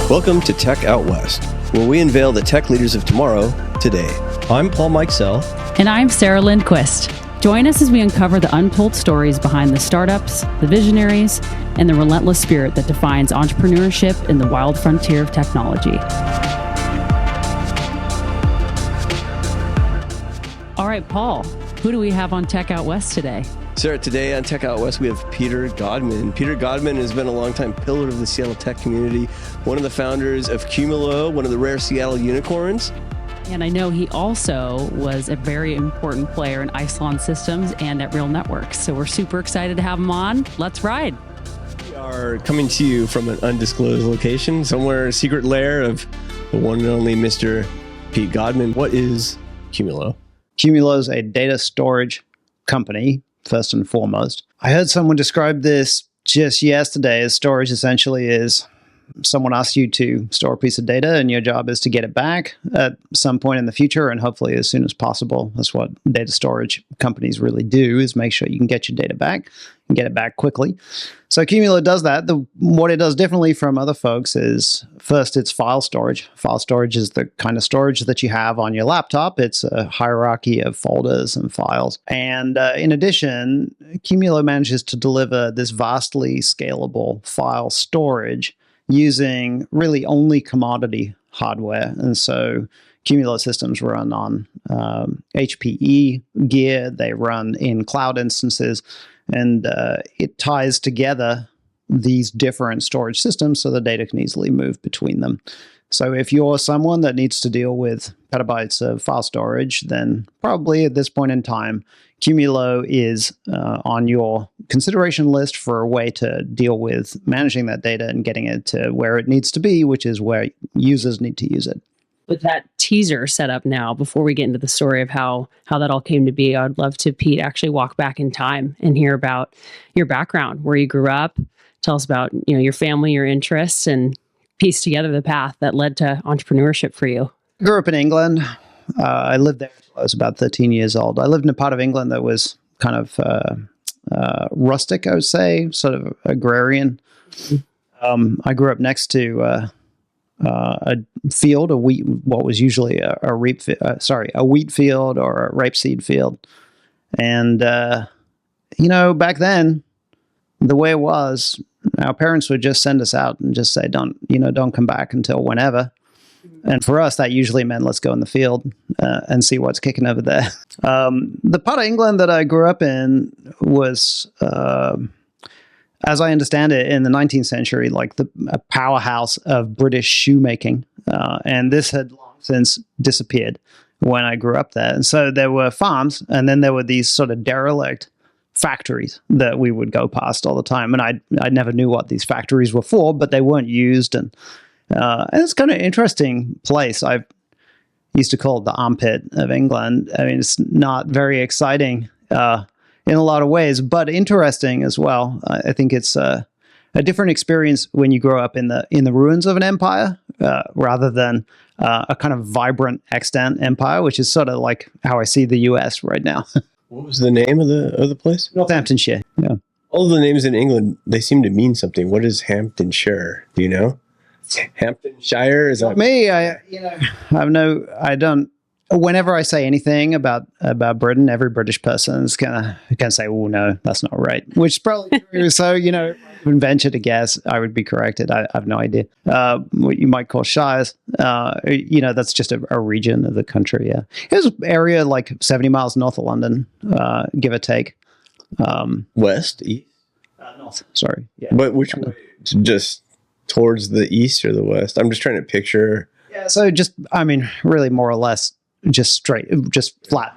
Welcome to Tech Out West, where we unveil the tech leaders of tomorrow, today. I'm Paul Mikesell. And I'm Sarah Lindquist. Join us as we uncover the untold stories behind the startups, the visionaries, and the relentless spirit that defines entrepreneurship in the wild frontier of technology. All right, Paul, who do we have on Tech Out West today? Sarah, today on Tech Out West, we have Peter Godman. Peter Godman has been a longtime pillar of the Seattle tech community, one of the founders of Qumulo, one of the rare Seattle unicorns. And I know he also was a very important player in Isilon systems and at Real Networks. So we're super excited to have him on. Let's ride. We are coming to you from an undisclosed location, somewhere a secret lair of the one and only Mr. Pete Godman. What is Qumulo? Qumulo is a data storage company, first and foremost. I heard someone describe this just yesterday as storage essentially is someone asks you to store a piece of data and your job is to get it back at some point in the future and hopefully as soon as possible. That's what data storage companies really do, is make sure you can get your data back and get it back quickly. So Qumulo does that. What it does differently from other folks is, first, it's file storage. File storage is the kind of storage that you have on your laptop. It's a hierarchy of folders and files. And in addition, Qumulo manages to deliver this vastly scalable file storage using really only commodity hardware. And so Qumulo systems run on HPE gear. They run in cloud instances. And it ties together these different storage systems so the data can easily move between them. So if you're someone that needs to deal with petabytes of file storage, then probably at this point in time, Qumulo is on your consideration list for a way to deal with managing that data and getting it to where it needs to be, which is where users need to use it. With that teaser set up now, before we get into the story of how that all came to be, I'd love to, Pete, actually walk back in time and hear about your background, where you grew up. Tell us about your family, your interests, and piece together the path that led to entrepreneurship for you. I grew up in England. I lived there until I was about 13 years old. I lived in a part of England that was kind of rustic, I would say, sort of agrarian. I grew up next to a field, what was usually a wheat field or a rapeseed field. And, back then, the way it was, our parents would just send us out and just say, don't come back until whenever. And for us, that usually meant let's go in the field and see what's kicking over there. The part of England that I grew up in was, as I understand it, in the 19th century, like a powerhouse of British shoemaking. And this had long since disappeared when I grew up there. And so there were farms, and then there were these sort of derelict factories that we would go past all the time. And I never knew what these factories were for, but they weren't used. And it's kind of an interesting place. I used to call it the armpit of England. I mean, it's not very exciting in a lot of ways, but interesting as well. I think it's a different experience when you grow up in the ruins of an empire rather than a kind of vibrant extant empire, which is sort of like how I see the U.S. right now. What was the name of the place? Northamptonshire. Yeah. All the names in England, they seem to mean something. What is Hamptonshire? Do you know? Hamptonshire? Is that me? I don't. Whenever I say anything about Britain, every British person is gonna say, "Oh no, that's not right," which is probably true. So if I venture to guess, I would be corrected. I have no idea. What you might call shires. That's just a region of the country. Yeah, it was an area like 70 miles north of London, give or take. West, east, north. Sorry. Yeah. But which way? Just towards the east or the west? I'm just trying to picture. Yeah. So really more or less. Just flat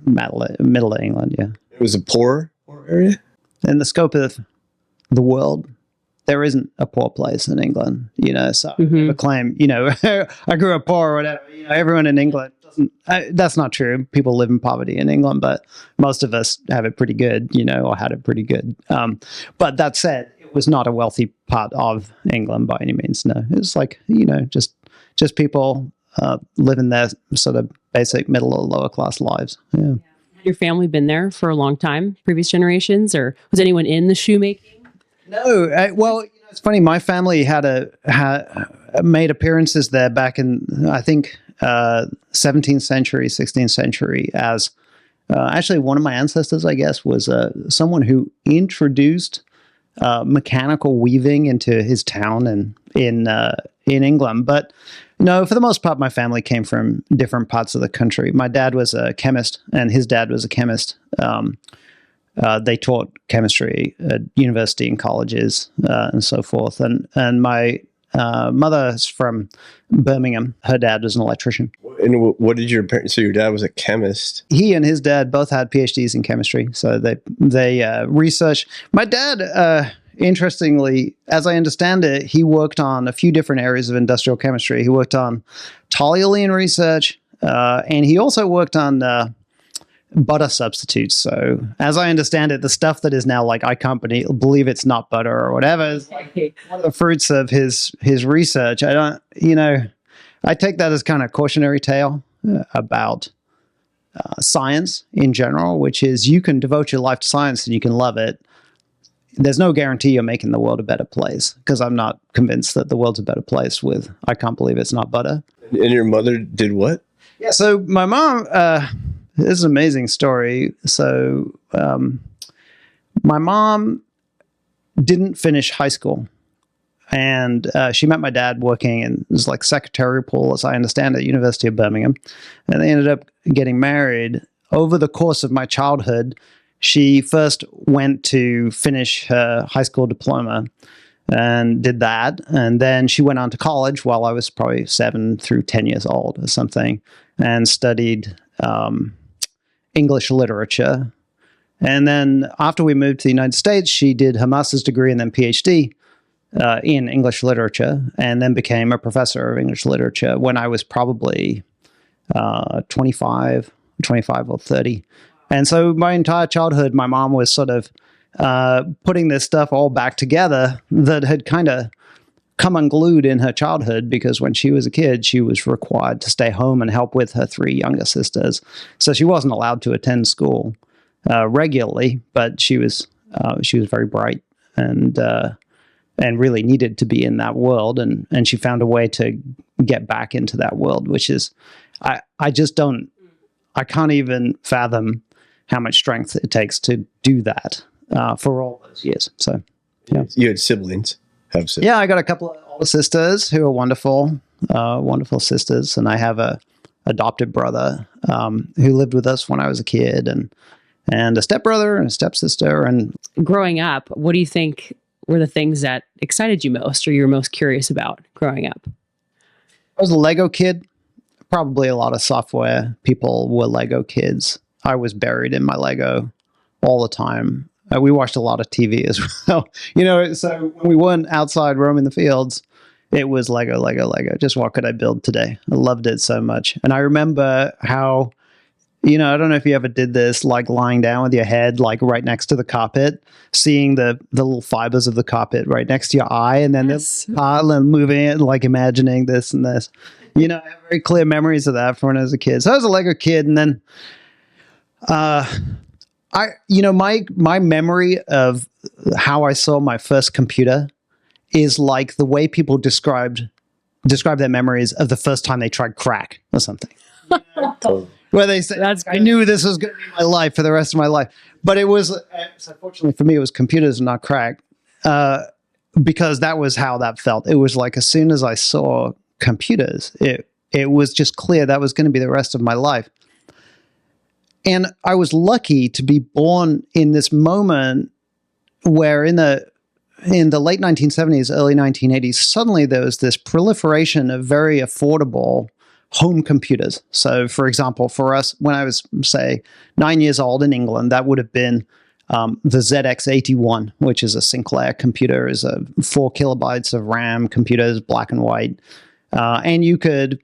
middle of England, yeah. It was a poor area? In the scope of the world, there isn't a poor place in England, so I never claim, I grew up poor or whatever, everyone in England doesn't, that's not true. People live in poverty in England, but most of us have it pretty good, or had it pretty good. But that said, it was not a wealthy part of England by any means, no. It was like, just people living their sort of basic middle or lower class lives. Yeah. Had your family been there for a long time, previous generations, or was anyone in the shoemaking? No. It's funny. My family had made appearances there back in, I think, 17th century, 16th century. As actually, one of my ancestors, I guess, was someone who introduced mechanical weaving into his town and in England. But no, for the most part, my family came from different parts of the country. My dad was a chemist, and his dad was a chemist. They taught chemistry at university and colleges and so forth. And my mother's from Birmingham. Her dad was an electrician. And what did your parents? So your dad was a chemist. He and his dad both had PhDs in chemistry. So they researched. My dad, interestingly, as I understand it, he worked on a few different areas of industrial chemistry. He worked on toluene research, and he also worked on butter substitutes. So as I understand it, the stuff that is now like, I can't believe it's not butter or whatever, is like one of the fruits of his research. I take that as kind of cautionary tale about science in general, which is you can devote your life to science and you can love it. There's no guarantee you're making the world a better place, because I'm not convinced that the world's a better place with, I can't believe it's not butter. And your mother did what? Yeah, so my mom, this is an amazing story. So my mom didn't finish high school, and she met my dad working in, it was like secretarial pool, as I understand, at University of Birmingham. And they ended up getting married. Over the course of my childhood, she first went to finish her high school diploma and did that. And then she went on to college while I was probably 7 through 10 years old or something, and studied English literature. And then after we moved to the United States, she did her master's degree and then PhD in English literature, and then became a professor of English literature when I was probably 25 or 30. And so my entire childhood, my mom was sort of putting this stuff all back together that had kind of come unglued in her childhood, because when she was a kid, she was required to stay home and help with her 3 younger sisters. So she wasn't allowed to attend school regularly, but she was very bright and really needed to be in that world. And she found a way to get back into that world, which is, I can't even fathom how much strength it takes to do that for all those years. So, yeah. You had siblings? Have siblings? Yeah, I got a couple of older sisters who are wonderful, wonderful sisters. And I have a adopted brother who lived with us when I was a kid, and a stepbrother and a stepsister. And growing up, what do you think were the things that excited you most, or you were most curious about growing up? I was a Lego kid. Probably a lot of software people were Lego kids. I was buried in my Lego all the time. We watched a lot of TV as well. So when we weren't outside roaming the fields, it was Lego, Lego, Lego. Just what could I build today? I loved it so much. And I remember how, I don't know if you ever did this, like lying down with your head, like right next to the carpet, seeing the little fibers of the carpet right next to your eye, and then this part and moving it, like imagining this and this. I have very clear memories of that from when I was a kid. So I was a Lego kid, and then my memory of how I saw my first computer is like the way people describe their memories of the first time they tried crack or something. Where they say, I knew this was going to be my life for the rest of my life. But it was, unfortunately for me, it was computers and not crack, because that was how that felt. It was like as soon as I saw computers, it was just clear that was going to be the rest of my life. And I was lucky to be born in this moment where in the late 1970s, early 1980s, suddenly there was this proliferation of very affordable home computers. So, for example, for us, when I was, say, 9 years old in England, that would have been the ZX81, which is a Sinclair computer, is a 4 kilobytes of RAM computers, black and white. And you could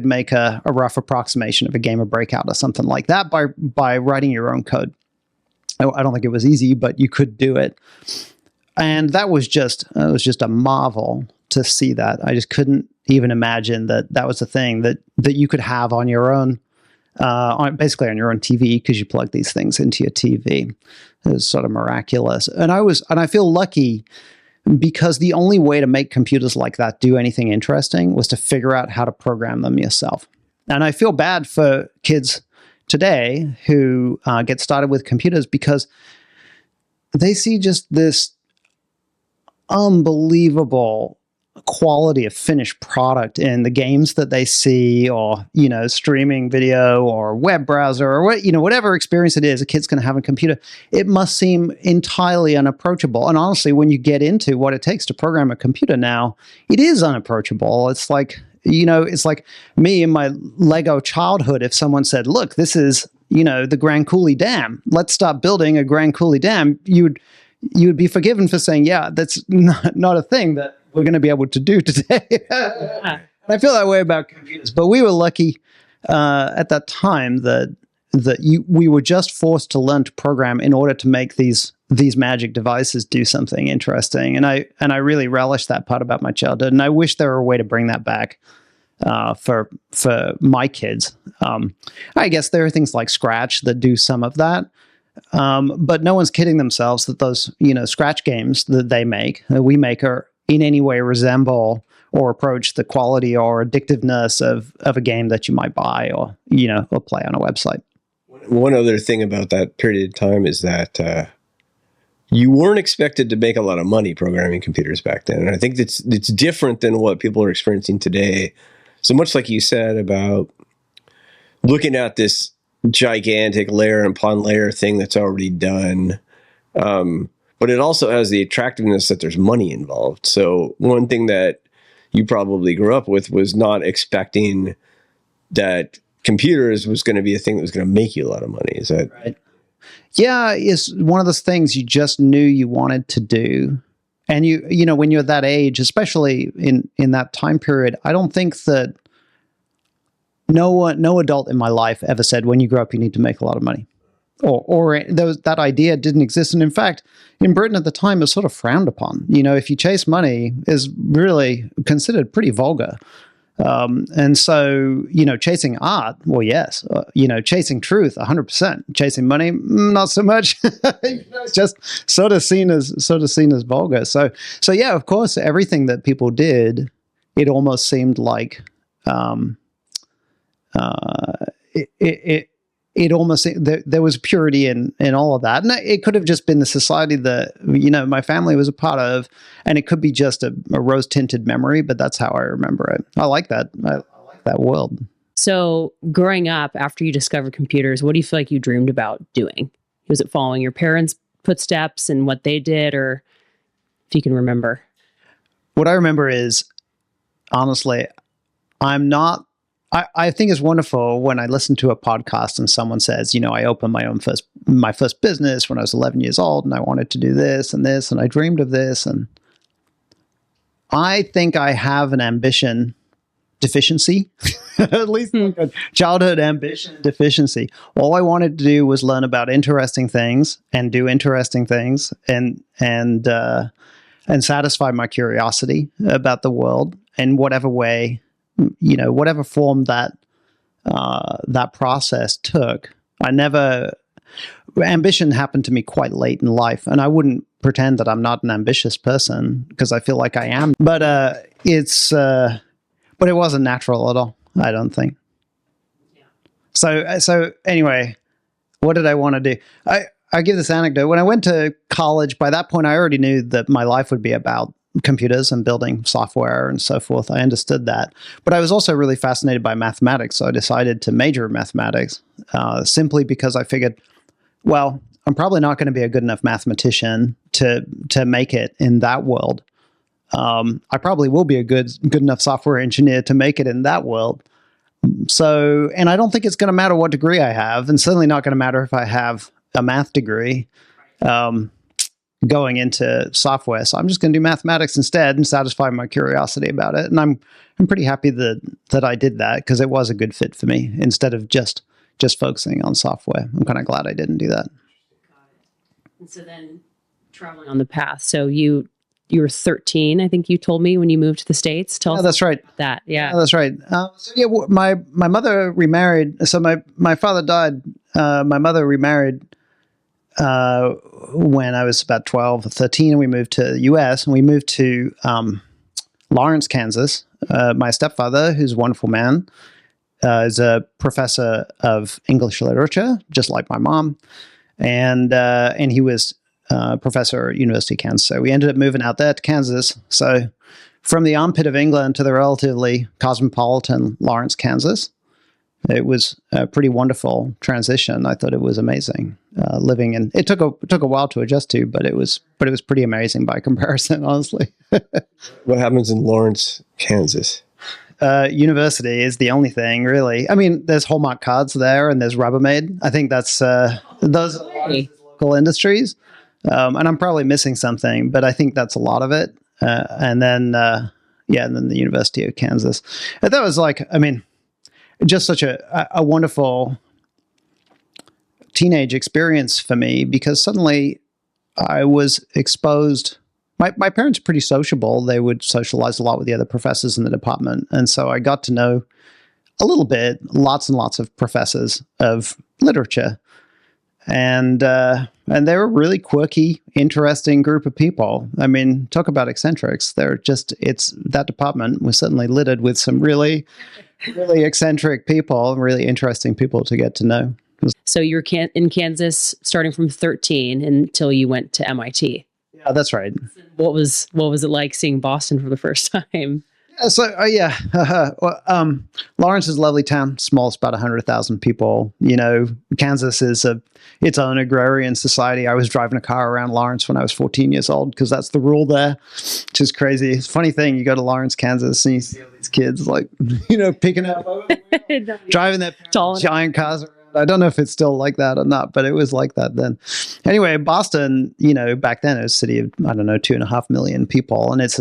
make a rough approximation of a game of Breakout or something like that by writing your own code. I don't think it was easy, but you could do it. And that was just a marvel to see that. I just couldn't even imagine that was a thing that you could have on your own, basically on your own TV, because you plug these things into your TV. It was sort of miraculous. And I feel lucky because the only way to make computers like that do anything interesting was to figure out how to program them yourself. And I feel bad for kids today who get started with computers because they see just this unbelievable quality of finished product in the games that they see, or streaming video or web browser, or whatever experience it is a kid's going to have on a computer. It must seem entirely unapproachable. And honestly, when you get into what it takes to program a computer now, it is unapproachable. It's like it's like me in my Lego childhood. If someone said, "Look, this is the Grand Coulee Dam. Let's start building a Grand Coulee Dam," you would be forgiven for saying, "Yeah, that's not a thing that we're going to be able to do today." I feel that way about computers, but we were lucky at that time that we were just forced to learn to program in order to make these magic devices do something interesting. And I really relish that part about my childhood, and I wish there were a way to bring that back for my kids. I guess there are things like Scratch that do some of that. But no one's kidding themselves that those, Scratch games that we make are in any way resemble or approach the quality or addictiveness of a game that you might buy or play on a website. One other thing about that period of time is that you weren't expected to make a lot of money programming computers back then. And I think it's different than what people are experiencing today. So much like you said about looking at this gigantic layer upon layer thing that's already done. But it also has the attractiveness that there's money involved. So one thing that you probably grew up with was not expecting that computers was going to be a thing that was going to make you a lot of money. Is that right? Yeah, it's one of those things you just knew you wanted to do. And when you're that age, especially in that time period, I don't think that no adult in my life ever said, when you grow up, you need to make a lot of money. Or that idea didn't exist. And in fact, in Britain at the time, it was sort of frowned upon. If you chase money is really considered pretty vulgar. And so, chasing art, well, yes. Chasing truth, 100%. Chasing money, not so much. It's just sort of seen as vulgar. So yeah, of course, everything that people did, it almost seemed like it almost, there was purity in all of that. And it could have just been the society that, my family was a part of, and it could be just a rose-tinted memory, but that's how I remember it. I like that. I like that world. So growing up, after you discovered computers, what do you feel like you dreamed about doing? Was it following your parents' footsteps and what they did, or if you can remember? What I remember is, honestly, I think it's wonderful when I listen to a podcast and someone says, I opened my first business when I was 11 years old, and I wanted to do this, and I dreamed of this. And I think I have an ambition deficiency, at least like a childhood ambition deficiency. All I wanted to do was learn about interesting things and do interesting things and satisfy my curiosity about the world in whatever way, whatever form that process took. Ambition happened to me quite late in life, and I wouldn't pretend that I'm not an ambitious person because I feel like I am. But but it wasn't natural at all, I don't think. Yeah. So anyway, what did I want to do? I give this anecdote. When I went to college, by that point, I already knew that my life would be about computers and building software and so forth. I understood that. But I was also really fascinated by mathematics, so I decided to major in mathematics simply because I figured, well, I'm probably not going to be a good enough mathematician to make it in that world. I probably will be a good enough software engineer to make it in that world. So, and I don't think it's going to matter what degree I have, and certainly not going to matter if I have a math degree going into software. So I'm just going to do mathematics instead and satisfy my curiosity about it. And I'm pretty happy that I did that, because it was a good fit for me instead of just focusing on software. I'm kind of glad I didn't do that. And so then traveling on the path. So you were 13, I think you told me, when you moved to the States. Tell us that's right. About that. Yeah, that's right. My mother remarried. So my father died. My mother remarried when I was about 12 or 13, and we moved to the US, and we moved to Lawrence, Kansas. My stepfather, who's a wonderful man, is a professor of English literature, just like my mom, and he was professor at University of Kansas. So we ended up moving out there to Kansas. So from the armpit of England to the relatively cosmopolitan Lawrence, Kansas, it was a pretty wonderful transition. I thought it was amazing living in. It took a while to adjust to, but it was pretty amazing by comparison, honestly. What happens in Lawrence, Kansas? University is the only thing, really. I mean, there's Hallmark cards there, and there's Rubbermaid. I think that's those are local industries, and I'm probably missing something, but I think that's a lot of it. And then the University of Kansas. And that was like, I mean, just such a wonderful teenage experience for me, because suddenly I was exposed. My parents are pretty sociable. They would socialize a lot with the other professors in the department. And so I got to know a little bit, lots and lots of professors of literature. And they were a really quirky, interesting group of people. I mean, talk about eccentrics. That department was suddenly littered with some really, really eccentric people, really interesting people to get to know. So you were in Kansas starting from 13 until you went to MIT. Yeah, that's right. What was it like seeing Boston for the first time? Lawrence is a lovely town, small, it's about 100,000 people. Kansas is its own agrarian society. I was driving a car around Lawrence when I was 14 years old because that's the rule there, which is crazy. It's a funny thing. You go to Lawrence, Kansas, and you see all these kids picking up, driving their giant cars around. I don't know if it's still like that or not, but it was like that then. Anyway, Boston, back then it was a city of, 2.5 million people. And it's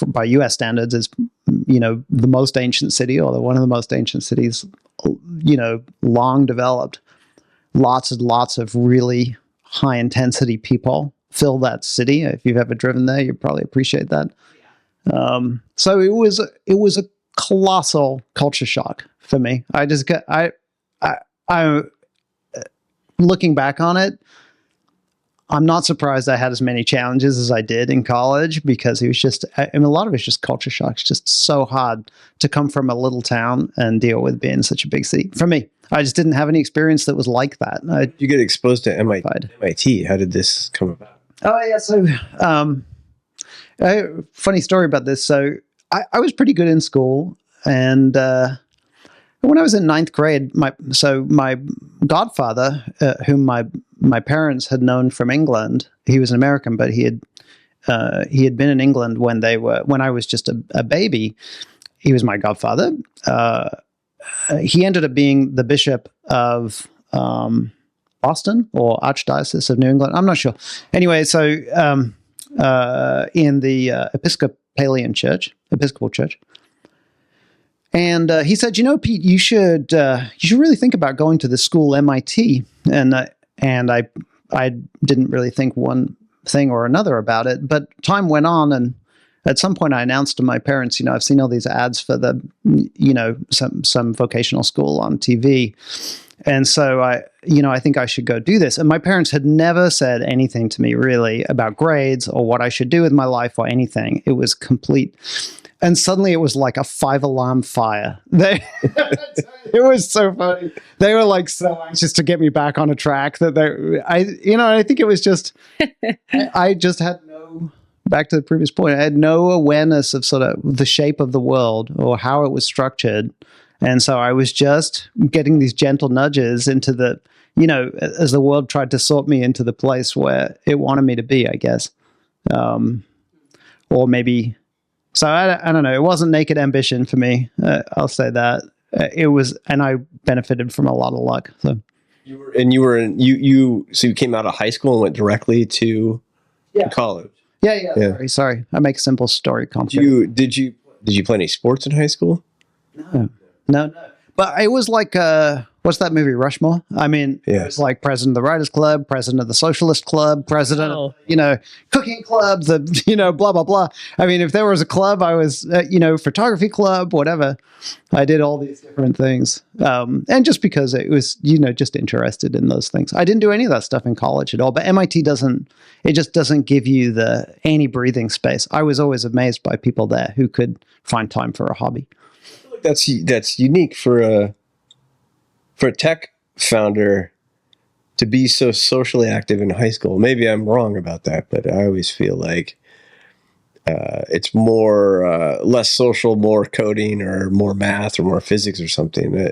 by US standards, it's, the most ancient city, or one of the most ancient cities, long developed. Lots and lots of really high intensity people fill that city. If you've ever driven there, you probably appreciate that. So it was a colossal culture shock for me. I looking back on it, I'm not surprised I had as many challenges as I did in college, because it was just, a lot of it's just culture shock. It's just so hard to come from a little town and deal with being in such a big city. For me, I just didn't have any experience that was like that. You get exposed to MIT. How did this come about? Oh, yeah. So, funny story about this. So I was pretty good in school, and when I was in ninth grade, my godfather, whom my parents had known from England, he was an American, but he had been in England when I was just a baby. He was my godfather. He ended up being the bishop of Boston, or Archdiocese of New England. I'm not sure. Anyway, so in the Episcopal Church. And he said, Pete, you should really think about going to the school MIT. And I didn't really think one thing or another about it. But time went on, and at some point I announced to my parents, I've seen all these ads for the, some vocational school on TV. And so I think I should go do this. And my parents had never said anything to me really about grades or what I should do with my life or anything. It was complete. And suddenly it was like a 5-alarm fire. It was so funny. They were like so anxious to get me back on a track that I think it was just, I just had back to the previous point, I had no awareness of sort of the shape of the world or how it was structured. And so I was just getting these gentle nudges into the, as the world tried to sort me into the place where it wanted me to be, I guess. Or maybe... So I don't know. It wasn't naked ambition for me. I'll say that it was, and I benefited from a lot of luck. So you came out of high school and went directly to college. Yeah. Sorry. I make a simple story complicated. Did you play any sports in high school? No. But it was like, what's that movie, Rushmore? I mean, Yeah. it was like president of the Writers Club, president of the Socialist Club, president Oh. of, cooking club, the, blah, blah, blah. I mean, if there was a club, I was, photography club, whatever. I did all these different things. And just because it was, just interested in those things. I didn't do any of that stuff in college at all, but MIT just doesn't give you any breathing space. I was always amazed by people there who could find time for a hobby. That's unique for a tech founder to be so socially active in high school. Maybe I'm wrong about that, but I always feel like it's more less social, more coding, or more math, or more physics, or something.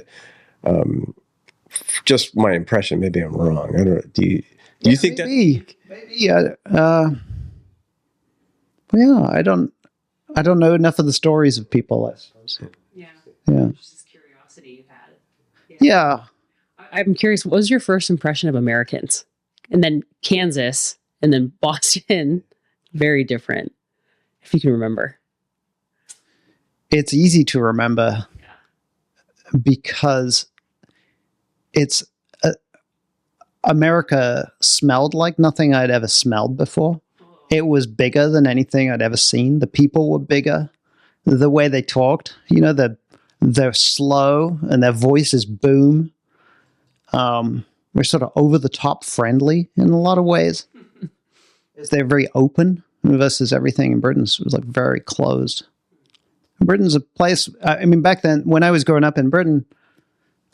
Just my impression. Maybe I'm wrong. I don't. Do you think maybe, that? Yeah, I don't know enough of the stories of people, I suppose. Yeah. Yeah. Just this curiosity you had. Yeah. I'm curious, what was your first impression of Americans? And then Kansas, and then Boston, very different, if you can remember. It's easy to remember because it's America smelled like nothing I'd ever smelled before. It was bigger than anything I'd ever seen. The people were bigger. The way they talked, they're slow and their voices boom. We're sort of over the top friendly in a lot of ways. They're very open versus everything in Britain was like very closed. Britain's a place, I mean, back then when I was growing up in Britain,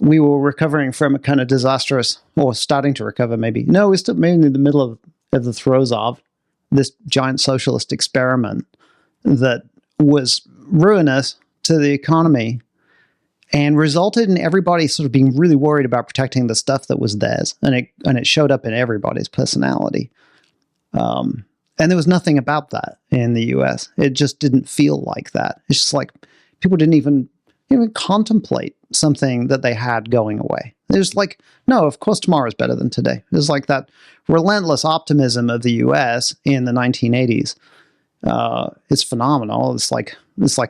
we were recovering from a kind of disastrous, or starting to recover maybe. No, we're still maybe in the middle of the throes of this giant socialist experiment that was ruinous to the economy and resulted in everybody sort of being really worried about protecting the stuff that was theirs. And it showed up in everybody's personality. And there was nothing about that in the US. It just didn't feel like that. It's just like people didn't even contemplate something that they had going away. It was like, no, of course tomorrow is better than today. It was like that relentless optimism of the US in the 1980s. It's phenomenal. It's like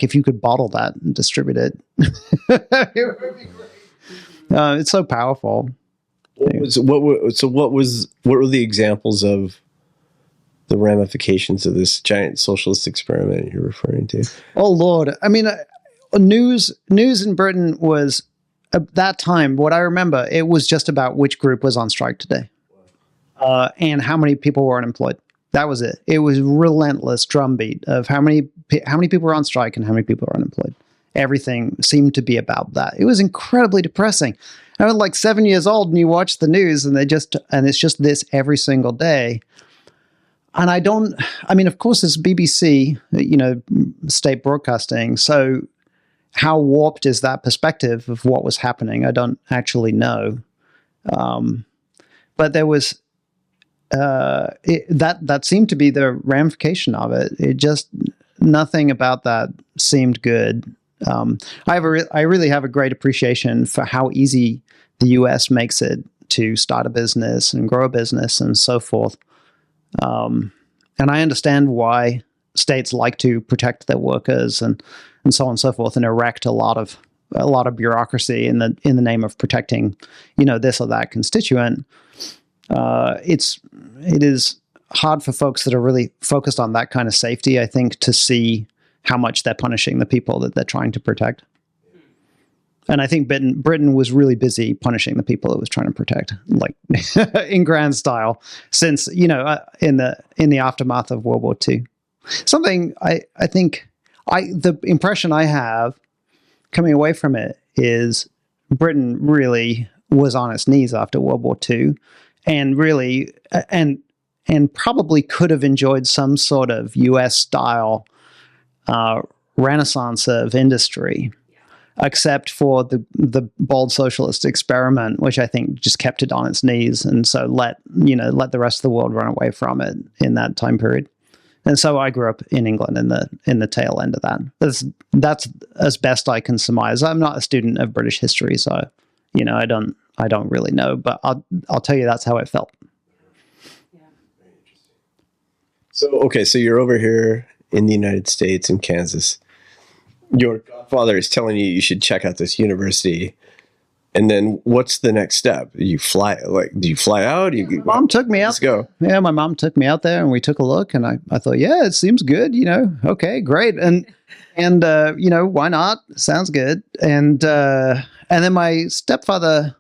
if you could bottle that and distribute it, it would be great. It's so powerful. What were the examples of the ramifications of this giant socialist experiment you're referring to? Oh Lord. I mean, news in Britain was at that time, what I remember, it was just about which group was on strike today. And how many people were unemployed. That was it. It was relentless drumbeat of how many people were on strike and how many people were unemployed. Everything seemed to be about that. It was incredibly depressing. I was like 7 years old and you watch the news and it's just this every single day. And of course it's BBC, state broadcasting. So how warped is that perspective of what was happening? I don't actually know. But there was, that seemed to be the ramification of it. It just, nothing about that seemed good. I really have a great appreciation for how easy the US makes it to start a business and grow a business and so forth. And I understand why states like to protect their workers and so on and so forth and erect a lot of bureaucracy in the name of protecting, this or that constituent. It is hard for folks that are really focused on that kind of safety, I think, to see how much they're punishing the people that they're trying to protect. And I think Britain was really busy punishing the people it was trying to protect, like in grand style, since, in the aftermath of World War II. Something I think the impression I have coming away from it is Britain really was on its knees after World War II and really, and probably could have enjoyed some sort of US style renaissance of industry. Except for the bold socialist experiment, which I think just kept it on its knees, and so let the rest of the world run away from it in that time period. And so I grew up in England in the tail end of that. That's as best I can surmise. I'm not a student of British history, so I don't really know, but I'll tell you that's how it felt. Yeah. So you're over here in the United States in Kansas. Your godfather is telling you should check out this university. And then what's the next step? Do you fly out? Mom took me out. Let's go. Yeah, my mom took me out there and we took a look and I thought, yeah, it seems good, okay, great. And why not? Sounds good. And then my stepfather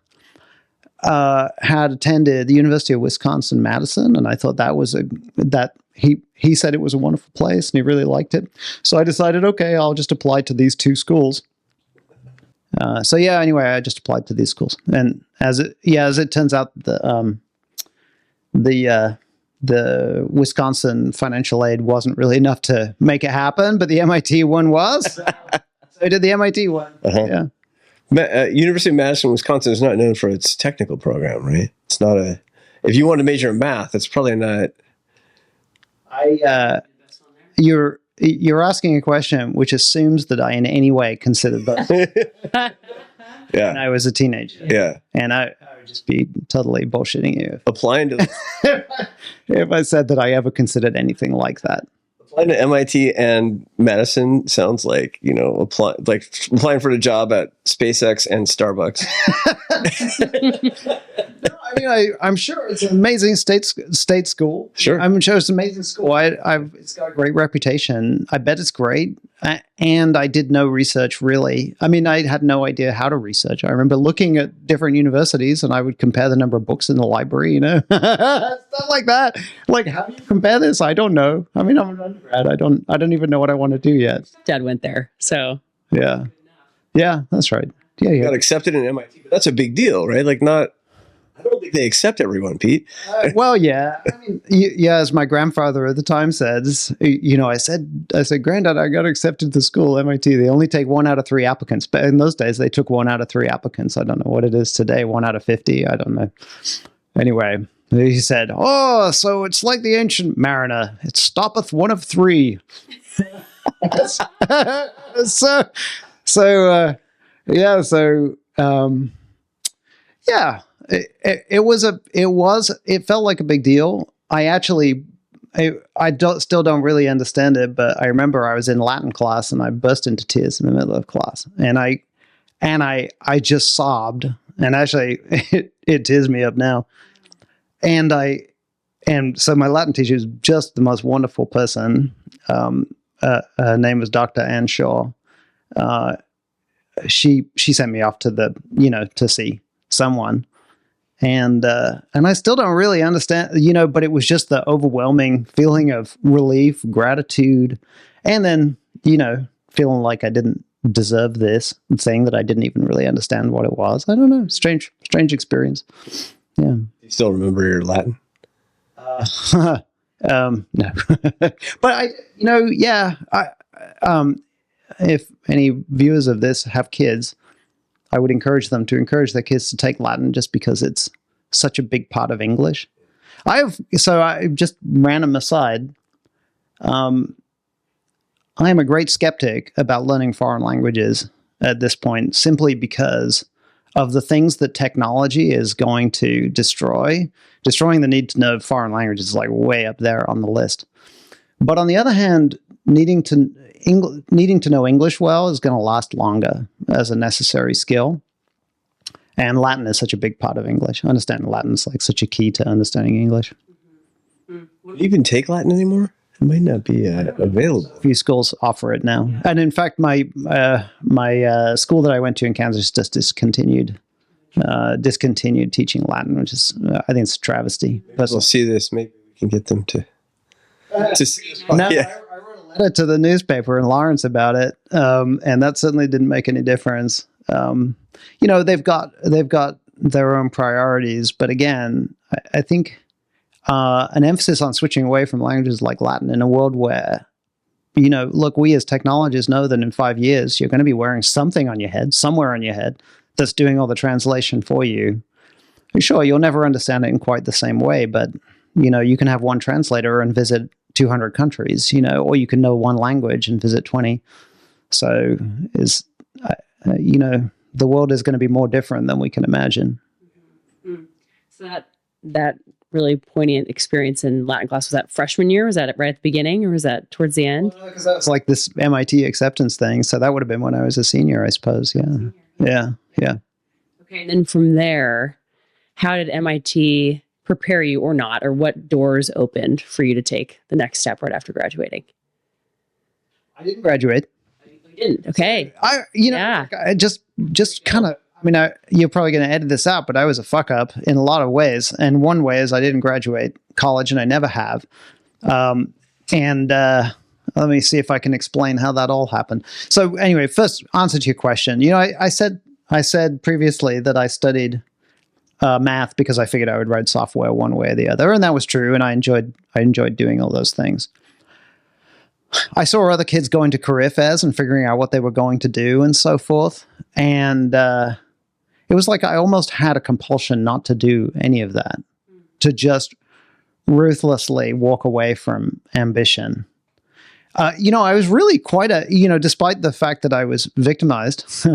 had attended the University of Wisconsin-Madison, and I thought he said it was a wonderful place and he really liked it. So I decided, okay, I'll just apply to these two schools. Anyway, I just applied to these schools, and as it turns out, the Wisconsin financial aid wasn't really enough to make it happen, but the MIT one was. So I did the MIT one. Uh-huh. Yeah. University of Madison, Wisconsin is not known for its technical program, right? It's not if you want to major in math, it's probably not. You're asking a question which assumes that I in any way considered those. Yeah. When I was a teenager. Yeah. And I would just be totally bullshitting you. Applying to if I said that I ever considered anything like that. Applying to MIT and Madison sounds like, applying for a job at SpaceX and Starbucks. I'm sure it's an amazing state school. Sure. I'm sure it's an amazing school. It's got a great reputation. I bet it's great. And I did no research, really. I had no idea how to research. I remember looking at different universities and I would compare the number of books in the library, stuff like that. Like, how do you compare this? I don't know. I'm an undergrad. I don't even know what I want to do yet. Dad went there, so. Yeah. Yeah, that's right. Yeah, Got accepted in MIT. But that's a big deal, right? I don't think they accept everyone, Pete. Well, yeah. As my grandfather at the time says, I said, Granddad, I got accepted to school, MIT. They only take 1 out of 3 applicants. But in those days, they took 1 out of 3 applicants. I don't know what it is today, 1 out of 50. I don't know. Anyway, he said, oh, so it's like the ancient mariner. It stoppeth 1 of 3. It felt like a big deal. Still don't really understand it, but I remember I was in Latin class and I burst into tears in the middle of class, and I just sobbed, and actually it tears me up now. And so my Latin teacher is just the most wonderful person. Her name was Dr. Ann Shaw. She sent me off to see someone. And I still don't really understand, but it was just the overwhelming feeling of relief, gratitude, and then, feeling like I didn't deserve this and saying that I didn't even really understand what it was. I don't know. Strange experience. Yeah. You still remember your Latin? No. But if any viewers of this have kids, I would encourage them to encourage their kids to take Latin just because it's such a big part of English. I just random aside. I am a great skeptic about learning foreign languages at this point, simply because of the things that technology is going to destroy. Destroying the need to know foreign languages is like way up there on the list. But on the other hand, needing to know English well is going to last longer as a necessary skill. And Latin is such a big part of English. Understanding Latin is like such a key to understanding English. Do you even take Latin anymore? It might not be available. A few schools offer it now. And in fact, my school that I went to in Kansas just discontinued teaching Latin, which is, I think it's a travesty. But we'll see this. Maybe we can get them to see this. No, yeah. I wrote a letter to the newspaper in Lawrence about it, and that certainly didn't make any difference. They've got their own priorities, but again, I think an emphasis on switching away from languages like Latin in a world where, look, we as technologists know that in 5 years you're going to be wearing something on your head, somewhere on your head, that's doing all the translation for you. Sure, you'll never understand it in quite the same way, but you can have one translator and visit 200 countries, or you can know one language and visit 20. So the world is going to be more different than we can imagine. Mm-hmm. So that really poignant experience in Latin class, was that freshman year? Was that right at the beginning, or was that towards the end? Well, because that was like this MIT acceptance thing. So that would have been when I was a senior, I suppose. Yeah. Yeah. Yeah. Okay, and then from there, how did MIT prepare you or not, or what doors opened for you to take the next step right after graduating? I didn't graduate. You didn't. Okay. I just kind of, you're probably going to edit this out, but I was a fuck up in a lot of ways. And one way is I didn't graduate college, and I never have. Let me see if I can explain how that all happened. So anyway, first answer to your question. I said previously that I studied math because I figured I would write software one way or the other, and that was true. And I enjoyed doing all those things. I saw other kids going to career fairs and figuring out what they were going to do and so forth. And it was like I almost had a compulsion not to do any of that, to just ruthlessly walk away from ambition. I was really quite despite the fact that I was victimized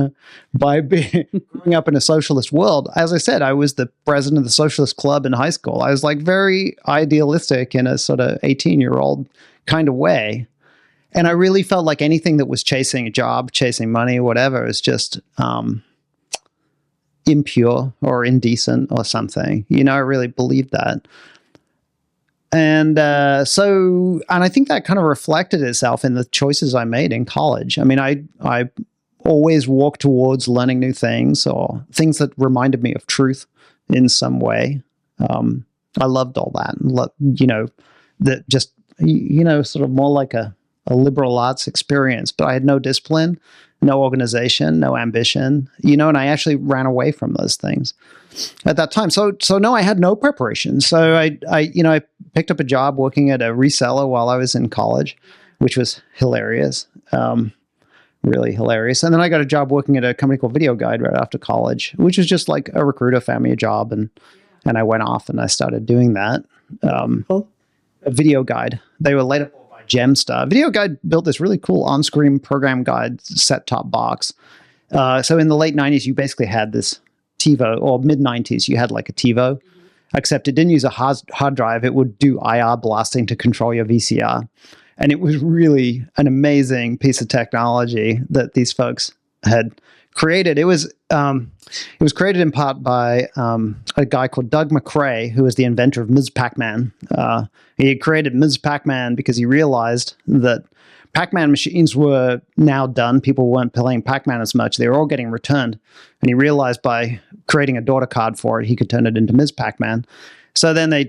by growing up in a socialist world, as I said, I was the president of the socialist club in high school. I was like very idealistic in a sort of 18-year-old kind of way. And I really felt like anything that was chasing a job, chasing money, whatever, is just impure or indecent or something. I really believed that. And I think that kind of reflected itself in the choices I made in college. I always walked towards learning new things or things that reminded me of truth in some way. I loved all that. That just, sort of more like a liberal arts experience, but I had no discipline, no organization, no ambition, and I actually ran away from those things at that time. So no, I had no preparation. So I picked up a job working at a reseller while I was in college, which was hilarious, really hilarious. And then I got a job working at a company called Video Guide right after college, which was just like a recruiter found me a job, and I went off and I started doing that. A Video Guide. They were later bought by Gemstar. Video Guide built this really cool on-screen program guide set-top box. So in the late 90s, you basically had this TiVo, or mid-90s, you had like a TiVo, except it didn't use a hard drive. It would do IR blasting to control your VCR. And it was really an amazing piece of technology that these folks had created. It was created in part by a guy called Doug McRae, who was the inventor of Ms. Pac-Man. He had created Ms. Pac-Man because he realized that Pac-Man machines were now done. People weren't playing Pac-Man as much. They were all getting returned. And he realized by creating a daughter card for it, he could turn it into Ms. Pac-Man. So then they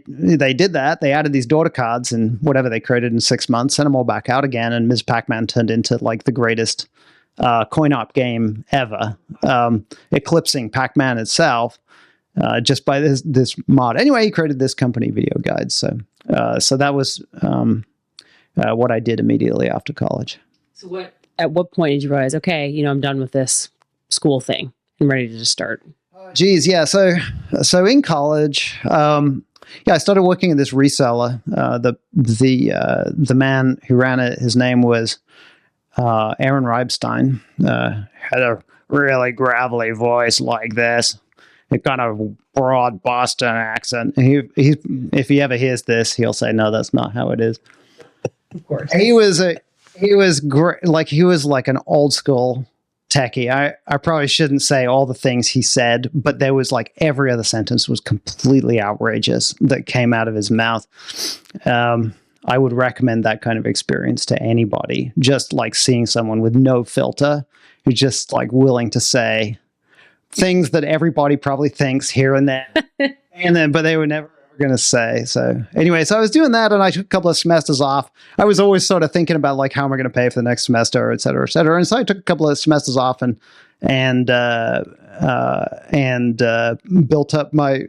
did that. They added these daughter cards and whatever they created in 6 months, sent them all back out again, and Ms. Pac-Man turned into like the greatest coin-op game ever, eclipsing Pac-Man itself just by this mod. Anyway, he created this company, Video Guides. So that was what I did immediately after college. So at what point did you realize, okay, I'm done with this school thing and ready to just start? Geez, yeah. So in college, I started working at this reseller. The man who ran it, his name was Aaron Reibstein. Had a really gravelly voice like this, a kind of broad Boston accent. And he if he ever hears this, he'll say, "No, that's not how it is." Of course, he was great. Like he was like an old school techie. I probably shouldn't say all the things he said, but there was like every other sentence was completely outrageous that came out of his mouth. I would recommend that kind of experience to anybody, just like seeing someone with no filter who's just like willing to say things that everybody probably thinks here and there, but they were never going to say. So anyway, so I was doing that and I took a couple of semesters off. I was always sort of thinking about like, how am I going to pay for the next semester, et cetera, et cetera. And so I took a couple of semesters off and built up my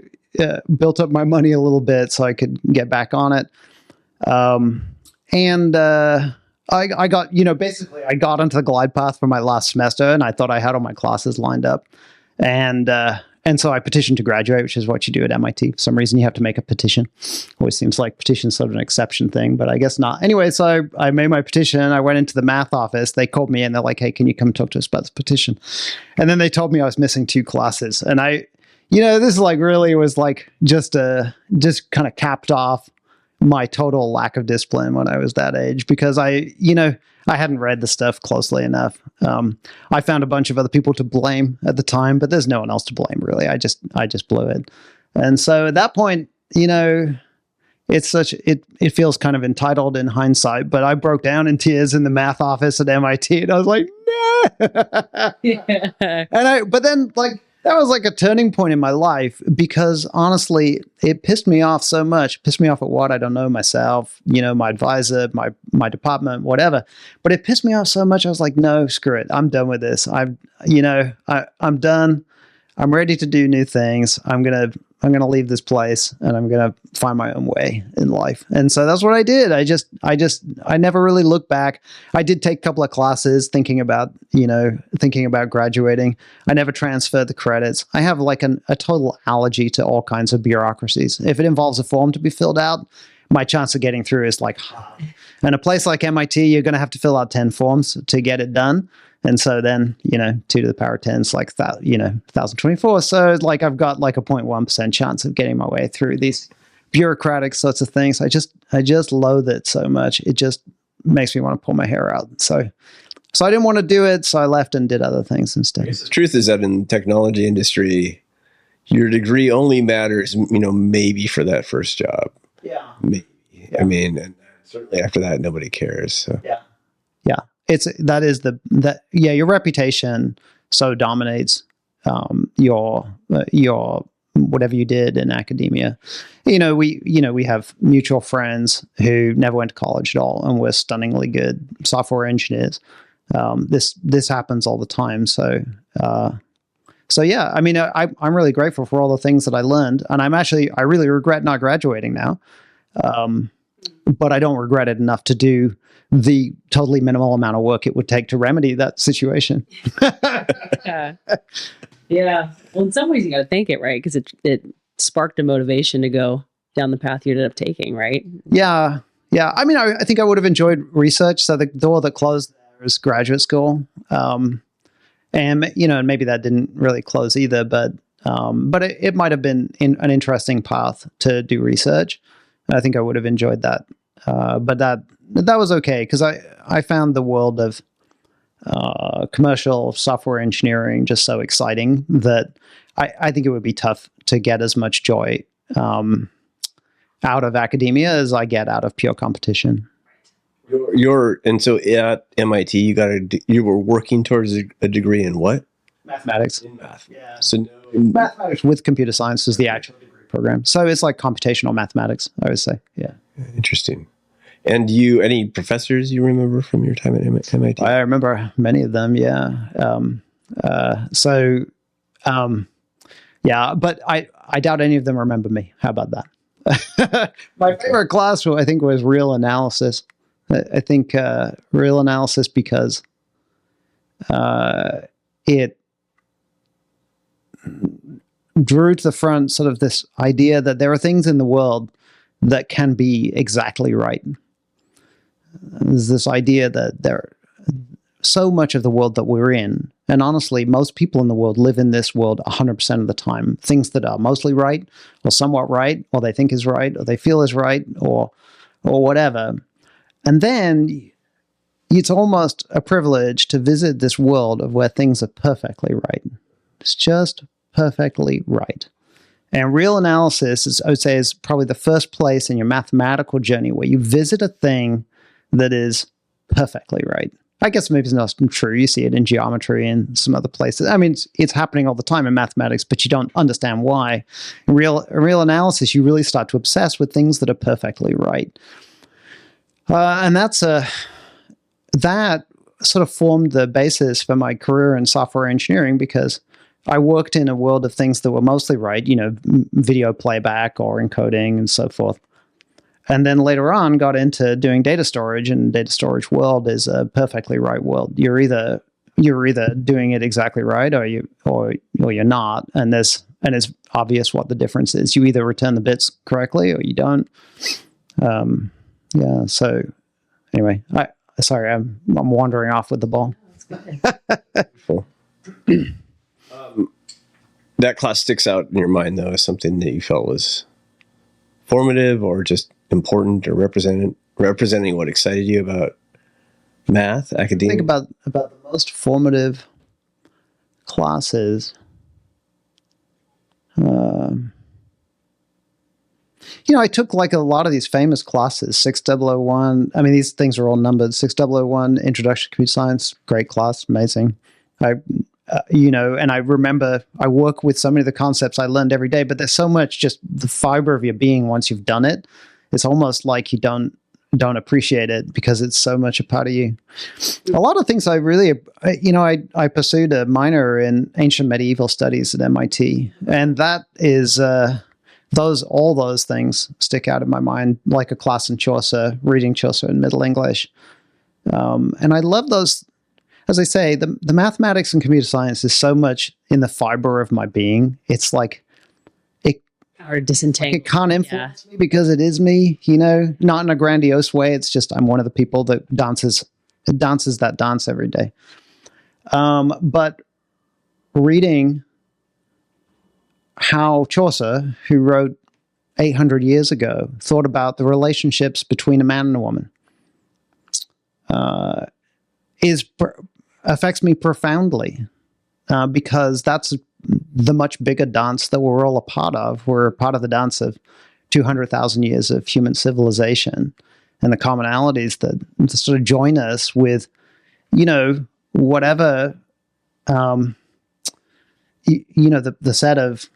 money a little bit so I could get back on it. I got, basically I got onto the glide path for my last semester and I thought I had all my classes lined up. And so I petitioned to graduate, which is what you do at MIT. For some reason, you have to make a petition. Always seems like petition's sort of an exception thing, but I guess not. Anyway, so I made my petition. I went into the math office. They called me and they're like, "Hey, can you come talk to us about this petition?" And then they told me I was missing 2 classes. And this like really was like just kind of capped off my total lack of discipline when I was that age, because I I hadn't read the stuff closely enough. I found a bunch of other people to blame at the time, but there's no one else to blame really. I just blew it. And so at that point, it feels kind of entitled in hindsight, but I broke down in tears in the math office at MIT, and I was like, nah. Yeah. But then that was like a turning point in my life, because honestly, it pissed me off so much. It pissed me off at what? I don't know, myself, my advisor, my department, whatever. But it pissed me off so much. I was like, no, screw it. I'm done with this. I'm done. I'm ready to do new things. I'm gonna leave this place, and I'm gonna find my own way in life. And so that's what I did. I never really looked back. I did take a couple of classes thinking about graduating. I never transferred the credits. I have like a total allergy to all kinds of bureaucracies. If it involves a form to be filled out, my chance of getting through is like, and a place like MIT, you're going to have to fill out 10 forms to get it done. And so then, 2 to the power of 10 is like that, 1024. So like I've got like a 0.1% chance of getting my way through these bureaucratic sorts of things. I just loathe it so much. It just makes me want to pull my hair out. So I didn't want to do it. So I left and did other things instead. The truth is that in the technology industry, your degree only matters, maybe for that first job. Yeah. Maybe. Yeah. I mean, and certainly after that, nobody cares. So. Yeah. Yeah. Your reputation so dominates your whatever you did in academia. We have mutual friends who never went to college at all and were stunningly good software engineers. This happens all the time. So yeah, I mean, I'm really grateful for all the things that I learned, and I really regret not graduating now. But I don't regret it enough to do the totally minimal amount of work it would take to remedy that situation. Yeah. Well, in some ways you got to thank it, right? Because it sparked a motivation to go down the path you ended up taking, right? Yeah. Yeah. I mean, I think I would have enjoyed research. So the door that closed there is graduate school. And maybe that didn't really close either, but it might have been an interesting path to do research. I think I would have enjoyed that. But that was okay, because I found the world of commercial software engineering just so exciting that I think it would be tough to get as much joy out of academia as I get out of pure competition. And so at MIT, you were working towards a degree in what? Mathematics. In math. Yeah. So mathematics with computer science is the actual degree program. So it's like computational mathematics, I would say. Yeah. Interesting. And any professors you remember from your time at MIT? I remember many of them. Yeah. Yeah, but I doubt any of them remember me. How about that? My favorite class, I think, was real analysis. I think real analysis because it drew to the front sort of this idea that there are things in the world that can be exactly right. There's this idea that there so much of the world that we're in, and honestly, most people in the world live in this world 100% of the time. Things that are mostly right, or somewhat right, or they think is right, or they feel is right, or whatever. And then it's almost a privilege to visit this world of where things are perfectly right. It's just perfectly right. And real analysis, I would say, is probably the first place in your mathematical journey where you visit a thing that is perfectly right. I guess maybe it's not true. You see it in geometry and some other places. I mean, it's happening all the time in mathematics, but you don't understand why. In real analysis, you really start to obsess with things that are perfectly right. And that sort of formed the basis for my career in software engineering, because I worked in a world of things that were mostly right, video playback or encoding and so forth. And then later on got into doing data storage, and data storage world is a perfectly right world. You're either doing it exactly right or you're not. And it's obvious what the difference is. You either return the bits correctly or you don't. Yeah. So anyway, I'm wandering off with the ball. Cool. That class sticks out in your mind, though, as something that you felt was formative or just important or representing what excited you about Math, academia. Think about the most formative classes. I took like a lot of these famous classes, 6001. I mean, these things are all numbered. 6001, Introduction to Computer Science, great class, amazing. And I remember I work with so many of the concepts I learned every day, but there's so much just the fiber of your being once you've done it. It's almost like you don't appreciate it because it's so much a part of you. A lot of things I really, I pursued a minor in ancient medieval studies at MIT, and that is all those things stick out in my mind, like a class in Chaucer, reading Chaucer in Middle English, and I love those. As I say, the mathematics and computer science is so much in the fiber of my being. It's like Or disentangle. it can't influence me because it is me, not in a grandiose way. It's just I'm one of the people that dances that dance every day. But reading how Chaucer, who wrote 800 years ago, thought about the relationships between a man and a woman, affects me profoundly because that's the much bigger dance that we're all a part of. We're a part of the dance of 200,000 years of human civilization and the commonalities that sort of join us with, whatever, the set of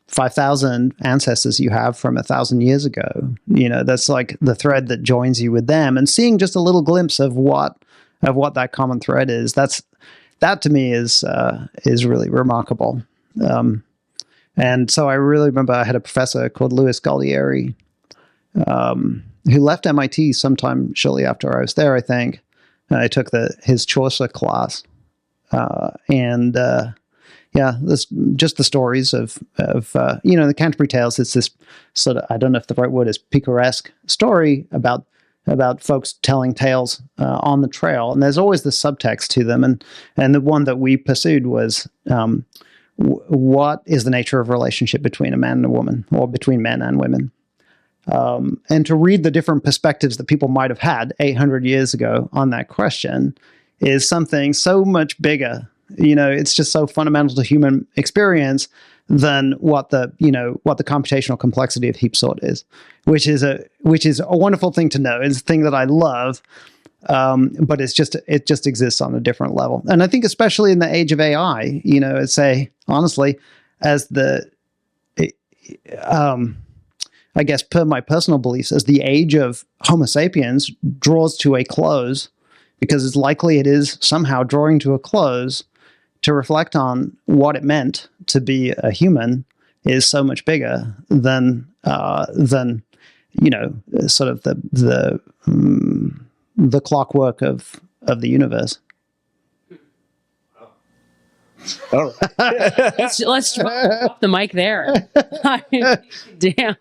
5,000 ancestors you have from 1,000 years ago. That's like the thread that joins you with them, and seeing just a little glimpse of what that common thread is. That to me is really remarkable. And so I really remember I had a professor called Louis Galdieri, who left MIT sometime shortly after I was there, I think. I took his Chaucer class. This just the stories of the Canterbury Tales. It's this sort of, I don't know if the right word is picaresque story about folks telling tales on the trail, and there's always the subtext to them. And the one that we pursued was what is the nature of relationship between a man and a woman, or between men and women, and to read the different perspectives that people might have had 800 years ago on that question is something so much bigger. It's just so fundamental to human experience than what the computational complexity of heap sort is, which is a wonderful thing to know. It's a thing that I love, but it just exists on a different level. And I think especially in the age of AI, honestly, as I guess per my personal beliefs, as the age of Homo sapiens draws to a close, because it's likely it is somehow drawing to a close, to reflect on what it meant to be a human is so much bigger than sort of the clockwork of the universe. All right. let's drop the mic there. Damn.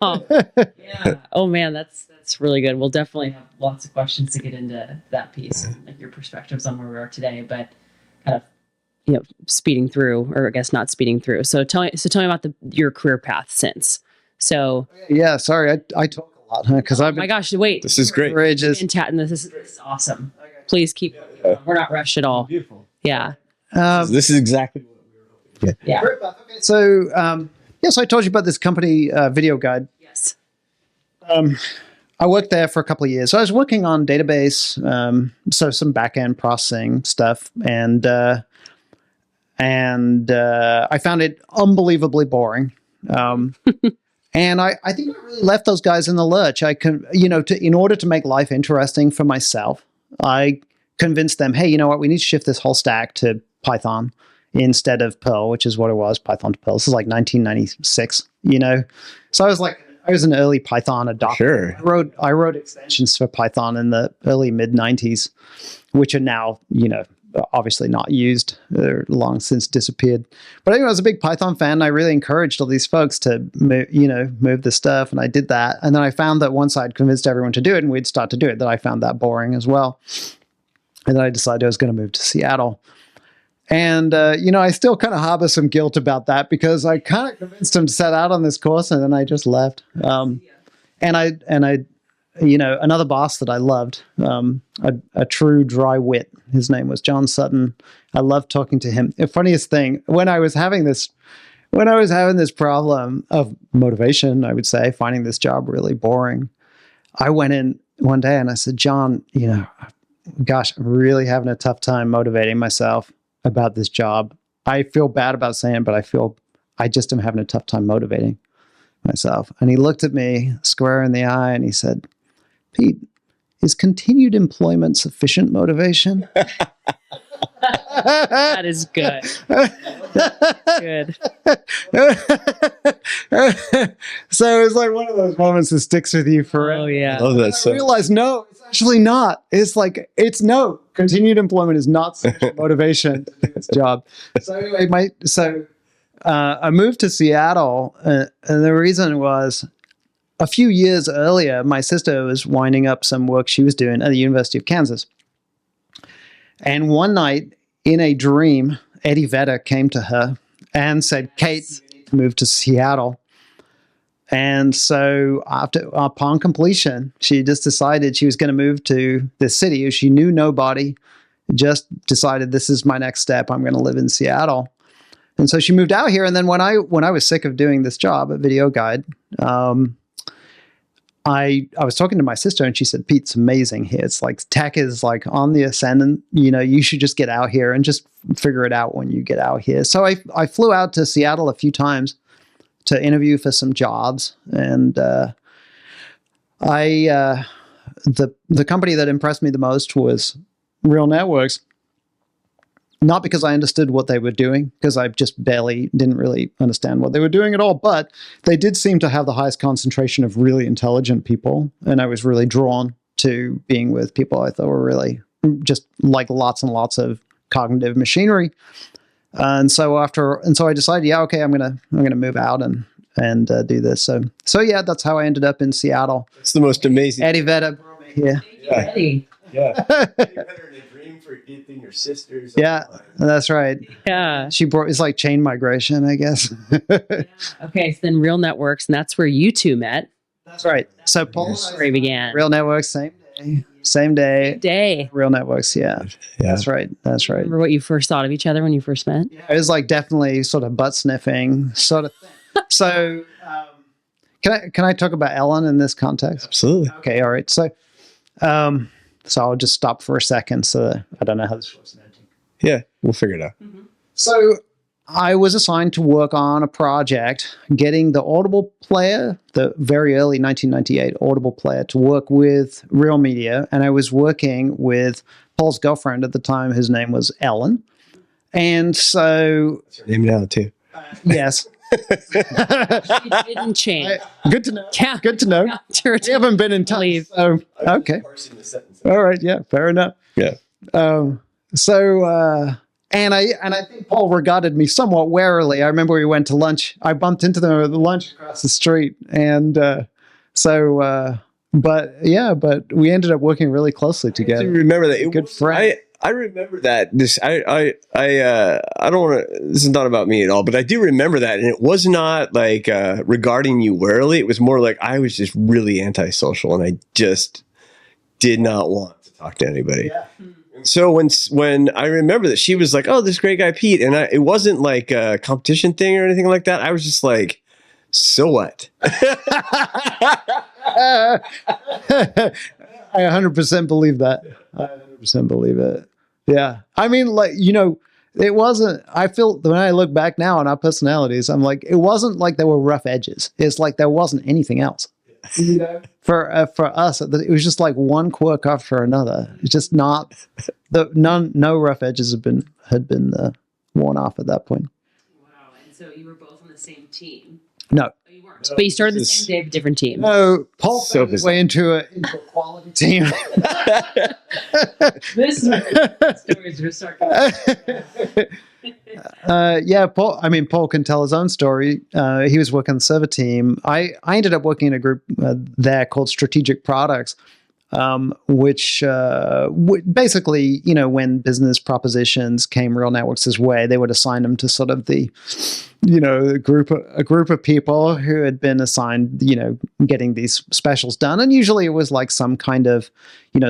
Yeah. Oh man, that's really good. We'll definitely have lots of questions to get into that piece, like your perspectives on where we are today, but kind of speeding through, or I guess not speeding through. So tell me about your career path since. So yeah, sorry, I talk a lot because oh my gosh, wait, this is great. Courageous. This is awesome. Please keep. We're not rushed at all. Beautiful. Yeah. This is exactly what we were hoping. Yeah. Okay, so so I told you about this company, Video Guide. Yes. I worked there for a couple of years. So I was working on database, so some back-end processing stuff, and I found it unbelievably boring. And I think I really left those guys in the lurch. In order to make life interesting for myself, I convinced them, hey, you know what? We need to shift this whole stack to Python instead of Perl, which is what it was, Python to Perl. This is like 1996, So I was an early Python adopter. Sure. I wrote extensions for Python in the early mid-90s, which are now, obviously not used. They're long since disappeared. But anyway, I was a big Python fan. And I really encouraged all these folks to move the stuff, and I did that. And then I found that once I'd convinced everyone to do it and we'd start to do it, that I found that boring as well. And then I decided I was going to move to Seattle. And, I still kind of harbor some guilt about that because I kind of convinced them to set out on this course and then I just left. And I another boss that I loved, a true dry wit. His name was John Sutton. I loved talking to him. The funniest thing, when I was having this problem of motivation, I would say, finding this job really boring, I went in one day and I said, John, gosh, I'm really having a tough time motivating myself about this job. I feel bad about saying it, but I just am having a tough time motivating myself. And he looked at me square in the eye and he said, Pete, is continued employment sufficient motivation? That is good. Good. So it's like one of those moments that sticks with you forever. Oh yeah. I love that. I realized, no, it's actually not. It's no. Continued employment is not sufficient motivation to do its job. So anyway, I moved to Seattle, and the reason was a few years earlier, my sister was winding up some work she was doing at the University of Kansas. And one night, in a dream, Eddie Vedder came to her and said, Kate, you need to move to Seattle. And so upon completion, she just decided she was going to move to this city. She knew nobody, just decided this is my next step. I'm going to live in Seattle. And so she moved out here. And then when I was sick of doing this job at Video Guide, I was talking to my sister and she said, Pete, it's amazing here. It's like tech is like on the ascendant. You should just get out here and just figure it out when you get out here. So I flew out to Seattle a few times to interview for some jobs. And the company that impressed me the most was Real Networks. Not because I understood what they were doing, because I just didn't really understand what they were doing at all, but they did seem to have the highest concentration of really intelligent people, and I was really drawn to being with people I thought were really just like lots and lots of cognitive machinery. And so I decided, yeah, okay, I'm gonna move out and do this. So yeah, that's how I ended up in Seattle. It's the most amazing. Eddie Vedder brought me here. Yeah. Yeah. For getting your sisters. Yeah, that's right. Yeah. It's like chain migration, I guess. Yeah. Okay, so then Real Networks, and that's where you two met. That's right. So Paul Story began. Real Networks, same day. Real Networks, yeah. That's right. Remember what you first thought of each other when you first met? Yeah, it was like definitely sort of butt sniffing sort of thing. So can I talk about Ellen in this context? Absolutely. Okay, all right. So I'll just stop for a second. So I don't know how this works. Yeah, we'll figure it out. Mm-hmm. So I was assigned to work on a project getting the Audible player, the very early 1998 Audible player, to work with Real Media. And I was working with Paul's girlfriend at the time, whose name was Ellen. And so... That's her name now, too. Yes. It didn't change. Good to know. Yeah. Good to know. We haven't been in touch. So, okay. All right. Yeah. Fair enough. Yeah. And I think Paul regarded me somewhat warily. I remember we went to lunch. I bumped into them at the lunch across the street, and but we ended up working really closely together. I remember that. Good friend. I remember that. I don't want to. This is not about me at all, but I do remember that, and it was not like regarding you warily. It was more like I was just really antisocial, and I just did not want to talk to anybody. Yeah. And so when I remember that she was like, "Oh, this great guy Pete," and it wasn't like a competition thing or anything like that. I was just like, "So what?" I 100% believe that. I 100% believe it. Yeah. I mean, like, it wasn't, I feel when I look back now on our personalities, I'm like, it wasn't like there were rough edges. It's like there wasn't anything else. For us, it was just like one quirk after another. It's just not, no rough edges had been worn off at that point. Wow. And so you were both on the same team? No. You weren't. But you started the same day, but different team. No, Paul found his way into a quality team. This is where stories are starting. Yeah, Paul can tell his own story. He was working on the server team. I ended up working in a group there called Strategic Products, which basically, when business propositions came Real Networks' way, they would assign them to sort of the a group of people who had been assigned, getting these specials done. And usually it was like some kind of,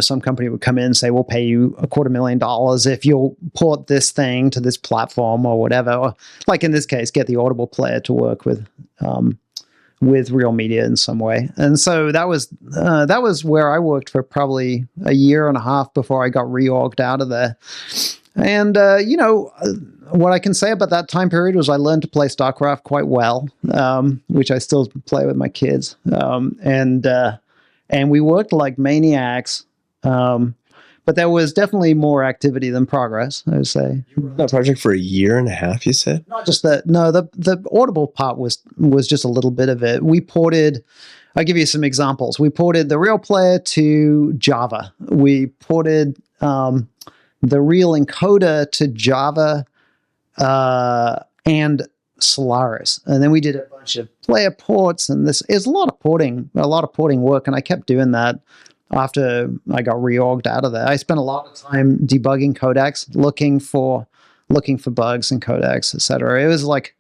some company would come in and say, we'll pay you $250,000 if you'll port this thing to this platform or whatever. Or, like in this case, get the Audible player to work with Real Media in some way. And so that was where I worked for probably a year and a half before I got reorged out of there. And, what I can say about that time period was I learned to play StarCraft quite well, which I still play with my kids. And we worked like maniacs. But there was definitely more activity than progress, I would say. You were on that project for a year and a half, you said? Not just that. No, the Audible part was just a little bit of it. We ported, I'll give you some examples. We ported the Real Player to Java. We ported the Real Encoder to Java and Solaris. And then we did a bunch of player ports, and this is a lot of porting work, and I kept doing that after I got reorged out of there. I spent a lot of time debugging codecs, looking for bugs in codecs, etc. It was like,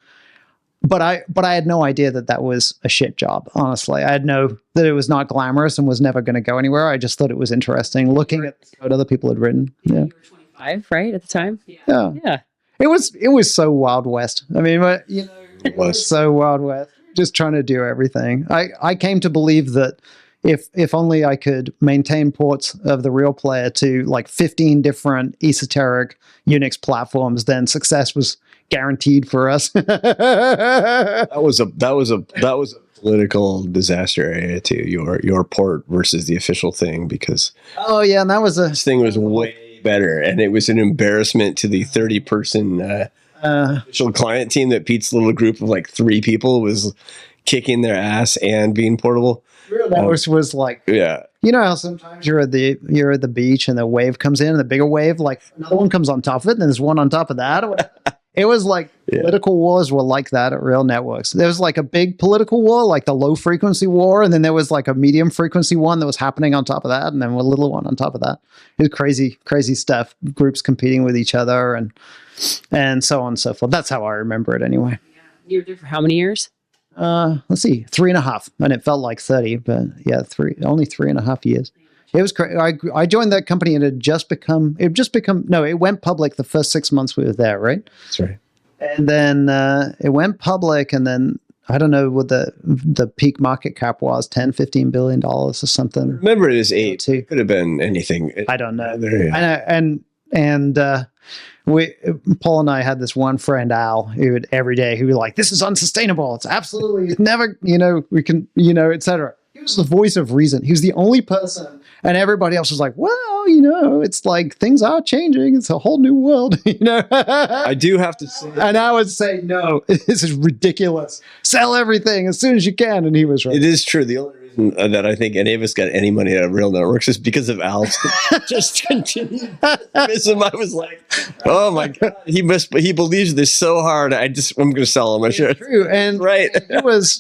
but I had no idea that was a shit job. Honestly, I had that it was not glamorous and was never going to go anywhere. I just thought it was interesting looking at the code other people had written. Yeah, you were 25, right, at the time? Yeah. It was so Wild West. I mean, it was so Wild West. Just trying to do everything. I came to believe that if only I could maintain ports of the Real Player to like 15 different esoteric Unix platforms, then success was guaranteed for us. That was a political disaster area too. Your port versus the official thing, because and this thing was way better, and it was an embarrassment to the 30-person official client team that Pete's little group of like 3 people was kicking their ass and being portable. That was like, yeah. You know how sometimes you're at the beach and the wave comes in, and the bigger wave, like another one comes on top of it, and then there's one on top of that. It was like political wars were like that at Real Networks. There was like a big political war, like the low frequency war, and then there was like a medium frequency one that was happening on top of that, and then a little one on top of that. It was crazy stuff. Groups competing with each other and so on and so forth. That's how I remember it anyway. You were there for how many years? Let's see, 3.5, and it felt like 30, but yeah, only 3.5 years. It was crazy. I joined that company and it went public the first 6 months we were there, right? That's right. And then it went public, and then I don't know what the peak market cap was, $10-15 billion or something. Remember, it is 8. It could have been anything. I don't know. And Paul and I had this one friend, Al, who would every day, he would like, this is unsustainable. It's absolutely never, we can, etc. He was the voice of reason. He was the only person, and everybody else was like, well, it's like things are changing. It's a whole new world, I do have to say. And I would say, no, this is ridiculous. Sell everything as soon as you can. And he was right. It is true. The only reason that I think any of us got any money out of Real Networks is because of Al's just continued optimism. I was like, oh my God, he believes this so hard. I'm going to sell him. I'm sure. True. And right.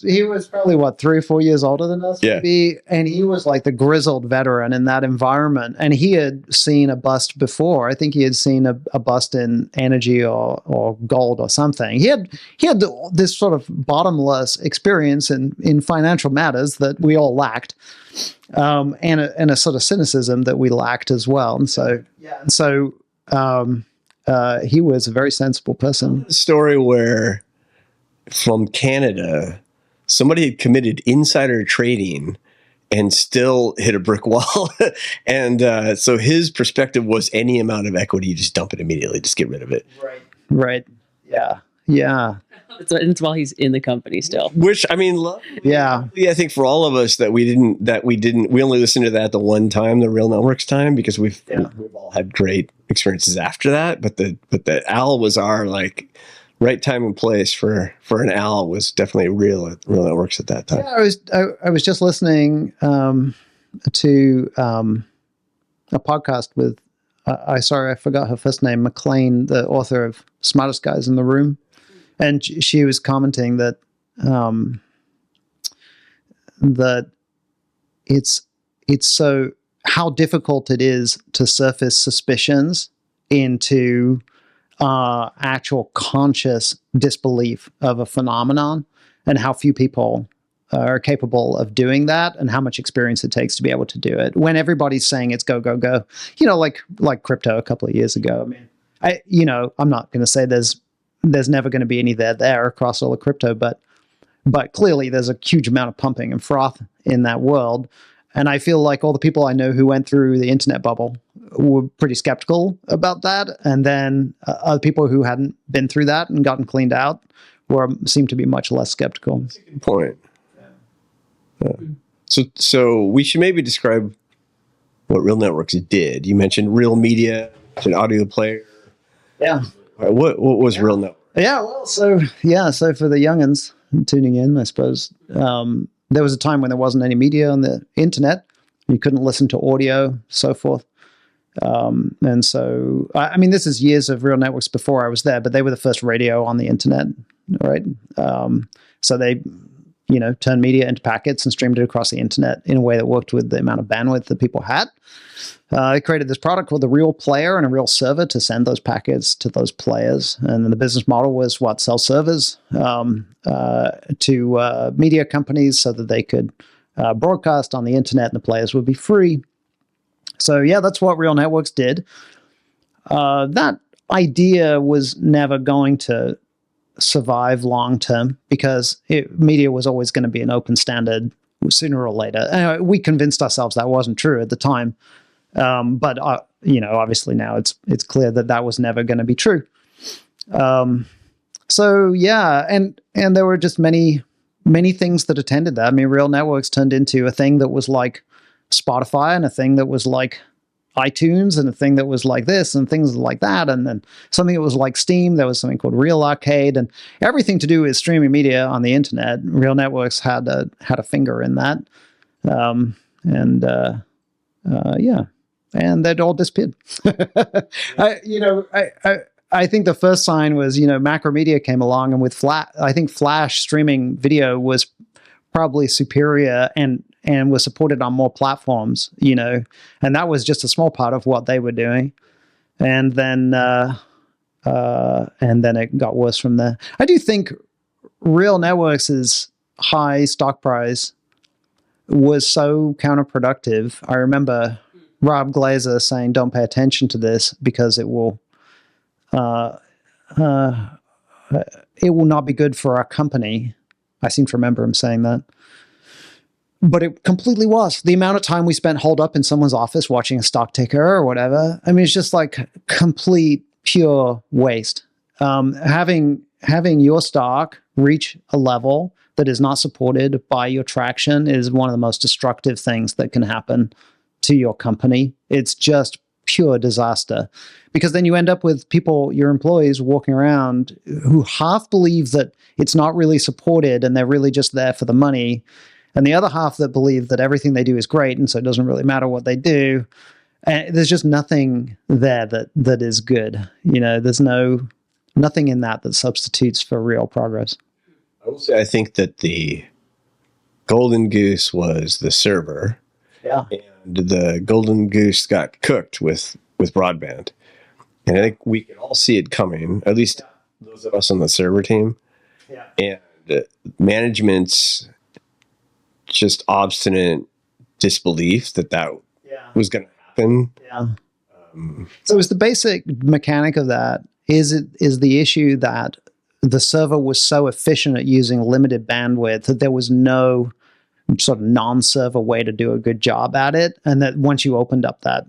he was probably 3 or 4 years older than us. Yeah. Maybe. And he was like the grizzled veteran in that environment. And he had seen a bust before. I think he had seen a bust in energy or gold or something. He had this sort of bottomless experience in financial matters that we all lacked, and a sort of cynicism that we lacked as well. And so, he was a very sensible person. A story where from Canada, somebody had committed insider trading and still hit a brick wall. And so his perspective was any amount of equity, you just dump it immediately, just get rid of it. Right. Yeah. It's while he's in the company still. Which, I mean, I think for all of us we only listened to that the one time, the Real Networks time, because we've all had great experiences after that. But the Al was our like right time and place for an Al was definitely Real Networks at that time. Yeah, I was just listening to a podcast with I forgot her first name, McLean, the author of Smartest Guys in the Room. And she was commenting that that it's so how difficult it is to surface suspicions into actual conscious disbelief of a phenomenon, and how few people are capable of doing that, and how much experience it takes to be able to do it when everybody's saying it's go, go, go. Like crypto a couple of years ago. I mean, I'm not going to say there's never going to be any there across all of crypto, but clearly there's a huge amount of pumping and froth in that world. And I feel like all the people I know who went through the internet bubble were pretty skeptical about that. And then other people who hadn't been through that and gotten cleaned out seemed to be much less skeptical. That's a good point. So we should maybe describe what Real Networks did. You mentioned Real Media, an audio player. Yeah. What was Real Networks? Yeah. Well, so for the youngins tuning in, I suppose, there was a time when there wasn't any media on the internet. You couldn't listen to audio, so forth. And so, I mean, this is years of Real Networks before I was there, but they were the first radio on the internet, right? So they, turned media into packets and streamed it across the internet in a way that worked with the amount of bandwidth that people had. They created this product called the Real Player and a Real Server to send those packets to those players. And then the business model was sell servers to media companies so that they could broadcast on the internet and the players would be free. So yeah, that's what Real Networks did. That idea was never going to survive long term because media was always going to be an open standard sooner or later. Anyway, we convinced ourselves that wasn't true at the time. But obviously now it's clear that was never going to be true. So yeah, and there were just many things that attended that. I mean, Real Networks turned into a thing that was like Spotify, and a thing that was like iTunes, and a thing that was like this, and things like that, and then something that was like Steam. There was something called Real Arcade, and everything to do with streaming media on the internet. Real Networks had a finger in that, and that all disappeared. I think the first sign was, Macromedia came along, and with I think Flash streaming video was probably superior and was supported on more platforms, and that was just a small part of what they were doing. And then it got worse from there. I do think Real Networks' high stock price was so counterproductive. I remember Rob Glazer saying, "Don't pay attention to this because it will not be good for our company." I seem to remember him saying that. But it completely was. The amount of time we spent holed up in someone's office watching a stock ticker or whatever, I mean, it's just like complete, pure waste. Having your stock reach a level that is not supported by your traction is one of the most destructive things that can happen to your company. It's just pure disaster, because then you end up with people, your employees, walking around who half believe that it's not really supported and they're really just there for the money, and the other half that believe that everything they do is great and so it doesn't really matter what they do. And there's just nothing there that is good. There's nothing in that substitutes for real progress. I will say I think that the golden goose was the server. Yeah. And the golden goose got cooked with broadband. And I think we can all see it coming, at least those of us on the server team. Yeah. And management's just obstinate disbelief that was going to happen. Yeah. So is the basic mechanic of that, is the issue that the server was so efficient at using limited bandwidth that there was no sort of non-server way to do a good job at it, and that once you opened up that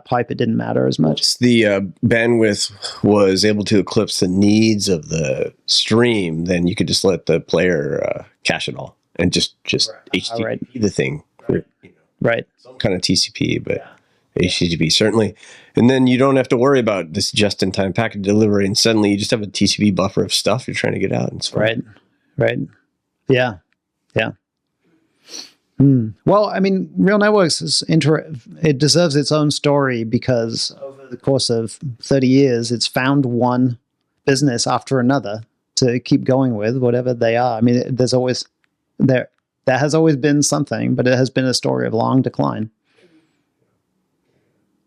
pipe, it didn't matter as much? Once the bandwidth was able to eclipse the needs of the stream, then you could just let the player cache it all and just HTTP the thing. Right. Some kind of TCP, but HTTP certainly. And then you don't have to worry about this just-in-time packet delivery, and suddenly you just have a TCP buffer of stuff you're trying to get out. And it's right. Yeah. Well, I mean, Real Networks it deserves its own story, because over the course of 30 years, it's found one business after another to keep going with, whatever they are. I mean, there has always been something, but it has been a story of long decline.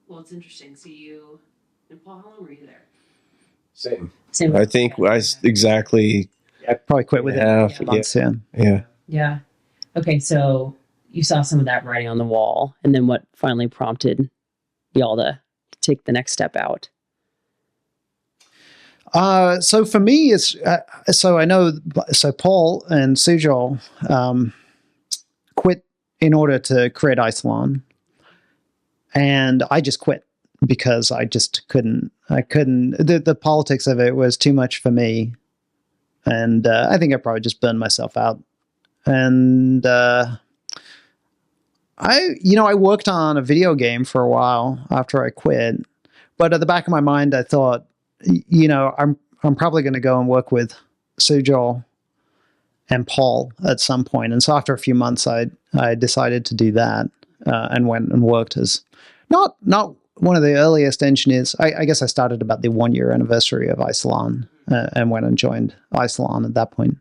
Well, it's interesting. So Paul, how long were you there? Same. Same. I think exactly I probably quit within half. months. Yeah. Yeah. Okay, so you saw some of that writing on the wall, and then what finally prompted y'all to take the next step out? So for me, it's so I know. So Paul and Sujal quit in order to create Isilon, and I just quit because I just couldn't. I couldn't. The politics of it was too much for me, and I think I probably just burned myself out. And I worked on a video game for a while after I quit, but at the back of my mind, I thought, I'm probably going to go and work with Sujal and Paul at some point. And so after a few months, I decided to do that and went and worked as not one of the earliest engineers. I guess I started about the 1-year anniversary of Isilon and went and joined Isilon at that point.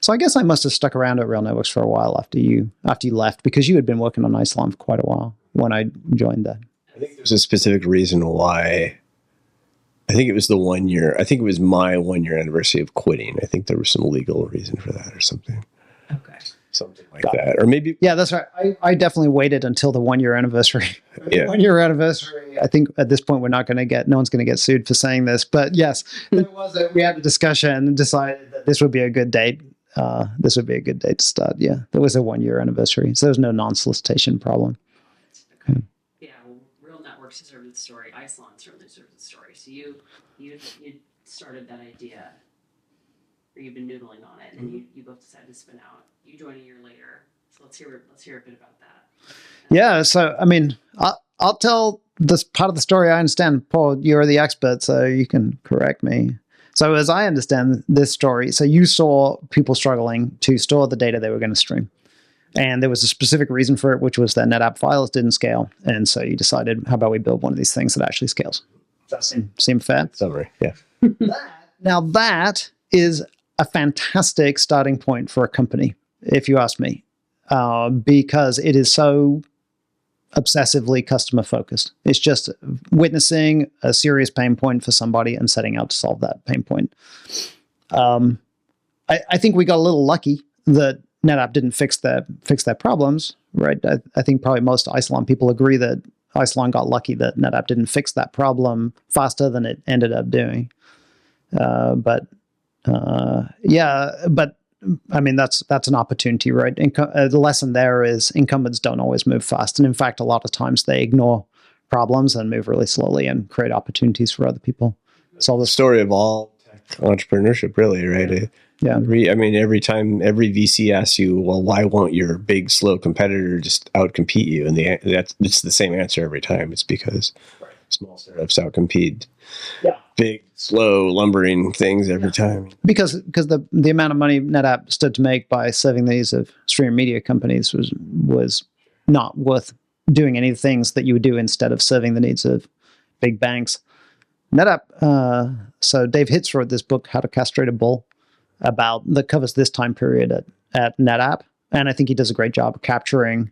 So I guess I must have stuck around at Real Networks for a while after you left, because you had been working on Isilon for quite a while when I joined that. I think there's a specific reason why. I think it was the 1 year. I think it was my 1-year anniversary of quitting. I think there was some legal reason for that or something. Okay. Something like that. Or maybe. Yeah, that's right. I definitely waited until the 1-year anniversary. Yeah. 1-year anniversary. I think at this point no one's going to get sued for saying this. But yes, we had a discussion and decided that this would be a good date. This would be a good date to start. Yeah, there was a 1-year anniversary, so there was no non-solicitation problem. Okay. Yeah, well, Real Networks deserved the story. Isilon certainly deserved the story. So you started that idea, or you've been noodling on it, and you both decided to spin out. You joined a year later. So let's hear a bit about that. Yeah. So I mean, I'll tell this part of the story I understand. Paul, you're the expert, so you can correct me. So as I understand this story, so you saw people struggling to store the data they were going to stream. And there was a specific reason for it, which was that NetApp files didn't scale. And so you decided, how about we build one of these things that actually scales? Does that seem fair? Summary, yeah. Now that is a fantastic starting point for a company, if you ask me, because it is so obsessively customer focused. It's just witnessing a serious pain point for somebody and setting out to solve that pain point. I think we got a little lucky that NetApp didn't fix their problems, right? I think probably most Isilon people agree that Isilon got lucky that NetApp didn't fix that problem faster than it ended up doing. But I mean, that's an opportunity, right? The lesson there is incumbents don't always move fast. And in fact, a lot of times they ignore problems and move really slowly and create opportunities for other people. It's all the story of all entrepreneurship, really, right? Yeah. I mean, every time every VC asks you, well, why won't your big, slow competitor just outcompete you? And it's the same answer every time. It's because small startups outcompete big, slow, lumbering things every time. Because the amount of money NetApp stood to make by serving the needs of streaming media companies was not worth doing any of the things that you would do instead of serving the needs of big banks. NetApp, so Dave Hitz wrote this book, How to Castrate a Bull, that covers this time period at NetApp. And I think he does a great job of capturing.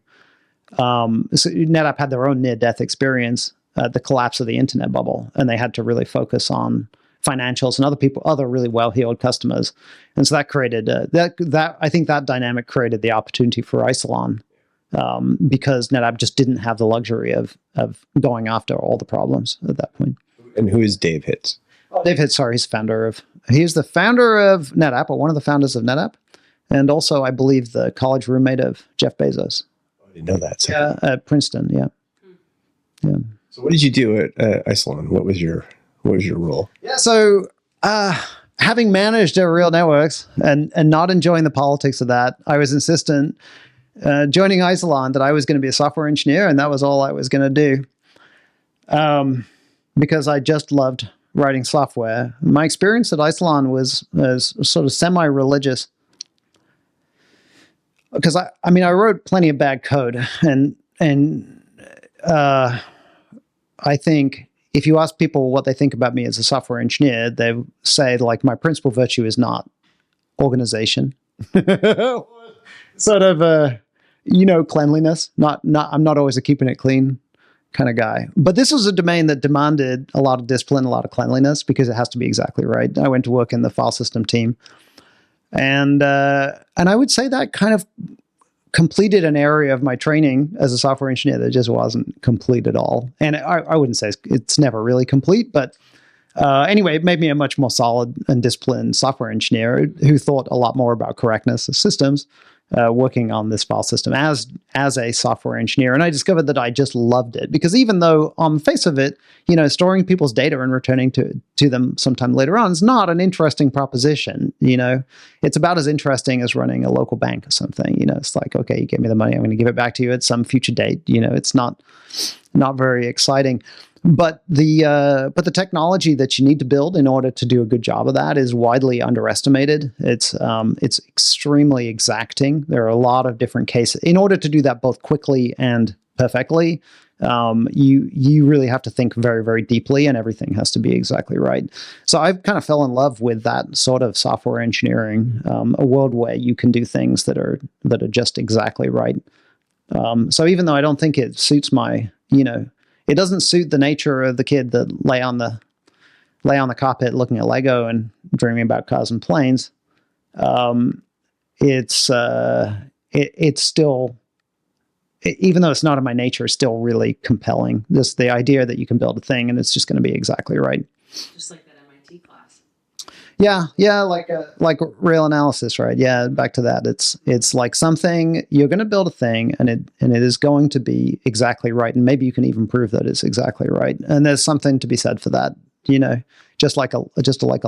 So NetApp had their own near-death experience, the collapse of the internet bubble, and they had to really focus on financials and other really well-heeled customers. And so that created I think that dynamic created the opportunity for Isilon, because NetApp just didn't have the luxury of going after all the problems at that point. And who is Dave Hitz? Dave Hitz, sorry, he's the founder of NetApp, or one of the founders of NetApp, and also, I believe, the college roommate of Jeff Bezos. I didn't know that. So. Yeah, at Princeton, yeah. So what did you do at Isilon? What was your role? Yeah, so having managed at Real Networks and not enjoying the politics of that, I was insistent, joining Isilon, that I was going to be a software engineer, and that was all I was going to do. Because I just loved writing software. My experience at Isilon was sort of semi-religious. Because I wrote plenty of bad code, and I think if you ask people what they think about me as a software engineer, they say, like, my principal virtue is not organization, sort of cleanliness. I'm not always keeping it clean kind of guy. But this was a domain that demanded a lot of discipline, a lot of cleanliness, because it has to be exactly right. I went to work in the file system team, and I would say that kind of completed an area of my training as a software engineer that just wasn't complete at all. And I wouldn't say it's never really complete, but anyway, it made me a much more solid and disciplined software engineer who thought a lot more about correctness of systems, working on this file system as a software engineer. And I discovered that I just loved it, because even though on the face of it, storing people's data and returning to them sometime later on is not an interesting proposition. It's about as interesting as running a local bank or something. It's like, okay, you give me the money, I'm going to give it back to you at some future date. It's not very exciting. But the technology that you need to build in order to do a good job of that is widely underestimated. It's extremely exacting. There are a lot of different cases. In order to do that both quickly and perfectly, you really have to think very, very deeply, and everything has to be exactly right. So I've kind of fell in love with that sort of software engineering, a world where you can do things that are just exactly right. So even though I don't think it suits my, it doesn't suit the nature of the kid that lay on the carpet looking at Lego and dreaming about cars and planes. It's still, even though it's not in my nature, it's still really compelling. Just the idea that you can build a thing and it's just going to be exactly right. Just like that MIT class. Yeah, like real analysis, right? Yeah, back to that. It's like something, you're going to build a thing, and it is going to be exactly right, and maybe you can even prove that it's exactly right. And there's something to be said for that, just like a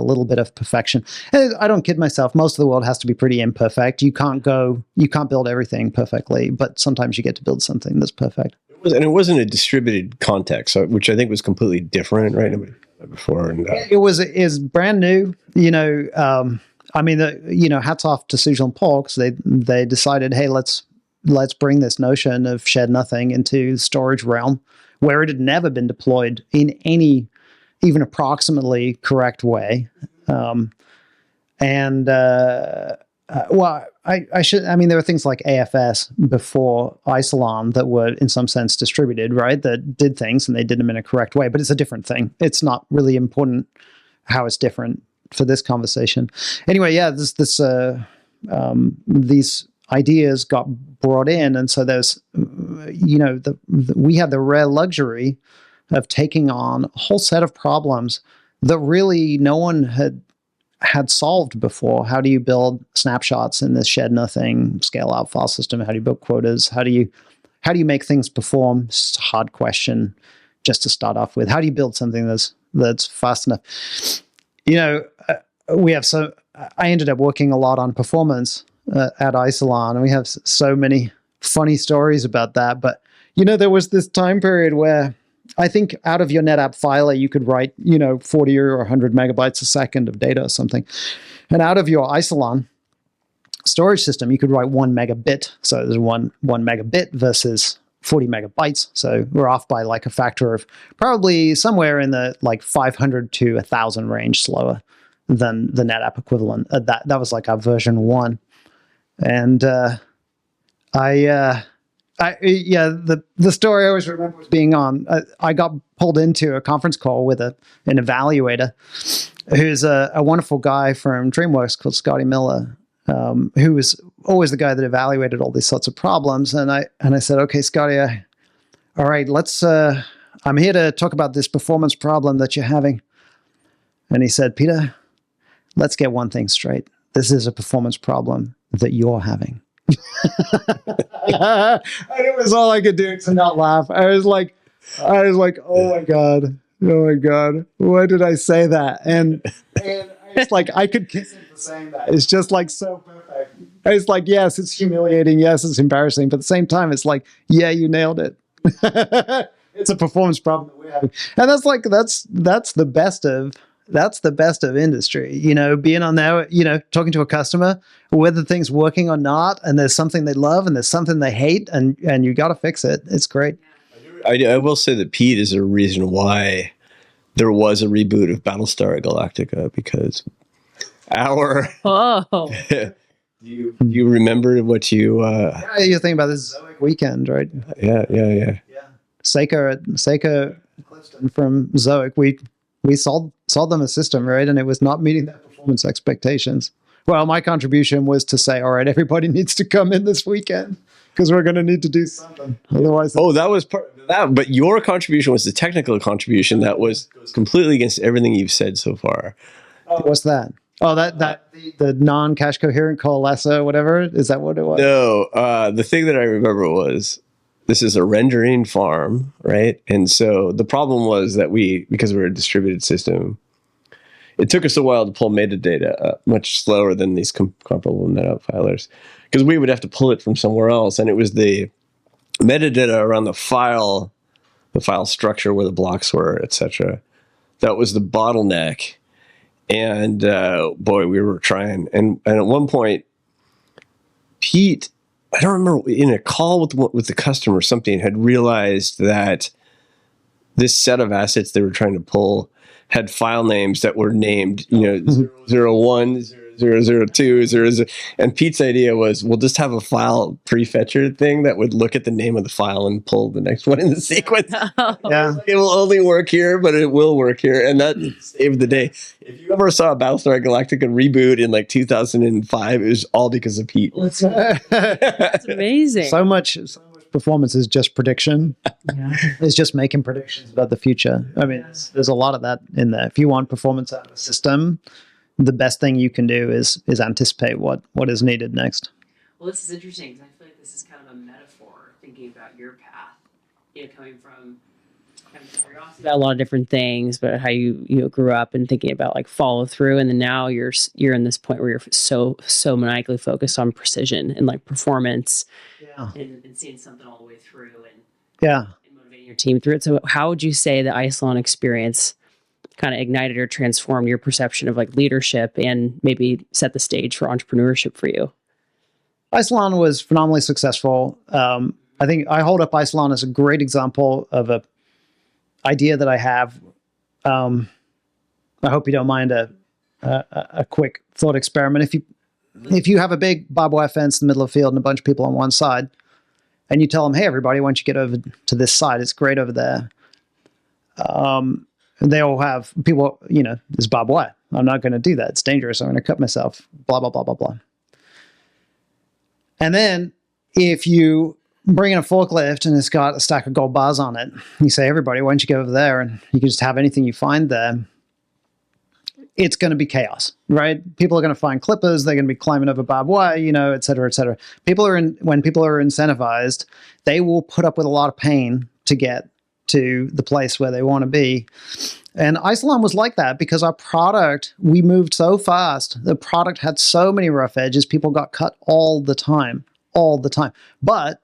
little bit of perfection. And I don't kid myself. Most of the world has to be pretty imperfect. You can't build everything perfectly, but sometimes you get to build something that's perfect. And it wasn't a distributed context, which I think was completely different, right? Before, and is brand new. Hats off to Sujal and Paul, because they decided, hey, let's bring this notion of shared nothing into the storage realm, where it had never been deployed in any even approximately correct way. There were things like AFS before Isilon that were in some sense distributed, right? That did things and they did them in a correct way, but it's a different thing. It's not really important how it's different for this conversation. Anyway, yeah, these ideas got brought in. And so there's, we had the rare luxury of taking on a whole set of problems that really no one had solved before. How do you build snapshots in this shed nothing scale out file system? How do you build quotas? How do you make things perform? It's a hard question just to start off with. How do you build something that's fast enough? I ended up working a lot on performance at Isilon, and we have so many funny stories about that. But there was this time period where I think out of your NetApp filer, you could write, 40 or 100 megabytes a second of data or something. And out of your Isilon storage system, you could write 1 megabit. So there's one megabit versus 40 megabytes. So we're off by like a factor of probably somewhere in the like 500 to 1,000 range slower than the NetApp equivalent. That was like our version 1. And the story I always remember was being on. I got pulled into a conference call with an evaluator, who's a wonderful guy from DreamWorks called Scotty Miller, who was always the guy that evaluated all these sorts of problems. And I said, okay, Scotty, all right, let's. I'm here to talk about this performance problem that you're having. And he said, Peter, let's get one thing straight. This is a performance problem that you're having. And it was all I could do to not laugh. I was like, oh my God, why did I say that? And it's like, I could kiss him for saying that. It's just like so perfect. It's like, yes, it's humiliating. Yes, it's embarrassing. But at the same time, it's like, yeah, you nailed it. It's a performance problem that we're having. And that's the best of industry, being on there, talking to a customer, whether thing's working or not, and there's something they love and there's something they hate, and you got to fix it. It's great. I will say that Pete is a reason why there was a reboot of Battlestar Galactica, because you remember what you... you're thinking about this Zoic weekend, right? Yeah. Seiko Clifton from Zoic, we sold them a system, right? And it was not meeting their performance expectations. Well, my contribution was to say, all right, everybody needs to come in this weekend because we're going to need to do something. Otherwise, that was part of that. But your contribution was the technical contribution that was completely against everything you've said so far. What's that? Oh, the non-cache coherent coalescer, whatever. Is that what it was? No, the thing that I remember was this is a rendering farm, right? And so the problem was that because we're a distributed system, it took us a while to pull metadata up, much slower than these comparable NetApp filers, because we would have to pull it from somewhere else. And it was the metadata around the file structure where the blocks were, etc. That was the bottleneck. And boy, we were trying. And at one point, Pete, I don't remember, in a call with the customer, something had realized that this set of assets they were trying to pull had file names that were named, 001, 002, 00. And Pete's idea was, we'll just have a file prefetcher thing that would look at the name of the file and pull the next one in the sequence. Yeah. It will only work here, but it will work here. And that saved the day. If you ever saw Battlestar Galactica reboot in like 2005, it was all because of Pete. That's amazing. So much performance is just prediction. Yeah. It's just making predictions about the future. I mean, there's a lot of that in there. If you want performance out of a system, the best thing you can do is anticipate what is needed next. Well, this is interesting because I feel like this is kind of a metaphor, thinking about your path, coming from kind of curiosity about a lot of different things, but how you grew up and thinking about like follow through, and then now you're in this point where you're so maniacally focused on precision and like performance, and seeing something all the way through, and motivating your team through it. So, how would you say the Isilon experience kind of ignited or transformed your perception of like leadership and maybe set the stage for entrepreneurship for you? Isilon was phenomenally successful. I think I hold up Isilon as a great example of a idea that I have. I hope you don't mind a quick thought experiment. If you have a big barbed wire fence in the middle of the field and a bunch of people on one side, and you tell them, hey, everybody, why don't you get over to this side? It's great over there. They all have people, there's barbed wire. I'm not going to do that. It's dangerous. I'm going to cut myself, blah, blah, blah, blah, blah. And then if you bring in a forklift and it's got a stack of gold bars on it, you say, everybody, why don't you go over there? And you can just have anything you find there. It's going to be chaos, right? People are going to find clippers. They're going to be climbing over barbed wire, et cetera, et cetera. When people are incentivized, they will put up with a lot of pain to get to the place where they want to be. And Isilon was like that because our product, we moved so fast. The product had so many rough edges. People got cut all the time. But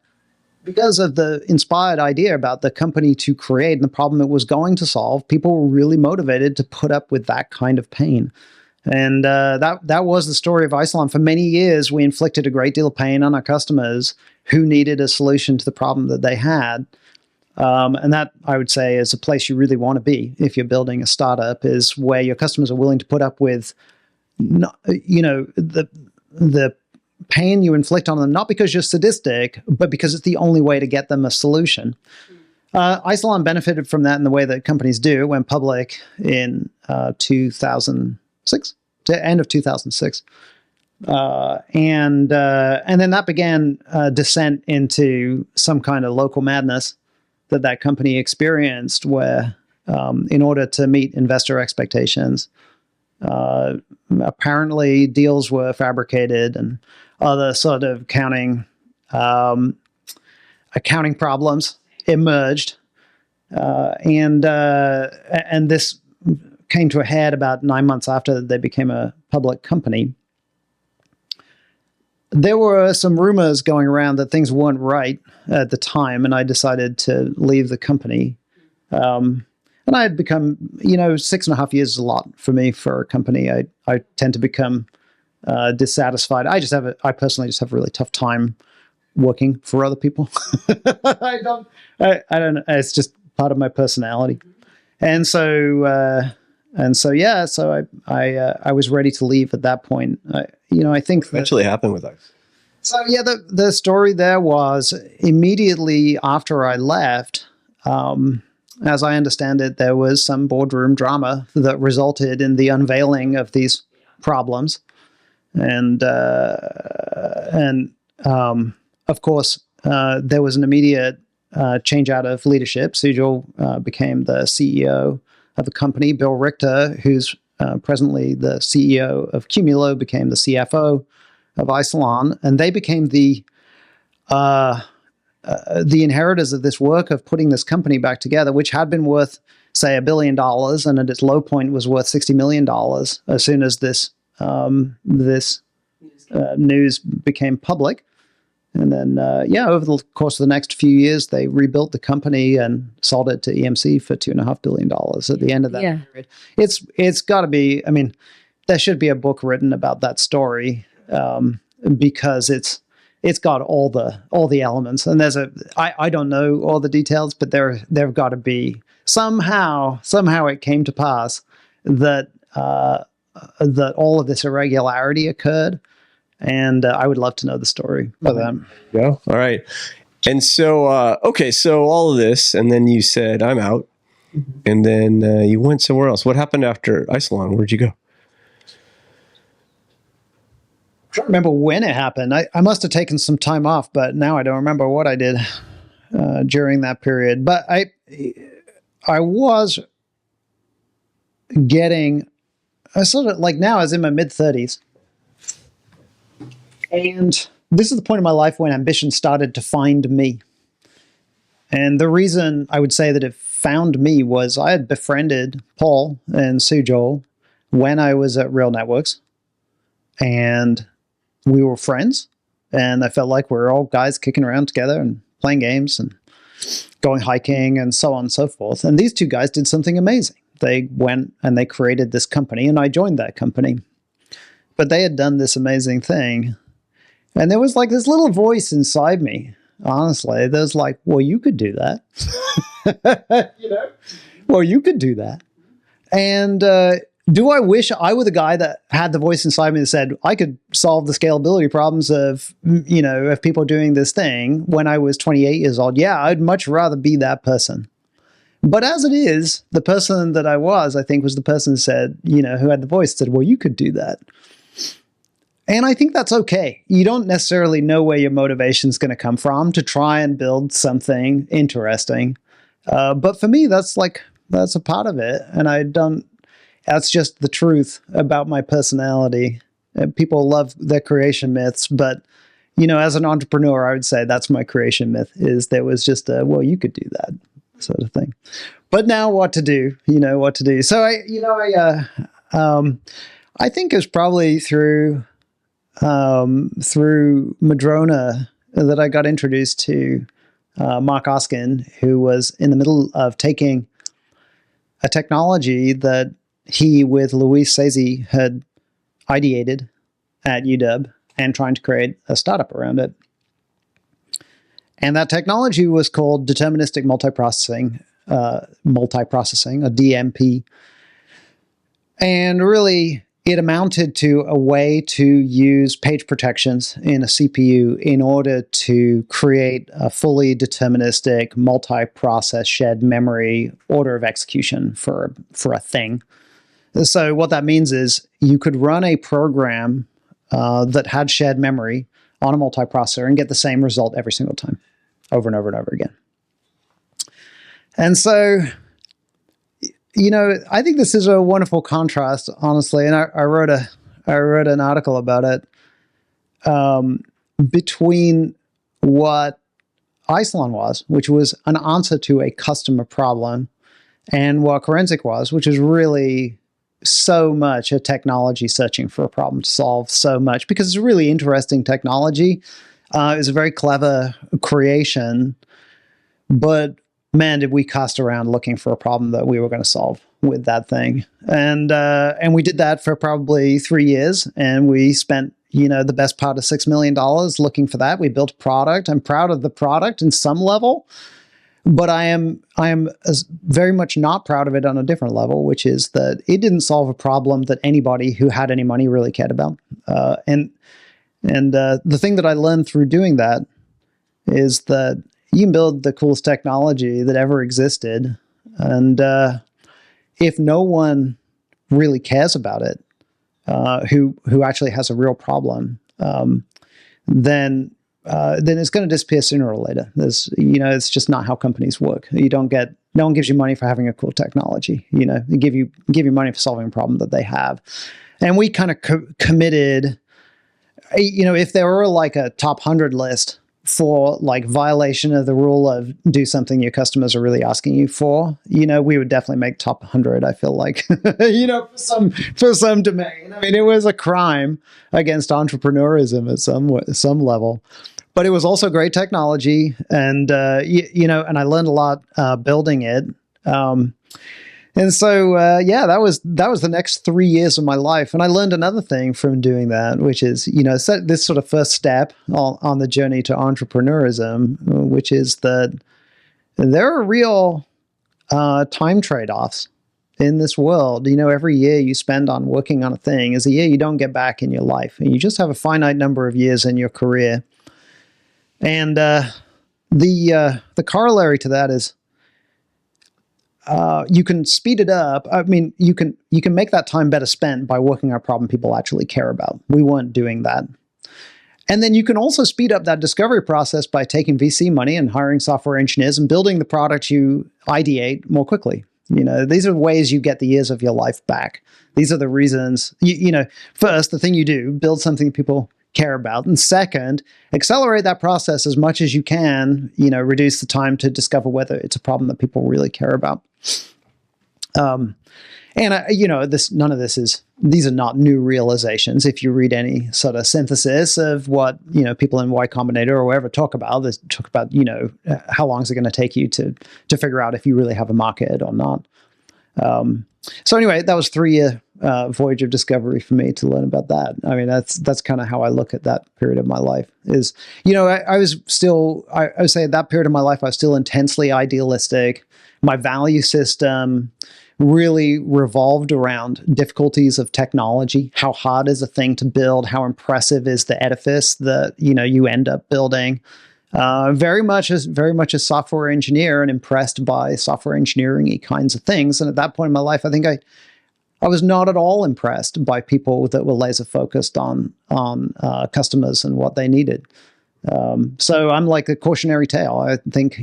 because of the inspired idea about the company to create and the problem it was going to solve, people were really motivated to put up with that kind of pain. And that was the story of Isilon. For many years, we inflicted a great deal of pain on our customers who needed a solution to the problem that they had. And that, I would say, is a place you really want to be if you're building a startup, is where your customers are willing to put up with, the pain you inflict on them, not because you're sadistic, but because it's the only way to get them a solution. Isilon benefited from that in the way that companies do. It went public in 2006, to end of 2006. And then that began a descent into some kind of local madness that company experienced, where in order to meet investor expectations, apparently deals were fabricated and other sort of accounting problems emerged. And this came to a head about 9 months after they became a public company. There were some rumors going around that things weren't right at the time, and I decided to leave the company. And I had become, 6.5 years is a lot for me for a company. I tend to become dissatisfied. I personally just have a really tough time working for other people. I don't know. It's just part of my personality. And so I was ready to leave at that point. I think what actually happened with us. So yeah, the story there was immediately after I left, as I understand it, there was some boardroom drama that resulted in the unveiling of these problems, and of course, there was an immediate change out of leadership. Sujal became the CEO of the company. Bill Richter, who's presently the CEO of Qumulo, became the CFO of Isilon, and they became the inheritors of this work of putting this company back together, which had been worth, say, $1 billion, and at its low point was worth $60 million as soon as this news became public. And then, over the course of the next few years, they rebuilt the company and sold it to EMC for $2.5 billion at the end of that period. It's got to be, I mean, there should be a book written about that story, because it's got all the elements. And I don't know all the details, but there've got to be somehow it came to pass that all of this irregularity occurred. And I would love to know the story for them. Yeah. All right. And so, so all of this, and then you said, I'm out. And then you went somewhere else. What happened after Isilon? Where'd you go? I'm trying to remember when it happened. I must have taken some time off, but now I don't remember what I did during that period. But I was getting, I sort of like now I was in my mid-30s. And this is the point in my life when ambition started to find me. And the reason I would say that it found me was I had befriended Paul and Sujal when I was at Real Networks. And we were friends. And I felt like we were all guys kicking around together and playing games and going hiking and so on and so forth. And these two guys did something amazing. They went and they created this company, and I joined that company. But they had done this amazing thing. And there was like this little voice inside me, honestly, that was like, well, you could do that. Well, you could do that. And do I wish I were the guy that had the voice inside me that said, I could solve the scalability problems of people doing this thing when I was 28 years old? Yeah, I'd much rather be that person. But as it is, the person that I was, I think, was the person who said, who had the voice, said, well, you could do that. And I think that's okay. You don't necessarily know where your motivation is going to come from to try and build something interesting. But for me, that's a part of it. And that's just the truth about my personality. People love their creation myths, but, as an entrepreneur, I would say that's my creation myth, is there was just well, you could do that sort of thing. But now what to do, what to do. So I think it was probably through Madrona that I got introduced to Mark Oskin, who was in the middle of taking a technology that he, with Luis Sezi, had ideated at UW and trying to create a startup around it. And that technology was called deterministic multiprocessing, a DMP. And really, it amounted to a way to use page protections in a CPU in order to create a fully deterministic multi-process shared memory order of execution for a thing. So what that means is you could run a program that had shared memory on a multiprocessor and get the same result every single time, over and over and over again. And so, I think this is a wonderful contrast, honestly, and I wrote an article about it between what Isilon was, which was an answer to a customer problem, and what Forensic was, which is really so much a technology searching for a problem to solve so much, because it's a really interesting technology. It's a very clever creation, but man, did we cast around looking for a problem that we were going to solve with that thing. And we did that for probably 3 years, and we spent, the best part of $6 million looking for that. We built a product. I'm proud of the product in some level, but I am very much not proud of it on a different level, which is that it didn't solve a problem that anybody who had any money really cared about. And the thing that I learned through doing that is that you can build the coolest technology that ever existed, and if no one really cares about it, who actually has a real problem, then it's going to disappear sooner or later. It's just not how companies work. No one gives you money for having a cool technology. They give you money for solving a problem that they have. And we kind of committed, if there were like a top 100 list for like violation of the rule of do something your customers are really asking you for, we would definitely make top 100. I feel like, for some domain. I mean, it was a crime against entrepreneurism at some level, but it was also great technology. And, and I learned a lot building it. And so, that was the next 3 years of my life. And I learned another thing from doing that, which is, this sort of first step on the journey to entrepreneurism, which is that there are real time trade-offs in this world. Every year you spend on working on a thing is a year you don't get back in your life. And you just have a finite number of years in your career. And the corollary to that is, you can speed it up. I mean, you can make that time better spent by working on a problem people actually care about. We weren't doing that. And then you can also speed up that discovery process by taking VC money and hiring software engineers and building the product you ideate more quickly. These are ways you get the years of your life back. These are the reasons, first, the thing you do, build something people care about. And second, accelerate that process as much as you can, reduce the time to discover whether it's a problem that people really care about. None of these are not new realizations. If you read any sort of synthesis of what, people in Y Combinator or wherever talk about, they talk about, how long is it going to take you to figure out if you really have a market or not. So anyway, that was 3-year voyage of discovery for me to learn about that. I mean, that's kind of how I look at that period of my life is, I would say at that period of my life, I was still intensely idealistic. My value system really revolved around difficulties of technology. How hard is a thing to build? How impressive is the edifice that, you end up building? Very much a software engineer and impressed by software engineering-y kinds of things. And at that point in my life, I think I was not at all impressed by people that were laser focused on customers and what they needed. So I'm like a cautionary tale. I think,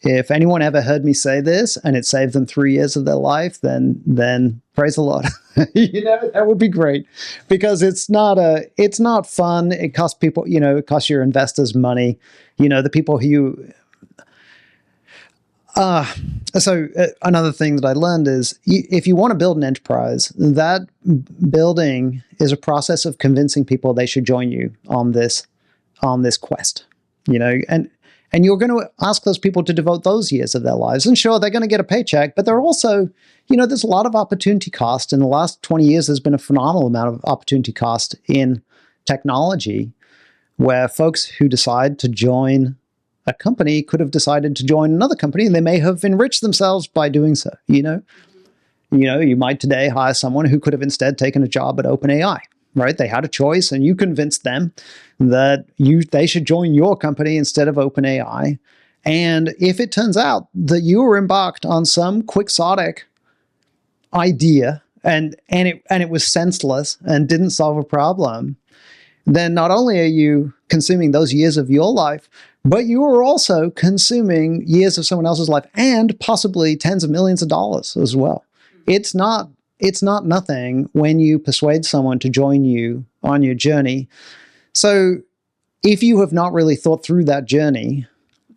if anyone ever heard me say this and it saved them 3 years of their life, then praise the Lord. That would be great, because it's not fun. It costs people, it costs your investors money. The people who another thing that I learned is if you want to build an enterprise, that building is a process of convincing people they should join you on this quest, and you're going to ask those people to devote those years of their lives. And sure, they're going to get a paycheck, but they're also, there's a lot of opportunity cost. In the last 20 years, there's been a phenomenal amount of opportunity cost in technology, where folks who decide to join a company could have decided to join another company, and they may have enriched themselves by doing so. You might today hire someone who could have instead taken a job at OpenAI, right? They had a choice, and you convinced them that they should join your company instead of OpenAI. And if it turns out that you were embarked on some quixotic idea and it was senseless and didn't solve a problem, then not only are you consuming those years of your life, but you are also consuming years of someone else's life and possibly tens of millions of dollars as well. It's not nothing when you persuade someone to join you on your journey. So if you have not really thought through that journey,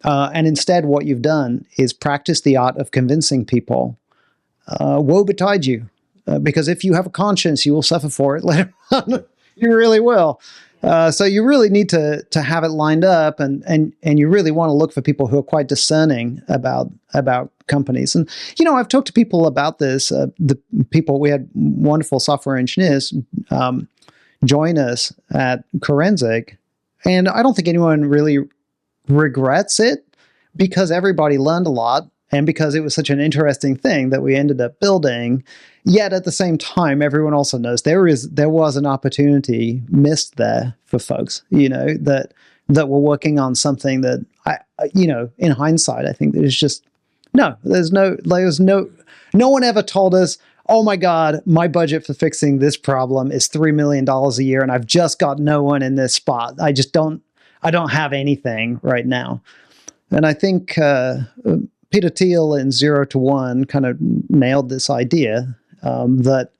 and instead what you've done is practice the art of convincing people, woe betide you. Because if you have a conscience, you will suffer for it later on. You really will. So you really need to have it lined up, and you really want to look for people who are quite discerning about companies. And I've talked to people about this. We had wonderful software engineers join us at Forensic, and I don't think anyone really regrets it, because everybody learned a lot, and because it was such an interesting thing that we ended up building. Yet at the same time, everyone also knows there was an opportunity missed there for folks, that that were working on something that in hindsight, I think there's just no one ever told us, oh my God, my budget for fixing this problem is $3 million a year, and I've just got no one in this spot. I don't have anything right now. And I think Peter Thiel in 0 to 1 kind of nailed this idea that,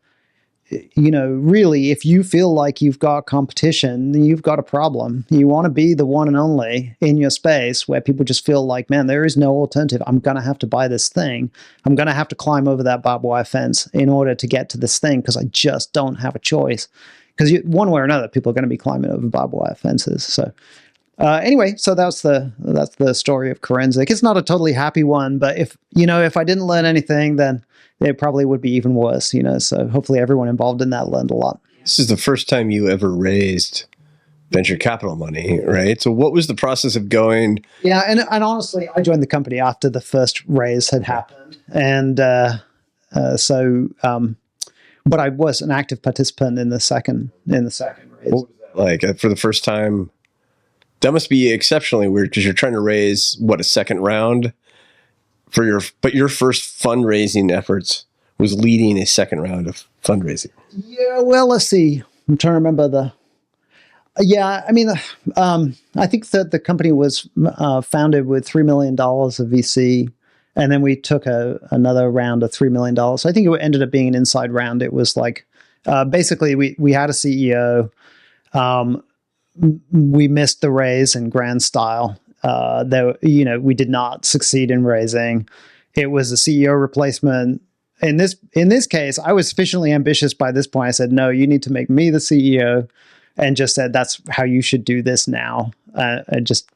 really, if you feel like you've got competition, then you've got a problem. You want to be the one and only in your space where people just feel like, man, there is no alternative. I'm going to have to buy this thing. I'm going to have to climb over that barbed wire fence in order to get to this thing because I just don't have a choice. Because one way or another, people are going to be climbing over barbed wire fences. So anyway, so that's the story of Forensic. It's not a totally happy one, but if I didn't learn anything, then it probably would be even worse, so hopefully everyone involved in that learned a lot. This is the first time you ever raised venture capital money, right? So what was the process of going? Yeah, and honestly, I joined the company after the first raise had happened. And but I was an active participant in the second raise. What was that like for the first time? That must be exceptionally weird because you're trying to raise, a second round? But your first fundraising efforts was leading a second round of fundraising. Yeah, well, let's see. I'm trying to remember I think that the company was founded with $3 million of VC, and then we took another round of $3 million. So I think it ended up being an inside round. It was like, basically we had a CEO. We missed the raise in grand style. We did not succeed in raising. It was a CEO replacement. In this case, I was sufficiently ambitious by this point. I said, no, you need to make me the CEO, and just said, that's how you should do this now. I just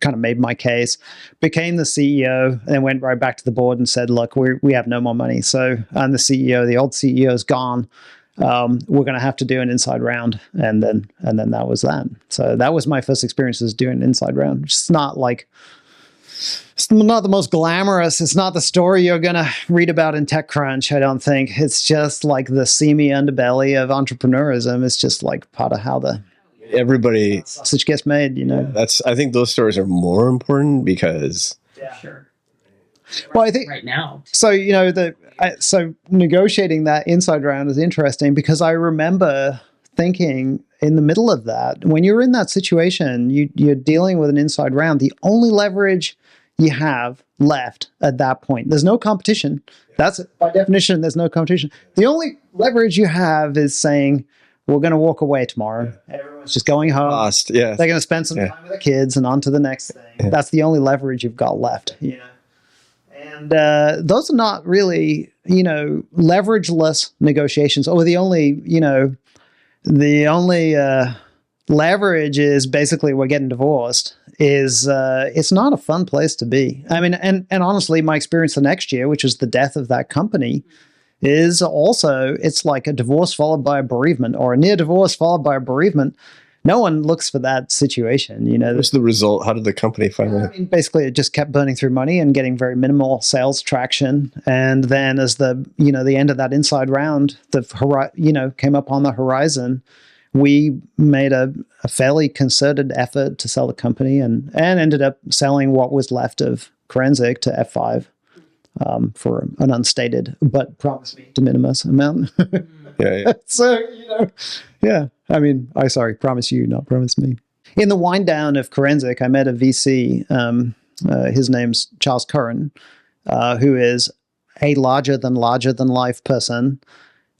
kind of made my case, became the CEO, and went right back to the board and said, look, we have no more money. So I'm the CEO. The old CEO is gone. We're going to have to do an inside round. And then that was that. So that was my first experiences doing an inside round. It's not the most glamorous. It's not the story you're going to read about in TechCrunch, I don't think. It's just like the seamy underbelly of entrepreneurism. It's just like part of how everybody sausage gets made, I think those stories are more important because Sure. Well, I think right now. So, so negotiating that inside round is interesting because I remember thinking in the middle of that, when you're in that situation, you're dealing with an inside round, the only leverage you have left at that point, there's no competition. That's by definition, there's no competition. The only leverage you have is saying, we're going to walk away tomorrow. Everyone's just going home. Lost, yeah. They're going to spend some time with their kids and on to the next thing. Yeah. That's the only leverage you've got left. And those are not really, leverageless negotiations. Or the only leverage is basically we're getting divorced. It's not a fun place to be. I mean, and honestly, my experience the next year, which was the death of that company, is also, it's like a divorce followed by a bereavement, or a near divorce followed by a bereavement. No one looks for that situation, What's the result? How did the company finally? I mean, basically, it just kept burning through money and getting very minimal sales traction. And then, as the end of that inside round, came up on the horizon, we made a fairly concerted effort to sell the company, and ended up selling what was left of Forensic to F5 for an unstated but promise me de minimis amount. Yeah. So, yeah. I mean, promise you, not promise me. In the wind down of Forensic, I met a VC. His name's Charles Curran, who is a larger than life person.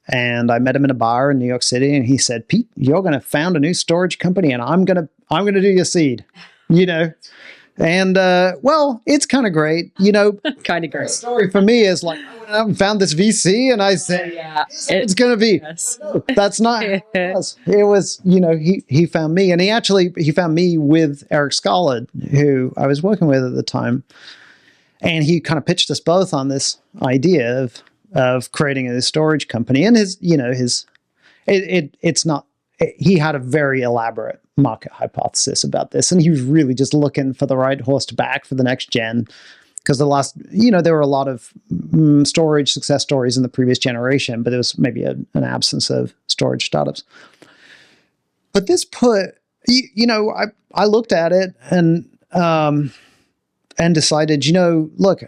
And I met him in a bar in New York City, and he said, "Pete, you're going to found a new storage company, and I'm going to do your seed." And well, it's kind of great, Kind of great. The story for me is like, I went out and found this VC, and I said, Yeah, it's going to be. Yes. No, that's not how it was. It was, he found me, and he found me with Eric Scollard, who I was working with at the time. And he kind of pitched us both on this idea of creating a storage company. And he had a very elaborate market hypothesis about this, and he was really just looking for the right horse to back for the next gen, because there were a lot of storage success stories in the previous generation, but there was maybe an absence of storage startups. But this put I looked at it and decided, look,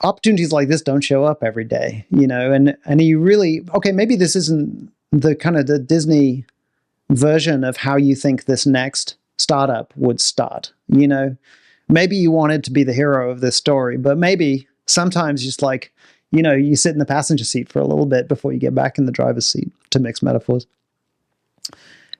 opportunities like this don't show up every day, and you really, okay, maybe this isn't the kind of the Disney version of how you think this next startup would start. Maybe you wanted to be the hero of this story, but maybe sometimes just like, you sit in the passenger seat for a little bit before you get back in the driver's seat, to mix metaphors.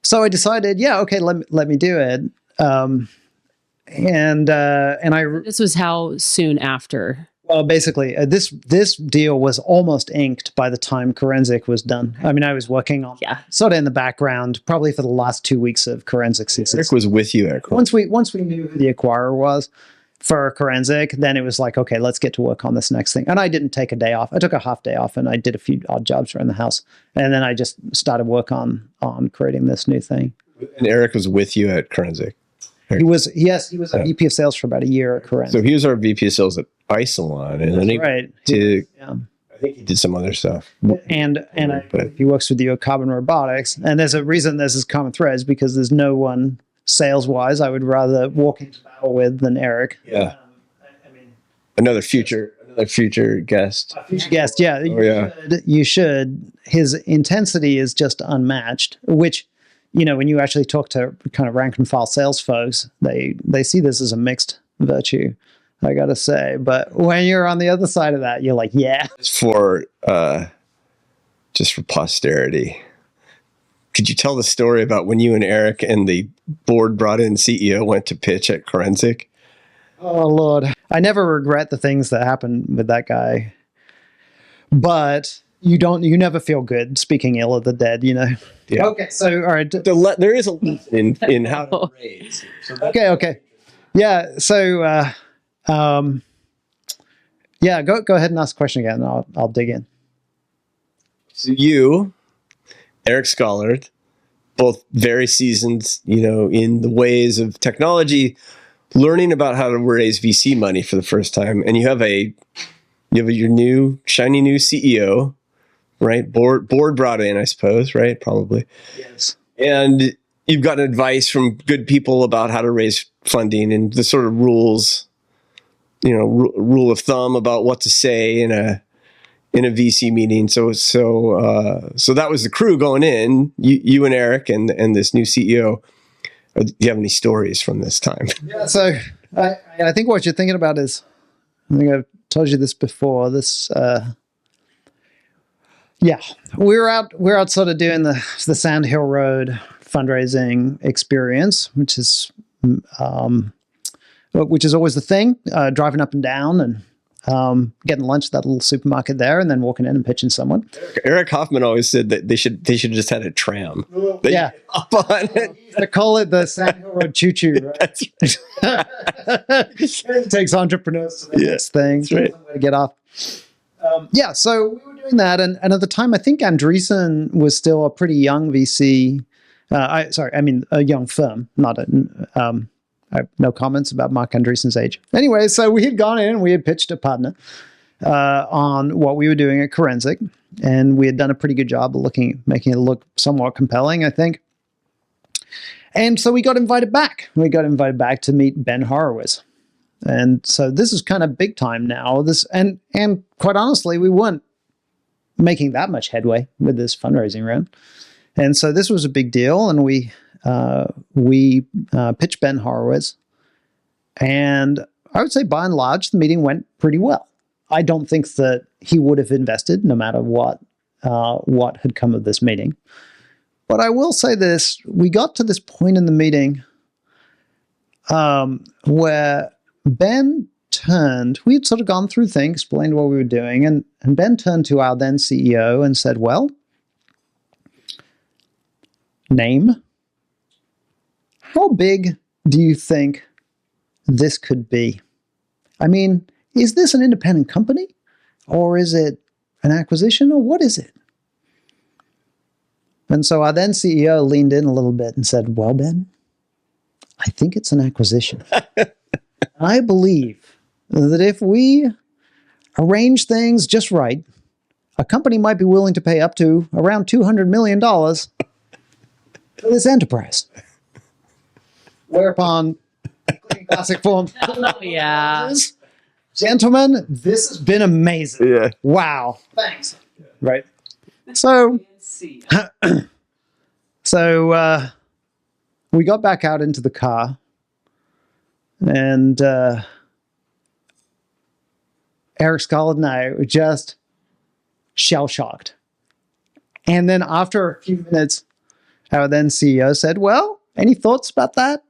So I decided, yeah, okay, let me do it. And This was how soon after? Well, basically, this deal was almost inked by the time Forensic was done. I mean, I was working on sort of in the background, probably for the last 2 weeks of Forensic. Eric was with you at once we knew who the acquirer was for Forensic, then it was like, okay, let's get to work on this next thing. And I didn't take a day off. I took a half day off, and I did a few odd jobs around the house, and then I just started work on creating this new thing. And Eric was with you at Forensic. He was a VP of sales for about a year at Forensic. So he was our VP of sales at Isilon, and then I think he did some other stuff. And he works with you at Carbon Robotics. And there's a reason there's this common thread, is because there's no one sales wise I would rather walk into battle with than Eric. Yeah. Another future guest. Future guest, yeah. You should. His intensity is just unmatched, which, when you actually talk to kind of rank and file sales folks, they see this as a mixed virtue, I got to say. But when you're on the other side of that, you're like, yeah. Just for posterity, could you tell the story about when you and Eric and the board brought in CEO went to pitch at Forensic? Oh, Lord. I never regret the things that happened with that guy. But you never feel good speaking ill of the dead, Yeah. Okay, so, all right. There is a lesson in how to raise. So okay. Yeah, so, go ahead and ask the question again, and I'll dig in. So you, Eric Schollard, both very seasoned, in the ways of technology, learning about how to raise VC money for the first time, and you have your new shiny new CEO, right? Board brought in, I suppose, right? Probably. Yes. And you've gotten advice from good people about how to raise funding and the sort of rules, rule of thumb about what to say in a VC meeting. So that was the crew going in. You and Eric and this new CEO. Do you have any stories from this time? Yeah. So I think what you're thinking about is, I think I've told you this before. We're out sort of doing the Sand Hill Road fundraising experience, which is always the thing, driving up and down and getting lunch at that little supermarket there, and then walking in and pitching someone. Eric Hoffman always said that they should have just had a tram. Yeah, up on it. They call it the Sand Hill Road Choo Choo, right? That's right. It takes entrepreneurs to the next thing. That's right. To get off. So we were doing that, and at the time, I think Andreessen was still a pretty young VC. A young firm, not a. I have no comments about Mark Andreessen's age. Anyway, so we had gone in and we had pitched a partner on what we were doing at Forensic, and we had done a pretty good job of making it look somewhat compelling, I think. And so we got invited back. We got invited back to meet Ben Horowitz. And so this is kind of big time now. And quite honestly, we weren't making that much headway with this fundraising round. And so this was a big deal, and we pitched Ben Horowitz, and I would say by and large the meeting went pretty well. I don't think that he would have invested no matter what had come of this meeting. But I will say this: we got to this point in the meeting where Ben turned. We had sort of gone through things, explained what we were doing, and Ben turned to our then CEO and said, "Well, name. How big do you think this could be? I mean, is this an independent company? Or is it an acquisition? Or what is it?" And so our then CEO leaned in a little bit and said, "Well, Ben, I think it's an acquisition. I believe that if we arrange things just right, a company might be willing to pay up to around $200 million for this enterprise." Whereupon, classic form. Yeah. Gentlemen, this has been amazing. Yeah. Wow. Thanks. Right. So, we got back out into the car, and Eric Scarlett and I were just shell-shocked. And then after a few minutes, our then CEO said, well, any thoughts about that?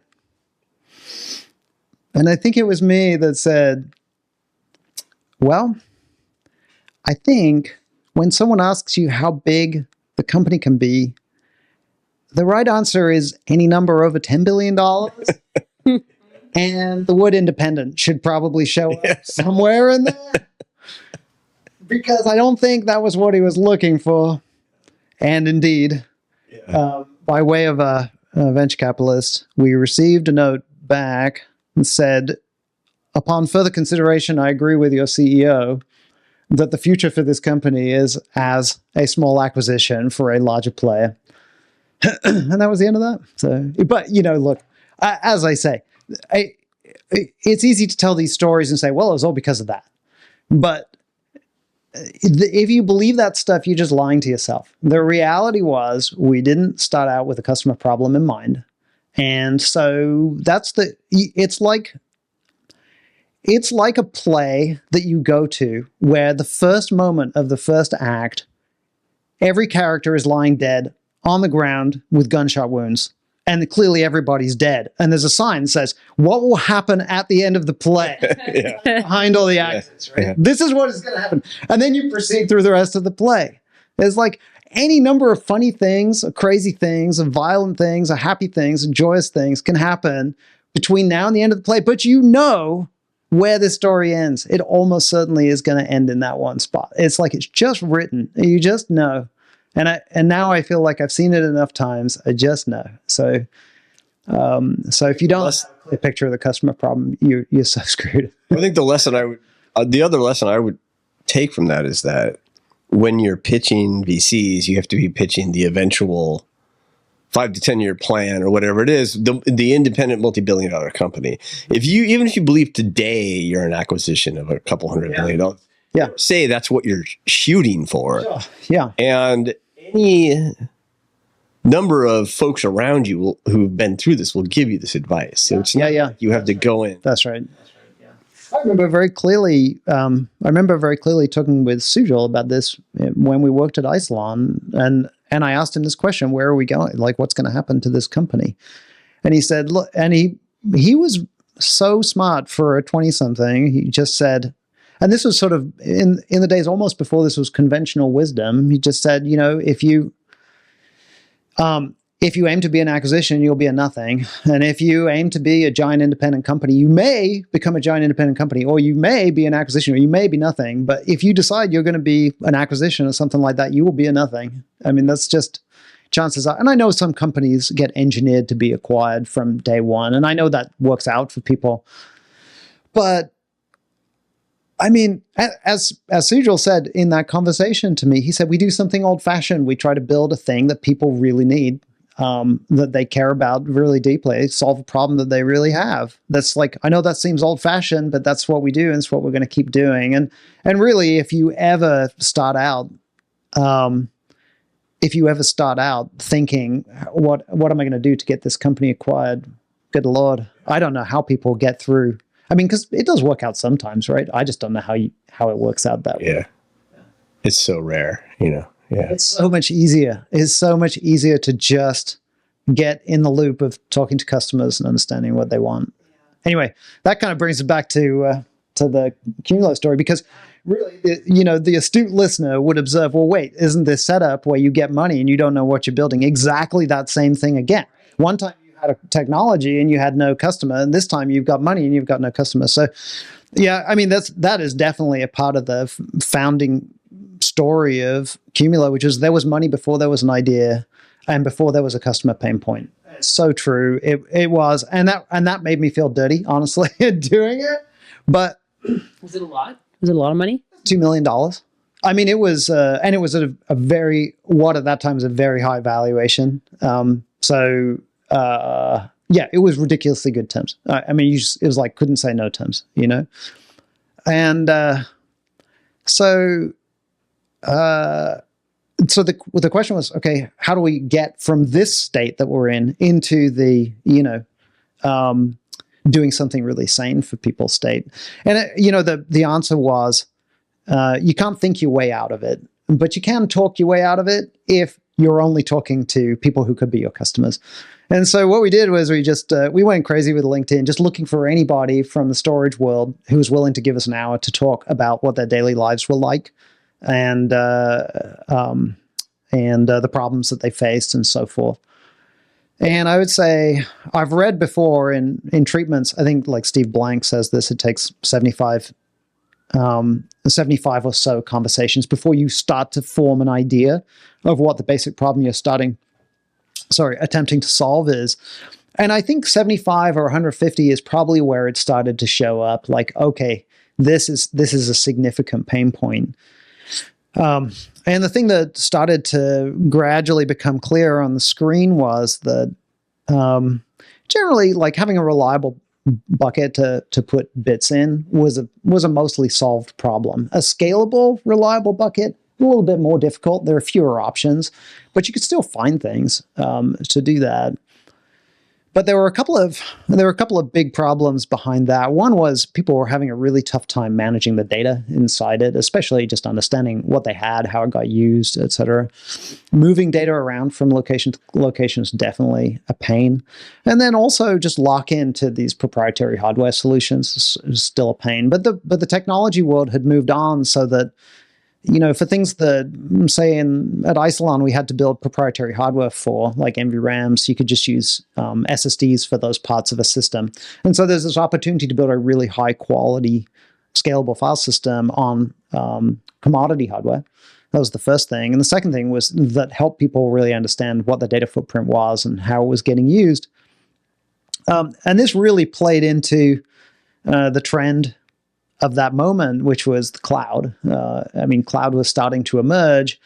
And I think it was me that said, well, I think when someone asks you how big the company can be, the right answer is any number over $10 billion. And the word independent should probably show up somewhere in there. Because I don't think that was what he was looking for. And indeed, by way of a venture capitalist, we received a note back and said, upon further consideration, I agree with your CEO that the future for this company is as a small acquisition for a larger player. And that was the end of that. So, but, look, as I say, it's easy to tell these stories and say, well, it was all because of that. But if you believe that stuff, you're just lying to yourself. The reality was we didn't start out with a customer problem in mind. And so it's like a play that you go to where the first moment of the first act, every character is lying dead on the ground with gunshot wounds. And clearly everybody's dead. And there's a sign that says, what will happen at the end of the play? Behind all the actors, right? Yeah. This is what is going to happen. And then you proceed through the rest of the play. There's like any number of funny things, or crazy things, or violent things, or happy things, or joyous things can happen between now and the end of the play. But you know where this story ends. It almost certainly is going to end in that one spot. It's like it's just written. You just know. And now I feel like I've seen it enough times. I just know. So if you don't have a picture of the customer problem, you're so screwed. I think the other lesson I would take from that is that when you're pitching VCs, you have to be pitching the eventual 5 to 10 year plan or whatever it is, the independent multi-billion-dollar company. Even if you believe today you're an acquisition of a couple $100 billion, say that's what you're shooting for. Yeah. And any number of folks around you who've been through this will give you this advice. So it's not like you have to go in. That's right. I remember very clearly talking with Sujal about this when we worked at Isilon, and I asked him this question: where are we going? Like, what's going to happen to this company? And he said, look, and he was so smart for a 20-something. He just said, and this was sort of in the days almost before this was conventional wisdom. He just said, if you aim to be an acquisition, you'll be a nothing. And if you aim to be a giant independent company, you may become a giant independent company, or you may be an acquisition, or you may be nothing. But if you decide you're going to be an acquisition or something like that, you will be a nothing. I mean, that's just chances are. And I know some companies get engineered to be acquired from day one, and I know that works out for people. But I mean, as Sujal said in that conversation to me, he said, we do something old-fashioned. We try to build a thing that people really need, that they care about really deeply, solve a problem that they really have. That's like, I know that seems old-fashioned, but that's what we do, and it's what we're going to keep doing. And really, if you ever start out thinking, what am I going to do to get this company acquired? Good Lord, I don't know how people get through. I mean, because it does work out sometimes, right? I just don't know how it works out that way. Yeah. It's so rare, Yeah. It's so much easier. It's so much easier to just get in the loop of talking to customers and understanding what they want. Anyway, that kind of brings it back to the Qumulo story, because really, the astute listener would observe, well, wait, isn't this setup where you get money and you don't know what you're building exactly that same thing again? One time you had a technology and you had no customer, and this time you've got money and you've got no customer. So, yeah, I mean, that is definitely a part of the founding story of Qumulo, which is there was money before there was an idea and before there was a customer pain point. It's so true. It was, and that made me feel dirty, honestly, doing it. But was it a lot? Was it a lot of money? $2 million. I mean, it was, and it was at a very, what at that time was a very high valuation. So yeah, it was ridiculously good terms. I mean, it was like couldn't say no terms, you know? And so the question was, okay, how do we get from this state that we're in into the, doing something really sane for people state? And, the answer was, you can't think your way out of it, but you can talk your way out of it if you're only talking to people who could be your customers. And so what we did was we went crazy with LinkedIn, just looking for anybody from the storage world who was willing to give us an hour to talk about what their daily lives were like, and the problems that they faced and so forth. And I would say I've read before in treatments, I think like Steve Blank says this, it takes 75 or so conversations before you start to form an idea of what the basic problem you're attempting to solve is. And I think 75 or 150 is probably where it started to show up. Like, okay, this is a significant pain point. And the thing that started to gradually become clear on the screen was that generally, like having a reliable bucket to put bits in was a mostly solved problem. A scalable, reliable bucket, a little bit more difficult. There are fewer options, but you could still find things to do that. But there were a couple of big problems behind that. One was people were having a really tough time managing the data inside it, especially just understanding what they had, how it got used, etc. Moving data around from location to location is definitely a pain. And then also just lock into these proprietary hardware solutions is still a pain. But the technology world had moved on so that, for things that, say, at Isilon, we had to build proprietary hardware for, like NVRAMs. You could just use SSDs for those parts of a system. And so there's this opportunity to build a really high-quality, scalable file system on commodity hardware. That was the first thing. And the second thing was that helped people really understand what the data footprint was and how it was getting used. And this really played into the trend of that moment, which was the cloud. Cloud was starting to emerge,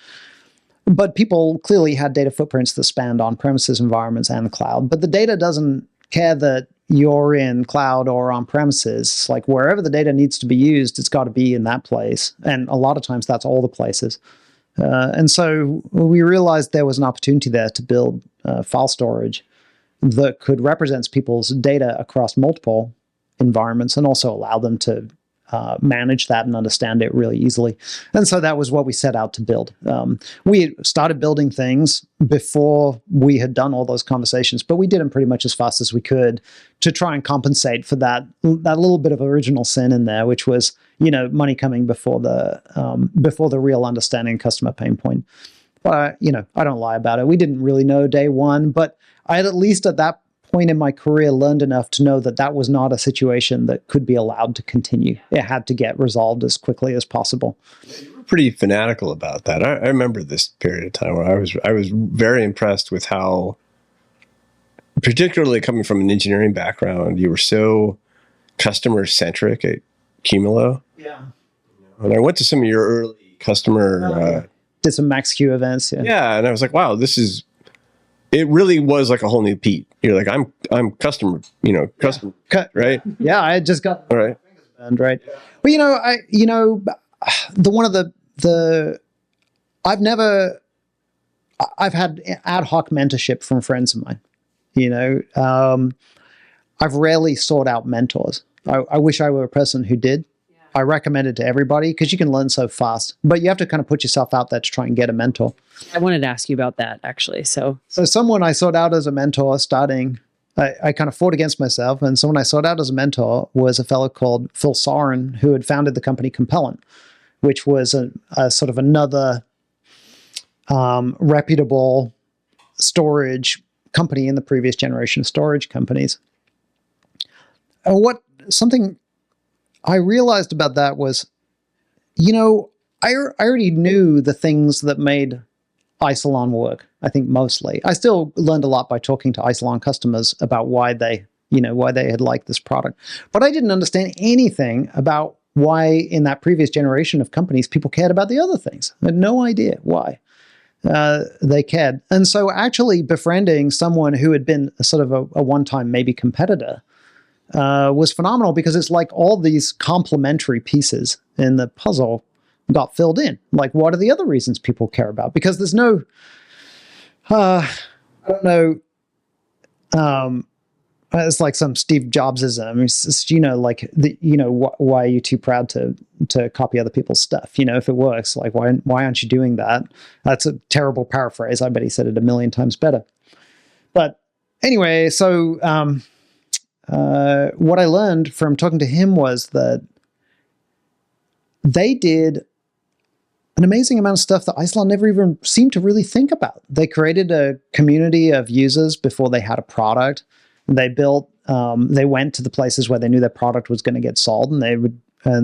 but people clearly had data footprints that spanned on-premises environments and the cloud. But the data doesn't care that you're in cloud or on-premises. Like wherever the data needs to be used, it's got to be in that place. And a lot of times that's all the places. And so we realized there was an opportunity there to build file storage that could represent people's data across multiple environments and also allow them to manage that and understand it really easily. And so that was what we set out to build. We started building things before we had done all those conversations, but we did them pretty much as fast as we could to try and compensate for that little bit of original sin in there, which was, money coming before the real understanding customer pain point. But, I don't lie about it. We didn't really know day one, but I had at least at that point in my career learned enough to know that was not a situation that could be allowed to continue. It had to get resolved as quickly as possible. You were pretty fanatical about that. I remember this period of time where I was very impressed with how, particularly coming from an engineering background, you were so customer centric at Qumulo. Yeah. And I went to some of your early customer did some Max Q events. Yeah, and I was like, wow, it really was like a whole new Pete. You're like, I'm customer, customer, right? Yeah, I just got all right, band, right. But I've had ad hoc mentorship from friends of mine. I've rarely sought out mentors. I wish I were a person who did. I recommend it to everybody because you can learn so fast, but you have to kind of put yourself out there to try and get a mentor. I wanted to ask you about that, actually. So someone I sought out as a mentor starting, I kind of fought against myself, and someone I sought out as a mentor was a fellow called Phil Soren, who had founded the company Compellant, which was a sort of another reputable storage company in the previous generation of storage companies. Something I realized about that was, I already knew the things that made Isilon work, I think mostly. I still learned a lot by talking to Isilon customers about why they had liked this product. But I didn't understand anything about why in that previous generation of companies, people cared about the other things. I had no idea why. they cared. And so actually befriending someone who had been a sort of a one-time maybe competitor was phenomenal, because it's like all these complementary pieces in the puzzle got filled in. Like, what are the other reasons people care about? Because there's no, I don't know, it's like some Steve Jobsism. It's just, like, why are you too proud to copy other people's stuff? If it works, like, why aren't you doing that? That's a terrible paraphrase. I bet he said it a million times better. But anyway, so what I learned from talking to him was that they did an amazing amount of stuff that Isilon never even seemed to really think about. They created a community of users before they had a product. They built, they went to the places where they knew their product was going to get sold, and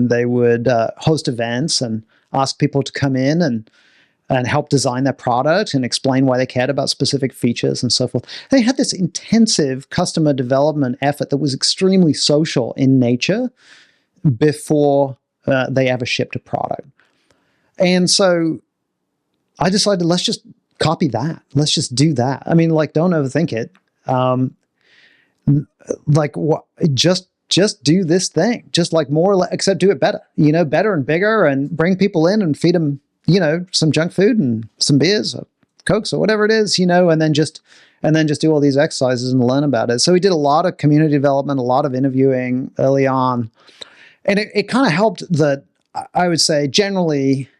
they would host events and ask people to come in and help design their product and explain why they cared about specific features and so forth. They had this intensive customer development effort that was extremely social in nature before they ever shipped a product. And so I decided, let's just copy that. Let's just do that. I mean, like, don't overthink it. Just do this thing. Just like more, except do it better, better and bigger, and bring people in and feed them, some junk food and some beers or Cokes or whatever it is, and then just do all these exercises and learn about it. So we did a lot of community development, a lot of interviewing early on. And it kind of helped that, I would say, generally,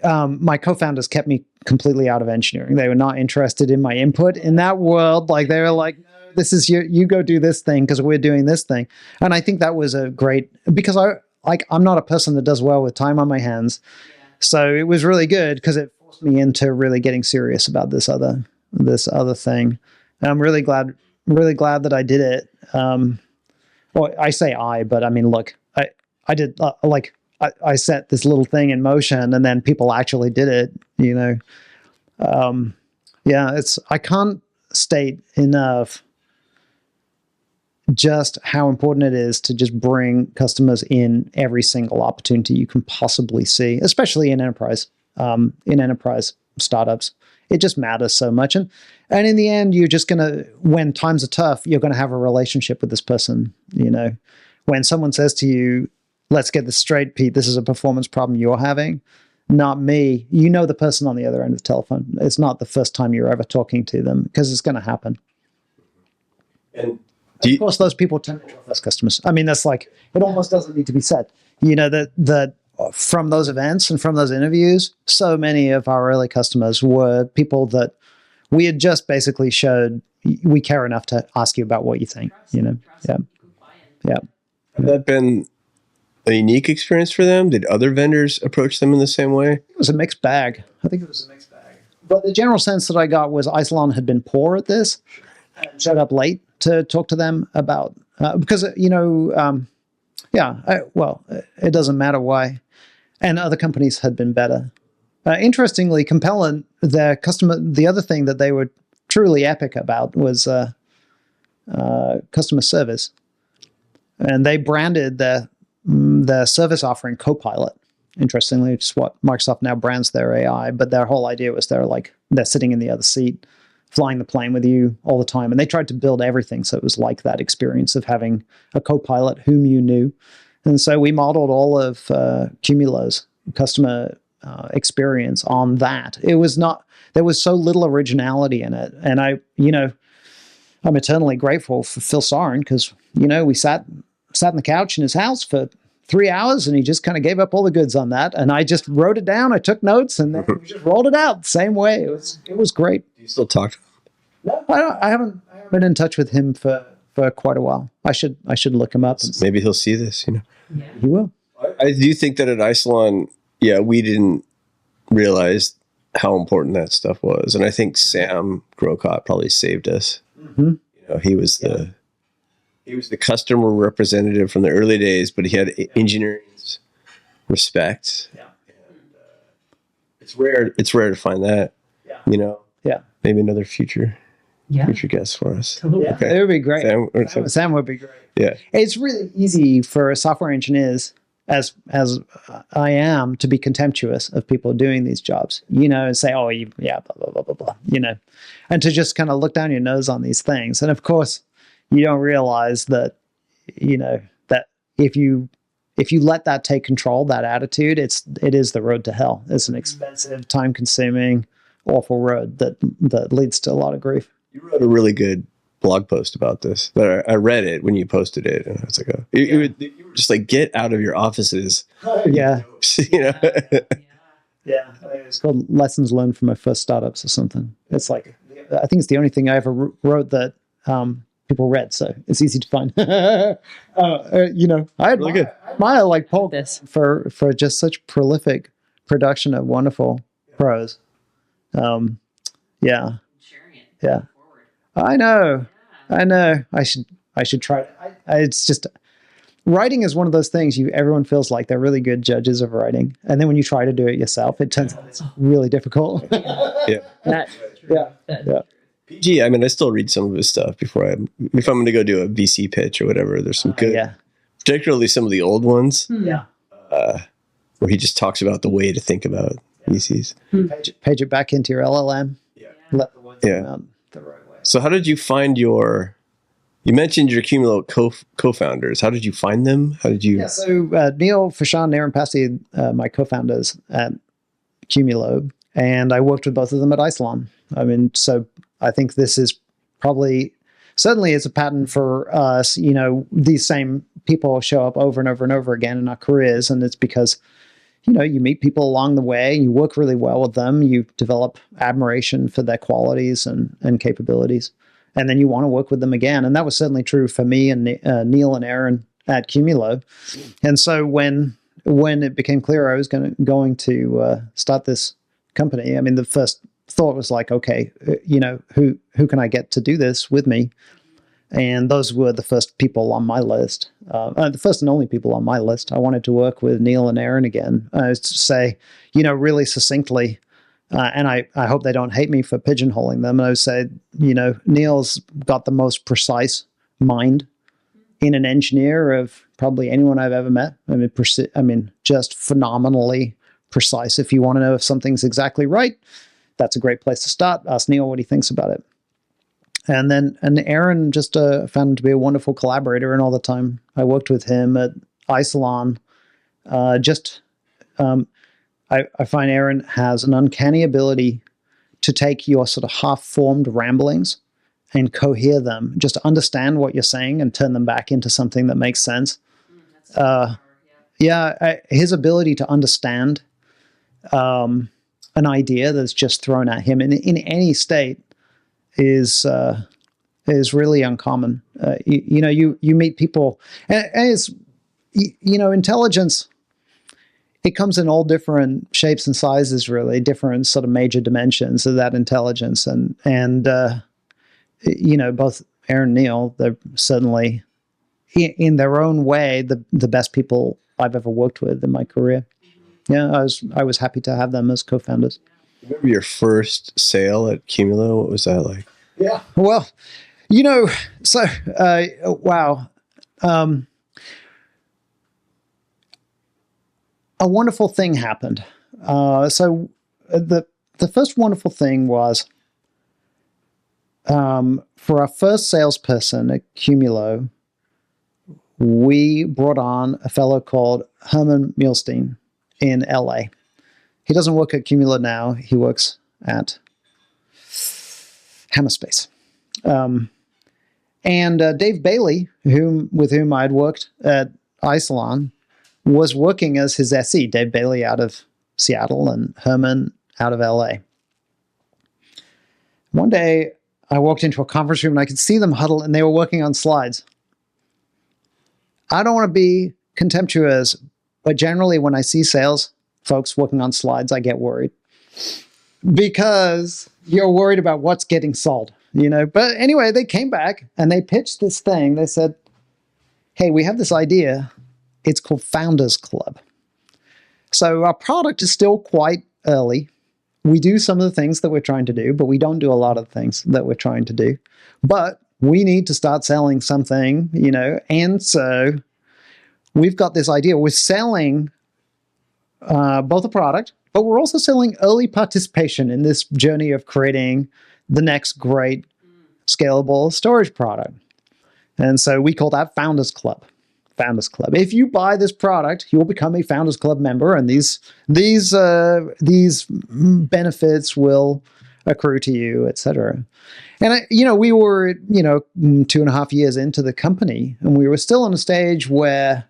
my co-founders kept me completely out of engineering. They were not interested in my input in that world. Like, they were like, no, this is you go do this thing because we're doing this thing. And I think that was a great, because I'm not a person that does well with time on my hands. Yeah. So it was really good because it forced me into really getting serious about this other thing. And I'm really glad that I did it. Well, I say but I mean, look, I did, I set this little thing in motion, and then people actually did it, I can't state enough just how important it is to just bring customers in every single opportunity you can possibly see, especially in enterprise startups. It just matters so much. And in the end, you're just going to, when times are tough, you're going to have a relationship with this person. When someone says to you, let's get this straight, Pete, this is a performance problem you're having, not me. The person on the other end of the telephone. It's not the first time you're ever talking to them, because it's going to happen. And of course, those people tend to be our first customers. I mean, that's like, it almost doesn't need to be said. That from those events and from those interviews, so many of our early customers were people that we had just basically showed we care enough to ask you about what you think. Yeah. Have that been a unique experience for them? Did other vendors approach them in the same way? It was a mixed bag. I think it was a mixed bag. But the general sense that I got was Isilon had been poor at this and showed up late to talk to them about, because, it doesn't matter why. And other companies had been better. Interestingly, Compellent, the other thing that they were truly epic about was customer service. And they branded their service offering Copilot. Interestingly, it's what Microsoft now brands their AI, but their whole idea was they're sitting in the other seat, flying the plane with you all the time. And they tried to build everything so it was like that experience of having a Copilot whom you knew. And so we modeled all of Qumulo's customer experience on that. There was so little originality in it. And I'm eternally grateful for Phil Soren, because, we sat on the couch in his house for 3 hours, and he just kind of gave up all the goods on that. And I just wrote it down. I took notes, and then we just rolled it out the same way. It was great. Do you still talk to him? No, I haven't been in touch with him for quite a while. I should look him up. Maybe he'll see this, Yeah. He will. I do think that at Isilon, we didn't realize how important that stuff was. And I think Sam Grocott probably saved us. Mm-hmm. He was the customer representative from the early days, but he had engineering's respect. Yeah. And, it's rare to find that. Yeah. Yeah. Maybe another future guest for us. Yeah. Okay. It would be great. Sam would be great. Yeah. It's really easy for software engineers as I am, to be contemptuous of people doing these jobs, and say, oh, yeah, blah, blah, blah, blah, blah, and to just kind of look down your nose on these things. And of course, you don't realize that, that if you let that take control, that attitude, it is the road to hell. It's an expensive, time consuming, awful road that leads to a lot of grief. You wrote a really good blog post about this. That I read it when you posted it, and I was like, oh, you were just like, get out of your offices. Yeah. Yeah. It's called Lessons Learned from My First Startups or something. It's like, I think it's the only thing I ever wrote that people read, so it's easy to find. I admire like Paul This for just such prolific production of wonderful prose. Yeah. I know. I should try. It's just, writing is one of those things everyone feels like they're really good judges of writing, and then when you try to do it yourself, it turns out it's really difficult. Yeah. PG, I mean, I still read some of his stuff if I'm going to go do a VC pitch or whatever. There's some good, particularly some of the old ones. Where he just talks about the way to think about VCs. Page it back into your LLM. Let the words come out the right way. So how did you find you mentioned your Qumulo co-founders. How did you find them? How did you? Yeah, so Neil, Fashan, and Aaron Passy, my co-founders at Qumulo, and I worked with both of them at Isilon. I mean, so I think this is certainly it's a pattern for us. These same people show up over and over and over again in our careers, and it's because you meet people along the way, you work really well with them, you develop admiration for their qualities and capabilities, and then you want to work with them again. And that was certainly true for me and Neil and Aaron at Qumulo. And so when it became clear I was going to start this company, I mean, the first thought was like, okay, who can I get to do this with me? And those were the first people on my list, the first and only people on my list. I wanted to work with Neil and Aaron again. To say, really succinctly, and I hope they don't hate me for pigeonholing them. I would say, Neil's got the most precise mind in an engineer of probably anyone I've ever met. I mean, just phenomenally precise. If you want to know if something's exactly right, that's a great place to start. Ask Neil what he thinks about it. And Aaron just found him to be a wonderful collaborator, and all the time I worked with him at Isilon. I find Aaron has an uncanny ability to take your sort of half-formed ramblings and cohere them, just to understand what you're saying and turn them back into something that makes sense. His ability to understand an idea that's just thrown at him in any state is really uncommon. You meet people, and it's, intelligence, it comes in all different shapes and sizes, really, different sort of major dimensions of that intelligence. And both Aaron and Neil, they're certainly, in their own way, the best people I've ever worked with in my career. Yeah, I was happy to have them as co-founders. Remember your first sale at Qumulo? What was that like? Yeah. Well, wow. A wonderful thing happened. So the first wonderful thing was, for our first salesperson at Qumulo, we brought on a fellow called Herman Muhlstein in LA. He doesn't work at Qumulo now. He works at Hammerspace. And Dave Bailey, with whom I'd worked at Isilon, was working as his SE. Dave Bailey out of Seattle and Herman out of LA. One day, I walked into a conference room and I could see them huddled, and they were working on slides. I don't want to be contemptuous, but generally when I see sales folks working on slides, I get worried, because you're worried about what's getting sold, But anyway, they came back and they pitched this thing. They said, hey, we have this idea. It's called Founders Club. So our product is still quite early. We do some of the things that we're trying to do, but we don't do a lot of things that we're trying to do. But we need to start selling something, and so we've got this idea. We're selling both a product, but we're also selling early participation in this journey of creating the next great scalable storage product. And so we call that Founders Club. Founders Club. If you buy this product, you'll become a Founders Club member, and these benefits will accrue to you, etc. And we were 2.5 years into the company, and we were still on a stage where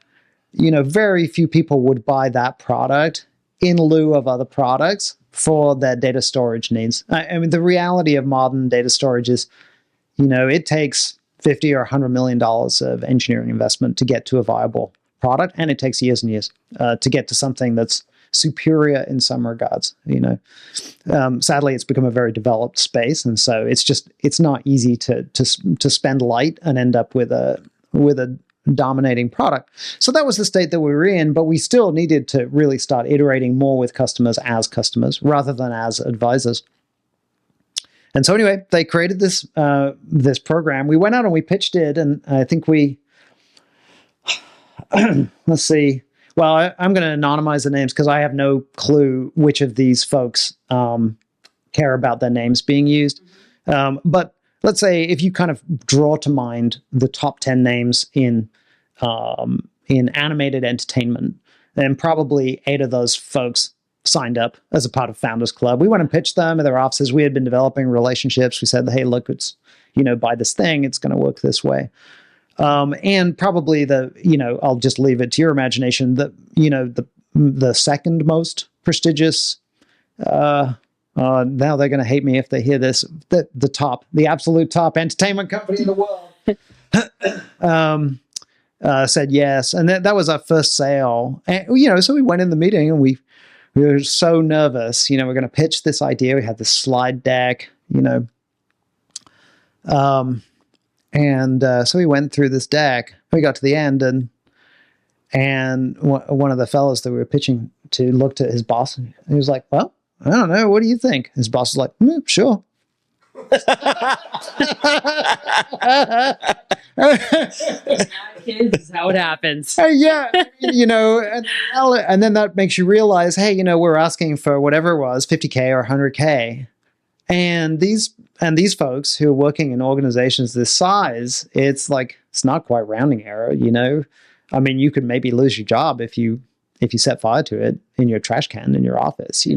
very few people would buy that product in lieu of other products for their data storage needs. I mean, the reality of modern data storage is, it takes $50 or $100 million of engineering investment to get to a viable product, and it takes years and years to get to something that's superior in some regards. Sadly, it's become a very developed space, and so it's not easy to spend light and end up with a dominating product. So that was the state that we were in, but we still needed to really start iterating more with customers as customers rather than as advisors. And so anyway, they created this program. We went out and we pitched it, and I think let's see. Well, I'm going to anonymize the names because I have no clue which of these folks care about their names being used. But let's say if you kind of draw to mind the top 10 names in animated entertainment, then probably 8 of those folks signed up as a part of Founders Club. We went and pitched them at their offices. We had been developing relationships. We said, hey, look, it's, buy this thing. It's going to work this way. And probably I'll just leave it to your imagination, the second most prestigious, now they're going to hate me if they hear this, the absolute top entertainment company in the world said yes. And that was our first sale. And, so we went in the meeting and we were so nervous, we're going to pitch this idea. We had this slide deck, so we went through this deck. We got to the end, and one of the fellows that we were pitching to looked at his boss, and he was like, well, I don't know. What do you think? His boss was like, sure. Kids is how it happens. Yeah, and then that makes you realize, hey, we're asking for whatever it was, 50K or 100K, and these folks who are working in organizations this size, it's not quite rounding error. I mean, you could maybe lose your job if you set fire to it in your trash can in your office,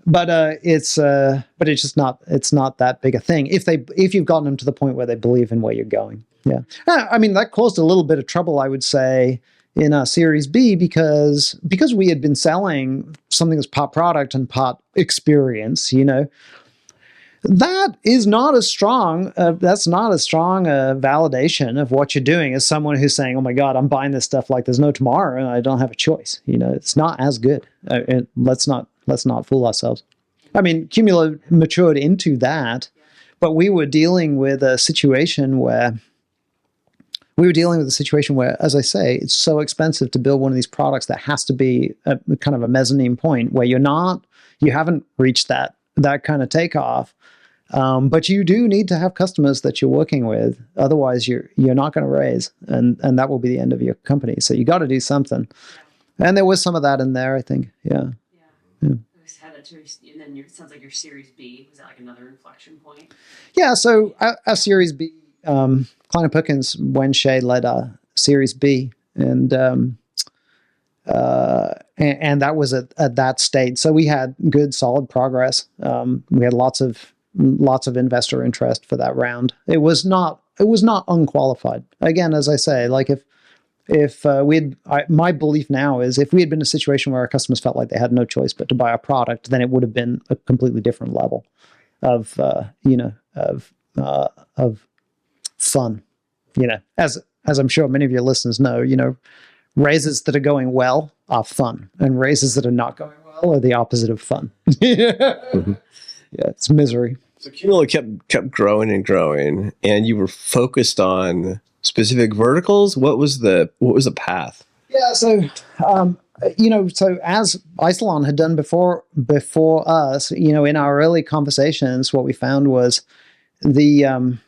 but it's just not that big a thing if you've gotten them to the point where they believe in where you're going. Yeah. I mean, that caused a little bit of trouble, I would say, in Series B because we had been selling something that's part product and part experience, that is not as strong. That's not as strong a validation of what you're doing as someone who's saying, oh my God, I'm buying this stuff like there's no tomorrow and I don't have a choice. It's not as good. Let's not fool ourselves. I mean, Qumulo matured into that, but we were dealing with a situation where, as I say, it's so expensive to build one of these products that has to be a kind of a mezzanine point where you haven't reached that kind of takeoff. But you do need to have customers that you're working with. Otherwise, you're not going to raise, and that will be the end of your company. So you got to do something. And there was some of that in there, I think. Yeah. And then it sounds like your Series B, was that like another inflection point? Yeah, so our Series B, Kleiner Perkins, Wen Shea led our Series B, and that was at that stage. So we had good, solid progress. We had lots of investor interest for that round. It was not unqualified. Again, as I say, if my belief now is if we had been in a situation where our customers felt like they had no choice but to buy our product, then it would have been a completely different level of fun. As I'm sure many of your listeners know, raises that are going well are fun, and raises that are not going well are the opposite of fun. Mm-hmm. Yeah, it's misery. So Qumulo kept growing and growing, and you were focused on specific verticals. What was the path? Yeah, so so as Isilon had done before us, in our early conversations, what we found was the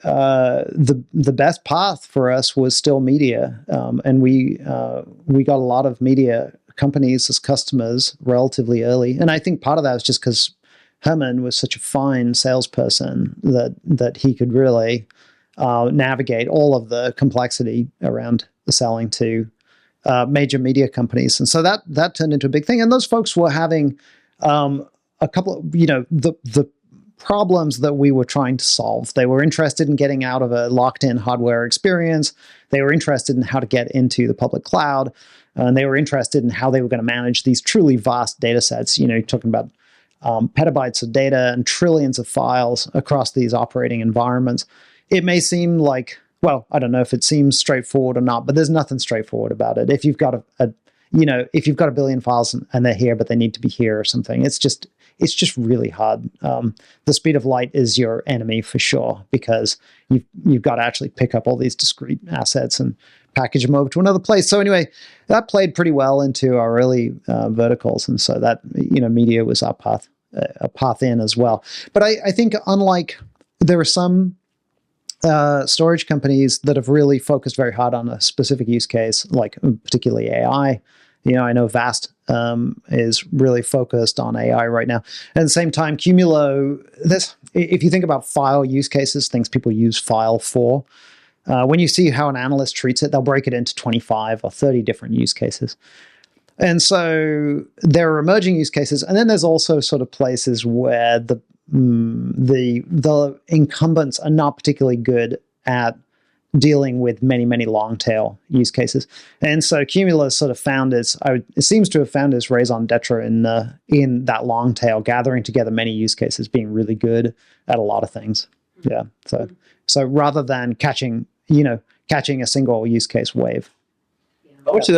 the best path for us was still media, and we got a lot of media companies as customers relatively early. And I think part of that was just because Herman was such a fine salesperson that he could really navigate all of the complexity around selling to major media companies. And so that turned into a big thing. And those folks were having a couple of, the problems that we were trying to solve. They were interested in getting out of a locked-in hardware experience. They were interested in how to get into the public cloud. And they were interested in how they were going to manage these truly vast data sets. Talking about petabytes of data and trillions of files across these operating environments. It may seem like, well, I don't know if it seems straightforward or not, but there's nothing straightforward about it. If you've got if you've got a billion files and they're here, but they need to be here or something, it's just really hard. The speed of light is your enemy for sure, because you've got to actually pick up all these discrete assets and package them over to another place. So anyway, that played pretty well into our early verticals, and so that media was our path in as well. But I think unlike there are some storage companies that have really focused very hard on a specific use case, like particularly AI. I know Vast is really focused on AI right now. At the same time, Qumulo, if you think about file use cases, things people use file for, when you see how an analyst treats it, they'll break it into 25 or 30 different use cases. And so there are emerging use cases. And then there's also sort of places where the incumbents are not particularly good at dealing with many, many long tail use cases. And so Qumulo sort of found it seems to have found its raison d'etre in that long tail, gathering together many use cases, being really good at a lot of things. Yeah. So rather than catching a single use case wave. How much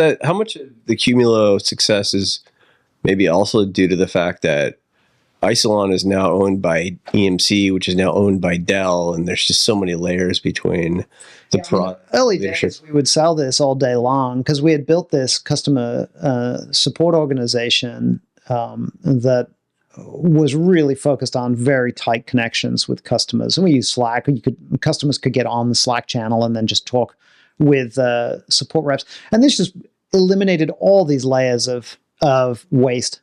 of the Qumulo success is maybe also due to the fact that Isilon is now owned by EMC, which is now owned by Dell, and there's just so many layers between the early days. We would sell this all day long because we had built this customer support organization that was really focused on very tight connections with customers. And we used Slack. Customers could get on the Slack channel and then just talk with support reps. And this just eliminated all these layers of waste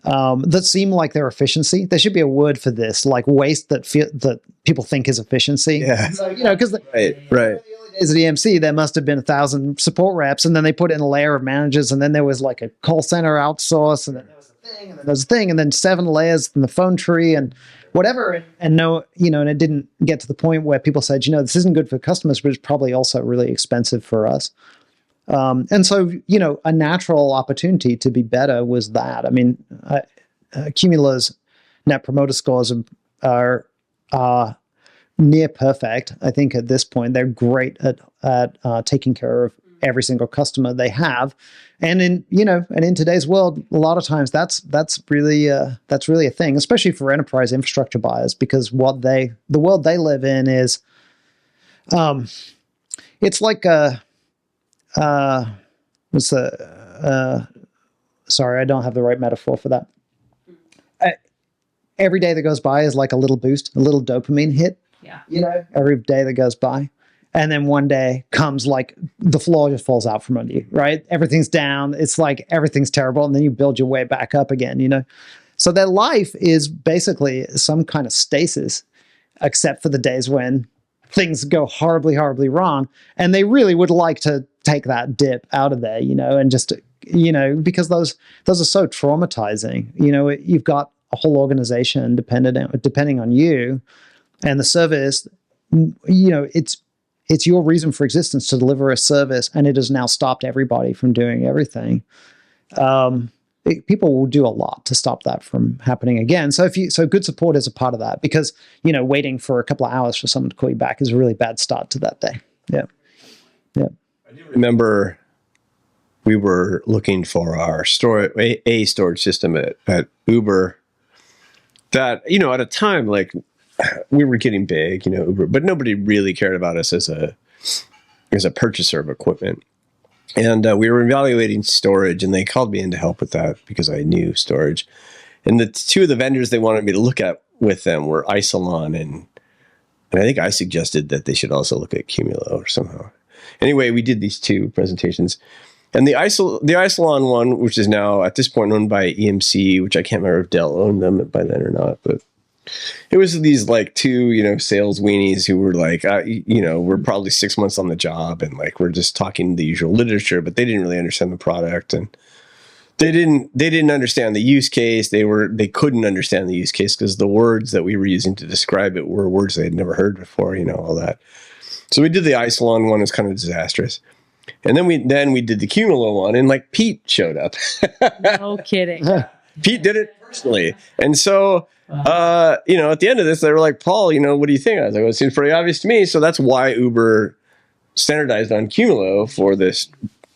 that seem like their efficiency. There should be a word for this, like waste that people think is efficiency. Yeah. So, because right. In the early days of the EMC, there must have been 1,000 support reps, and then they put in a layer of managers, and then there was like a call center outsource, and then there was a thing, and then there's a thing, and then 7 layers in the phone tree, and whatever. And it didn't get to the point where people said, this isn't good for customers, but it's probably also really expensive for us. And so, a natural opportunity to be better was that. I mean, Qumulo's net promoter scores are near perfect. I think at this point, they're great at taking care of every single customer they have. And in today's world, a lot of times that's really a thing, especially for enterprise infrastructure buyers, because the world they live in is, it's like sorry, I don't have the right metaphor for that. Every day that goes by is like a little boost, a little dopamine hit. Yeah. Every day that goes by. And then one day comes like the floor just falls out from under you, right? Everything's down. It's like everything's terrible. And then you build your way back up again, So their life is basically some kind of stasis, except for the days when things go horribly, horribly wrong. And they really would like to take that dip out of there, and just, because those are so traumatizing. You've got a whole organization depending on you, and the service, it's your reason for existence to deliver a service, and it has now stopped everybody from doing everything. People will do a lot to stop that from happening again. So good support is a part of that, because waiting for a couple of hours for someone to call you back is a really bad start to that day. Yeah. I do remember we were looking for our storage system at Uber. That at a time like we were getting big, Uber, but nobody really cared about us as a purchaser of equipment. And we were evaluating storage, and they called me in to help with that because I knew storage. And the two of the vendors they wanted me to look at with them were Isilon And I think I suggested that they should also look at Qumulo or somehow. Anyway, we did these 2 presentations. And the Isilon one, which is now at this point owned by EMC, which I can't remember if Dell owned them by then or not, but it was these like 2, sales weenies who were like, we're probably 6 months on the job, and like we're just talking the usual literature, but they didn't really understand the product, and they didn't understand the use case. They couldn't understand the use case because the words that we were using to describe it were words they had never heard before, all that. So we did the Isilon one. It's kind of disastrous. And then we did the Qumulo one, and like Pete showed up. No kidding. Pete did it personally. And so, at the end of this, they were like, Paul, what do you think? I was like, well, it seems pretty obvious to me. So that's why Uber standardized on Qumulo for this,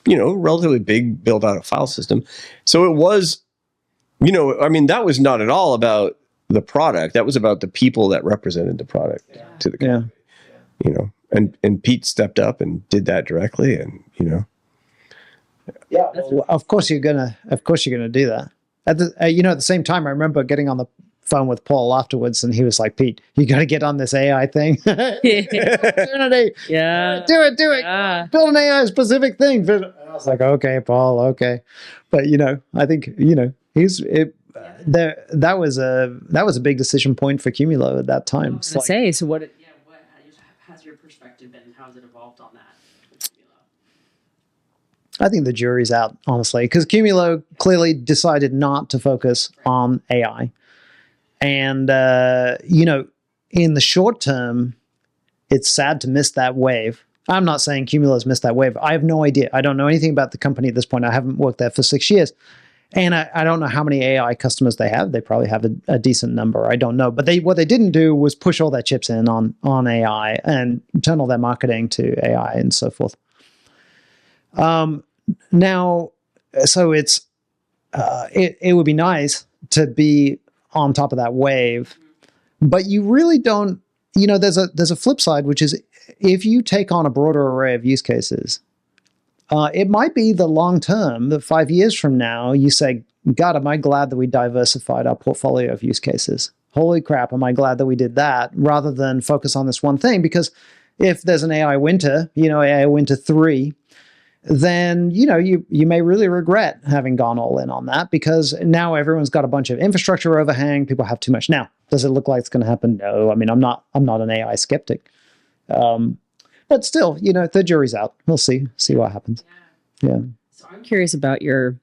relatively big build out of file system. So it was, that was not at all about the product. That was about the people that represented the product to the company, and Pete stepped up and did that directly. And, Yeah, well, of course you're gonna do that. At the same time, I remember getting on the phone with Paul afterwards, and he was like, "Pete, you got to get on this AI thing. Opportunity. Yeah, do it. Build an AI specific thing." And I was like, "Okay, Paul, okay," but I think that was a big decision point for Qumulo at that time. I was gonna say, so what has your perspective been? How has it evolved on that? I think the jury's out, honestly, because Qumulo clearly decided not to focus on AI. And, in the short term, it's sad to miss that wave. I'm not saying Qumulo's missed that wave. I have no idea. I don't know anything about the company at this point. I haven't worked there for 6 years. And I don't know how many AI customers they have. They probably have a decent number. I don't know. But what they didn't do was push all their chips in on AI and turn all their marketing to AI and so forth. Now, so it's it would be nice to be on top of that wave, but you really don't. There's a flip side, which is if you take on a broader array of use cases, it might be the long term, that 5 years from now, you say, God, am I glad that we diversified our portfolio of use cases? Holy crap, am I glad that we did that, rather than focus on this one thing? Because if there's an AI winter, AI winter 3, then you may really regret having gone all in on that, because now everyone's got a bunch of infrastructure overhang. People have too much. Now, does it look like it's going to happen? No. I mean, I'm not an AI skeptic, but still, the jury's out. We'll see what happens. Yeah. So I'm curious about your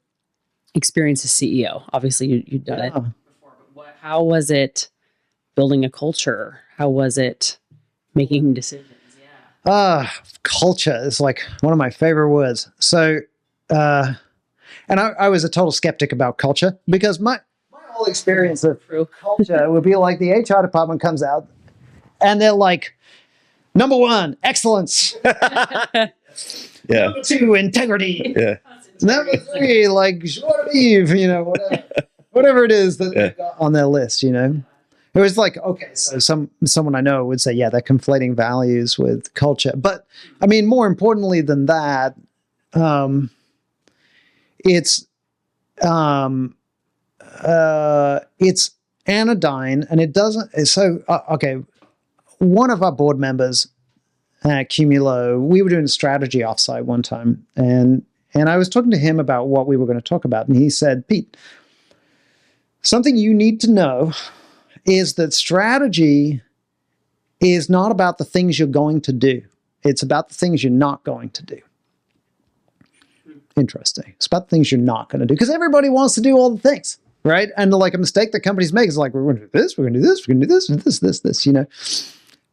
experience as CEO. Obviously, you've done it before, but how was it building a culture? How was it making decisions? Culture is like one of my favorite words. So, and I was a total skeptic about culture, because my whole experience of culture would be like the HR department comes out and they're like, number 1, excellence. Yeah. Number 2, integrity. Yeah. Number 3, like, whatever it is that they've got on their list, It was like, okay, so someone I know would say, yeah, they're conflating values with culture. But I mean, more importantly than that, it's anodyne, and it doesn't. So okay, one of our board members at Qumulo, we were doing a strategy offsite one time, and I was talking to him about what we were going to talk about, and he said, Pete, something you need to know is that strategy is not about the things you're going to do. It's about the things you're not going to do. Interesting. It's about the things you're not going to do, because everybody wants to do all the things, right? And like a mistake that companies make is like, we're going to do this, we're going to do this, we're going to do this,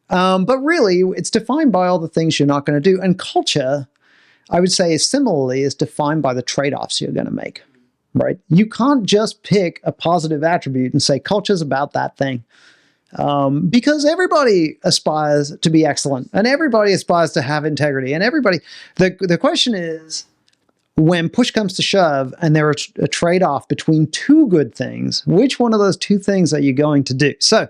but really, it's defined by all the things you're not going to do. And culture, I would say, similarly, is defined by the trade-offs you're going to make. Right? You can't just pick a positive attribute and say culture's about that thing, because everybody aspires to be excellent, and everybody aspires to have integrity, and everybody. The question is, when push comes to shove, and there are a trade-off between 2 good things, which one of those 2 things are you going to do? So,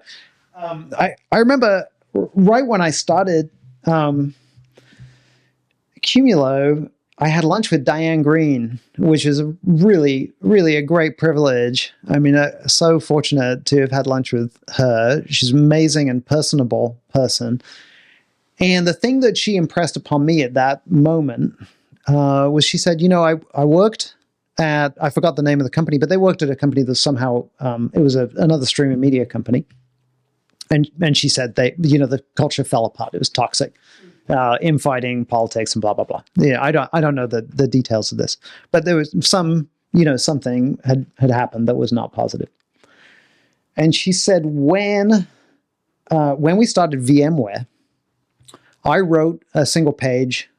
I remember right when I started Qumulo, I had lunch with Diane Green, which is really, really a great privilege. I mean, so fortunate to have had lunch with her. She's an amazing and personable person. And the thing that she impressed upon me at that moment was she said, I worked at, I forgot the name of the company, but they worked at a company that somehow, it was another streaming media company. And she said the culture fell apart. It was toxic. Infighting, politics, and blah blah blah. Yeah, I don't know the details of this, but there was something had happened that was not positive. And she said when we started VMware, I wrote a single page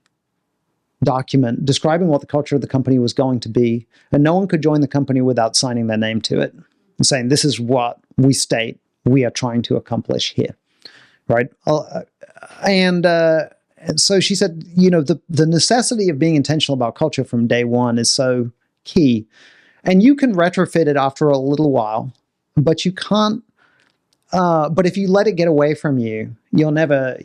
document describing what the culture of the company was going to be, and no one could join the company without signing their name to it and saying this is what we state we are trying to accomplish here, right? And so she said, the necessity of being intentional about culture from day one is so key. And you can retrofit it after a little while, but you can't. But if you let it get away from you, you'll never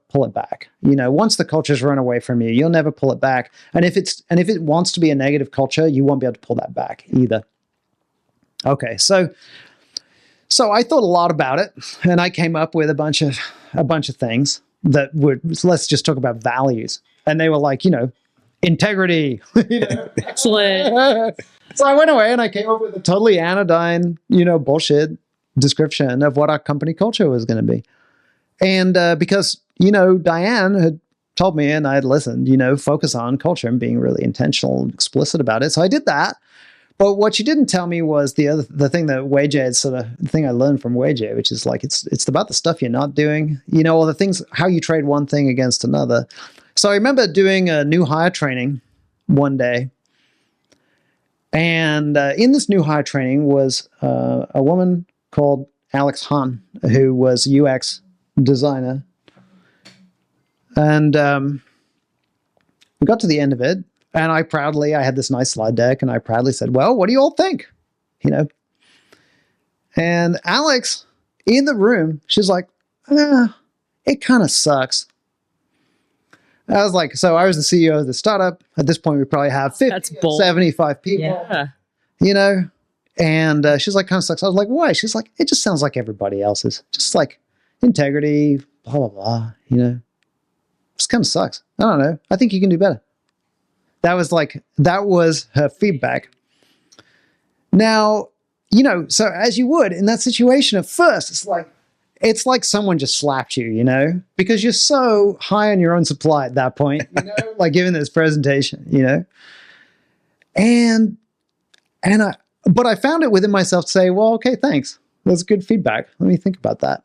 pull it back. Once the culture's run away from you, you'll never pull it back. And if it wants to be a negative culture, you won't be able to pull that back either. Okay, so I thought a lot about it, and I came up with a bunch of things that would, let's just talk about values. And they were like, integrity. Excellent. So I went away and I came up with a totally anodyne, bullshit description of what our company culture was going to be. And because, Diane had told me and I had listened, focus on culture and being really intentional and explicit about it. So I did that. But what she didn't tell me was the thing that Wayjay, the thing I learned from Wayjay, which is like, it's about the stuff you're not doing, or the things, how you trade one thing against another. So I remember doing a new hire training one day. And in this new hire training was a woman called Alex Hahn, who was a UX designer. And we got to the end of it. And I had this nice slide deck, and I proudly said, well, what do you all think? And Alex, in the room, she's like, it kind of sucks. I was like, so I was the CEO of the startup. At this point, we probably have 50, 75 people, and she's like, kind of sucks. I was like, why? She's like, it just sounds like everybody else's. Just like integrity, blah, blah, blah, Just kind of sucks. I don't know. I think you can do better. That was her feedback. Now, so as you would in that situation at first, it's like someone just slapped you, because you're so high on your own supply at that point, like giving this presentation, but I found it within myself to say, well, okay, thanks. That's good feedback. Let me think about that.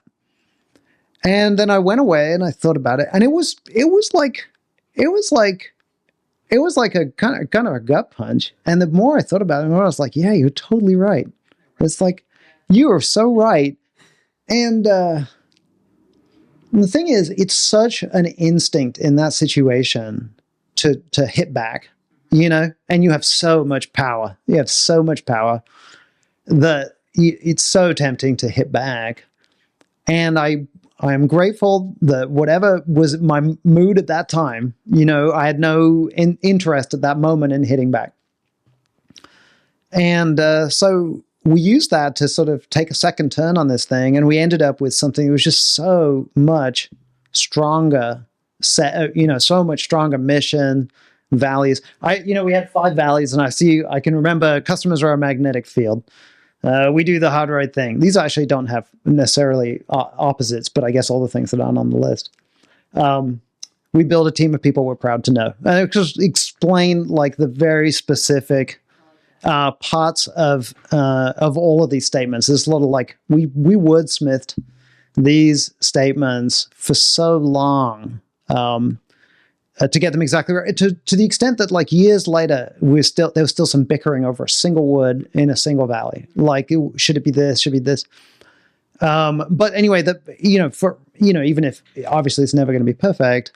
And then I went away and I thought about it, and it was like a kind of a gut punch. And the more I thought about it, the more I was like, yeah, you're totally right. It's like, you are so right. And the thing is, it's such an instinct in that situation to hit back, and you have so much power. You have so much power that it's so tempting to hit back. And I am grateful that whatever was my mood at that time, I had no interest at that moment in hitting back. And so we used that to sort of take a second turn on this thing, and we ended up with something that was just so much stronger, so much stronger mission, values. We had 5 values, and I can remember customers are a magnetic field. We do the hard right thing. These actually don't have necessarily opposites, but I guess all the things that aren't on the list. We build a team of people we're proud to know. And it just explain like the very specific parts of all of these statements. There's a little like we wordsmithed these statements for so long to get them exactly right. To the extent that like years later, there was still some bickering over a single word in a single valley. Like, should it be this? Should it be this? But anyway, even if obviously it's never going to be perfect,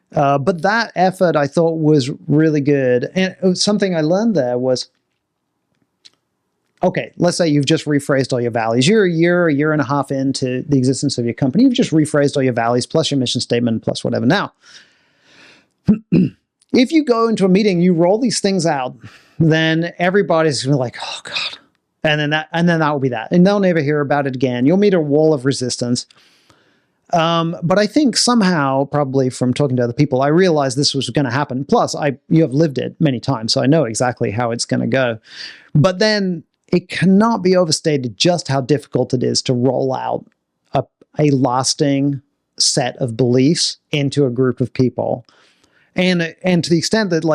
but that effort I thought was really good. And something I learned there was, okay, let's say you've just rephrased all your values. You're a year and a half into the existence of your company. You've just rephrased all your values plus your mission statement plus whatever. Now, if you go into a meeting, you roll these things out, then everybody's gonna be like, oh God. And then that will be that. And they'll never hear about it again. You'll meet a wall of resistance. But I think somehow, probably from talking to other people, I realized this was going to happen. Plus, you have lived it many times, so I know exactly how it's going to go. But then it cannot be overstated just how difficult it is to roll out a lasting set of beliefs into a group of people. And to the extent that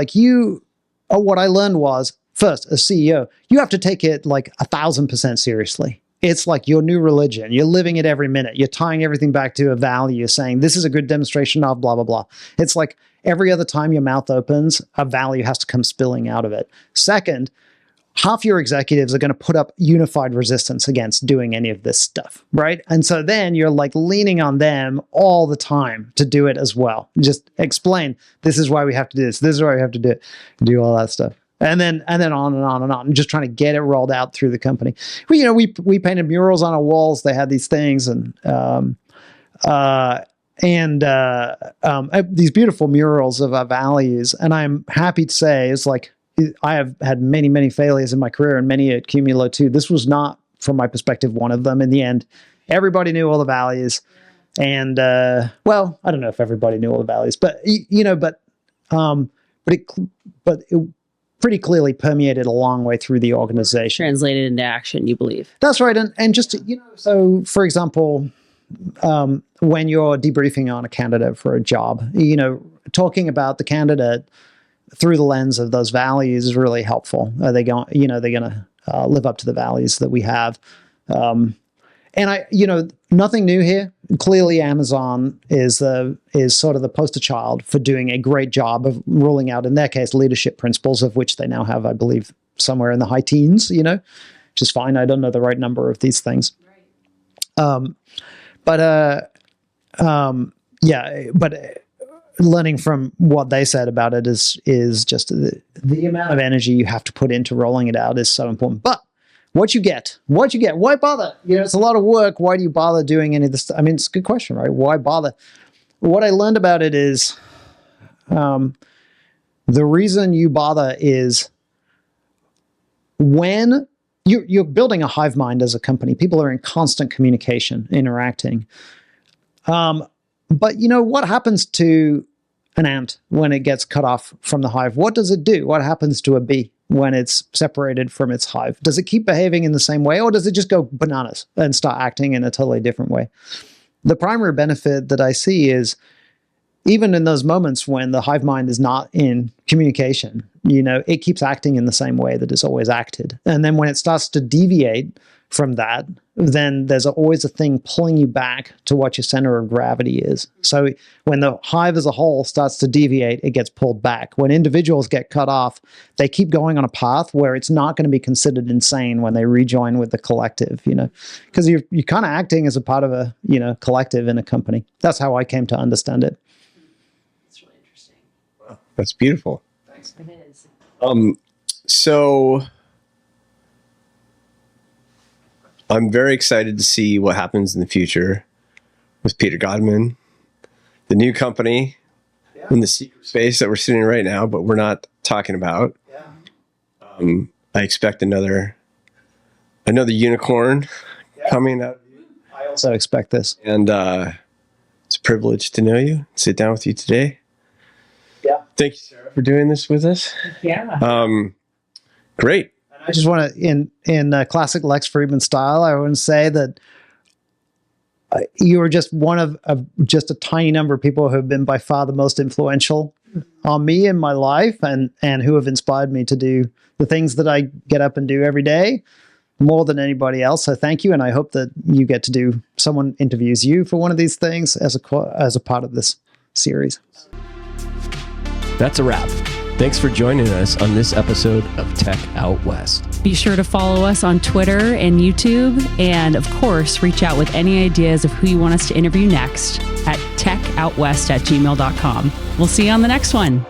what I learned was, first, as CEO, you have to take it 1,000% seriously. It's like your new religion. You're living it every minute. You're tying everything back to a value, saying this is a good demonstration of blah, blah, blah. It's like every other time your mouth opens, a value has to come spilling out of it. Second, half your executives are going to put up unified resistance against doing any of this stuff, right? And so then you're leaning on them all the time to do it as well. Just explain, this is why we have to do this. This is why we have to do it. Do all that stuff. And then on and on and on, just trying to get it rolled out through the company. We painted murals on our walls. They had these things and these beautiful murals of our values. And I'm happy to say, it's like I have had many, many failures in my career, and many at Qumulo too. This was not, from my perspective, one of them. In the end, everybody knew all the values, and I don't know if everybody knew all the values, but it pretty clearly permeated a long way through the organization. Translated into action, you believe? That's right. And just, so for example, when you're debriefing on a candidate for a job, talking about the candidate through the lens of those values is really helpful. Are they going, they're going to live up to the values that we have. And nothing new here. Clearly, Amazon is sort of the poster child for doing a great job of rolling out, in their case, leadership principles, of which they now have, I believe, somewhere in the high teens, which is fine. I don't know the right number of these things. Right. But learning from what they said about it is just the amount of energy you have to put into rolling it out is so important. But what you get, why bother? It's a lot of work. Why do you bother doing any of this? I mean, it's a good question, right? Why bother? What I learned about it is the reason you bother is when you're building a hive mind as a company. People are in constant communication, interacting. But what happens to an ant when it gets cut off from the hive? What does it do? What happens to a bee when it's separated from its hive? Does it keep behaving in the same way, or does it just go bananas and start acting in a totally different way? The primary benefit that I see is even in those moments when the hive mind is not in communication, it keeps acting in the same way that it's always acted. And then when it starts to deviate from that, then there's always a thing pulling you back to what your center of gravity is. So when the hive as a whole starts to deviate, it gets pulled back. When individuals get cut off, they keep going on a path where it's not going to be considered insane when they rejoin with the collective, because you're kind of acting as a part of a, collective in a company. That's how I came to understand it. That's really interesting. Wow, that's beautiful. Thanks. It is. So I'm very excited to see what happens in the future with Peter Godman, the new company in the secret space that we're sitting in right now, but we're not talking about. Yeah. I expect another unicorn coming out. I also expect this. And it's a privilege to know you, sit down with you today. Yeah. Thank you, Sarah, for doing this with us. Yeah. Great. I just want to, in classic Lex Friedman style, I want to say that you are just one of just a tiny number of people who have been by far the most influential on me in my life, and who have inspired me to do the things that I get up and do every day more than anybody else. So thank you, and I hope that you get to do, someone interviews you for one of these things as a part of this series. That's a wrap. Thanks for joining us on this episode of Tech Out West. Be sure to follow us on Twitter and YouTube. And of course, reach out with any ideas of who you want us to interview next at techoutwest@gmail.com. We'll see you on the next one.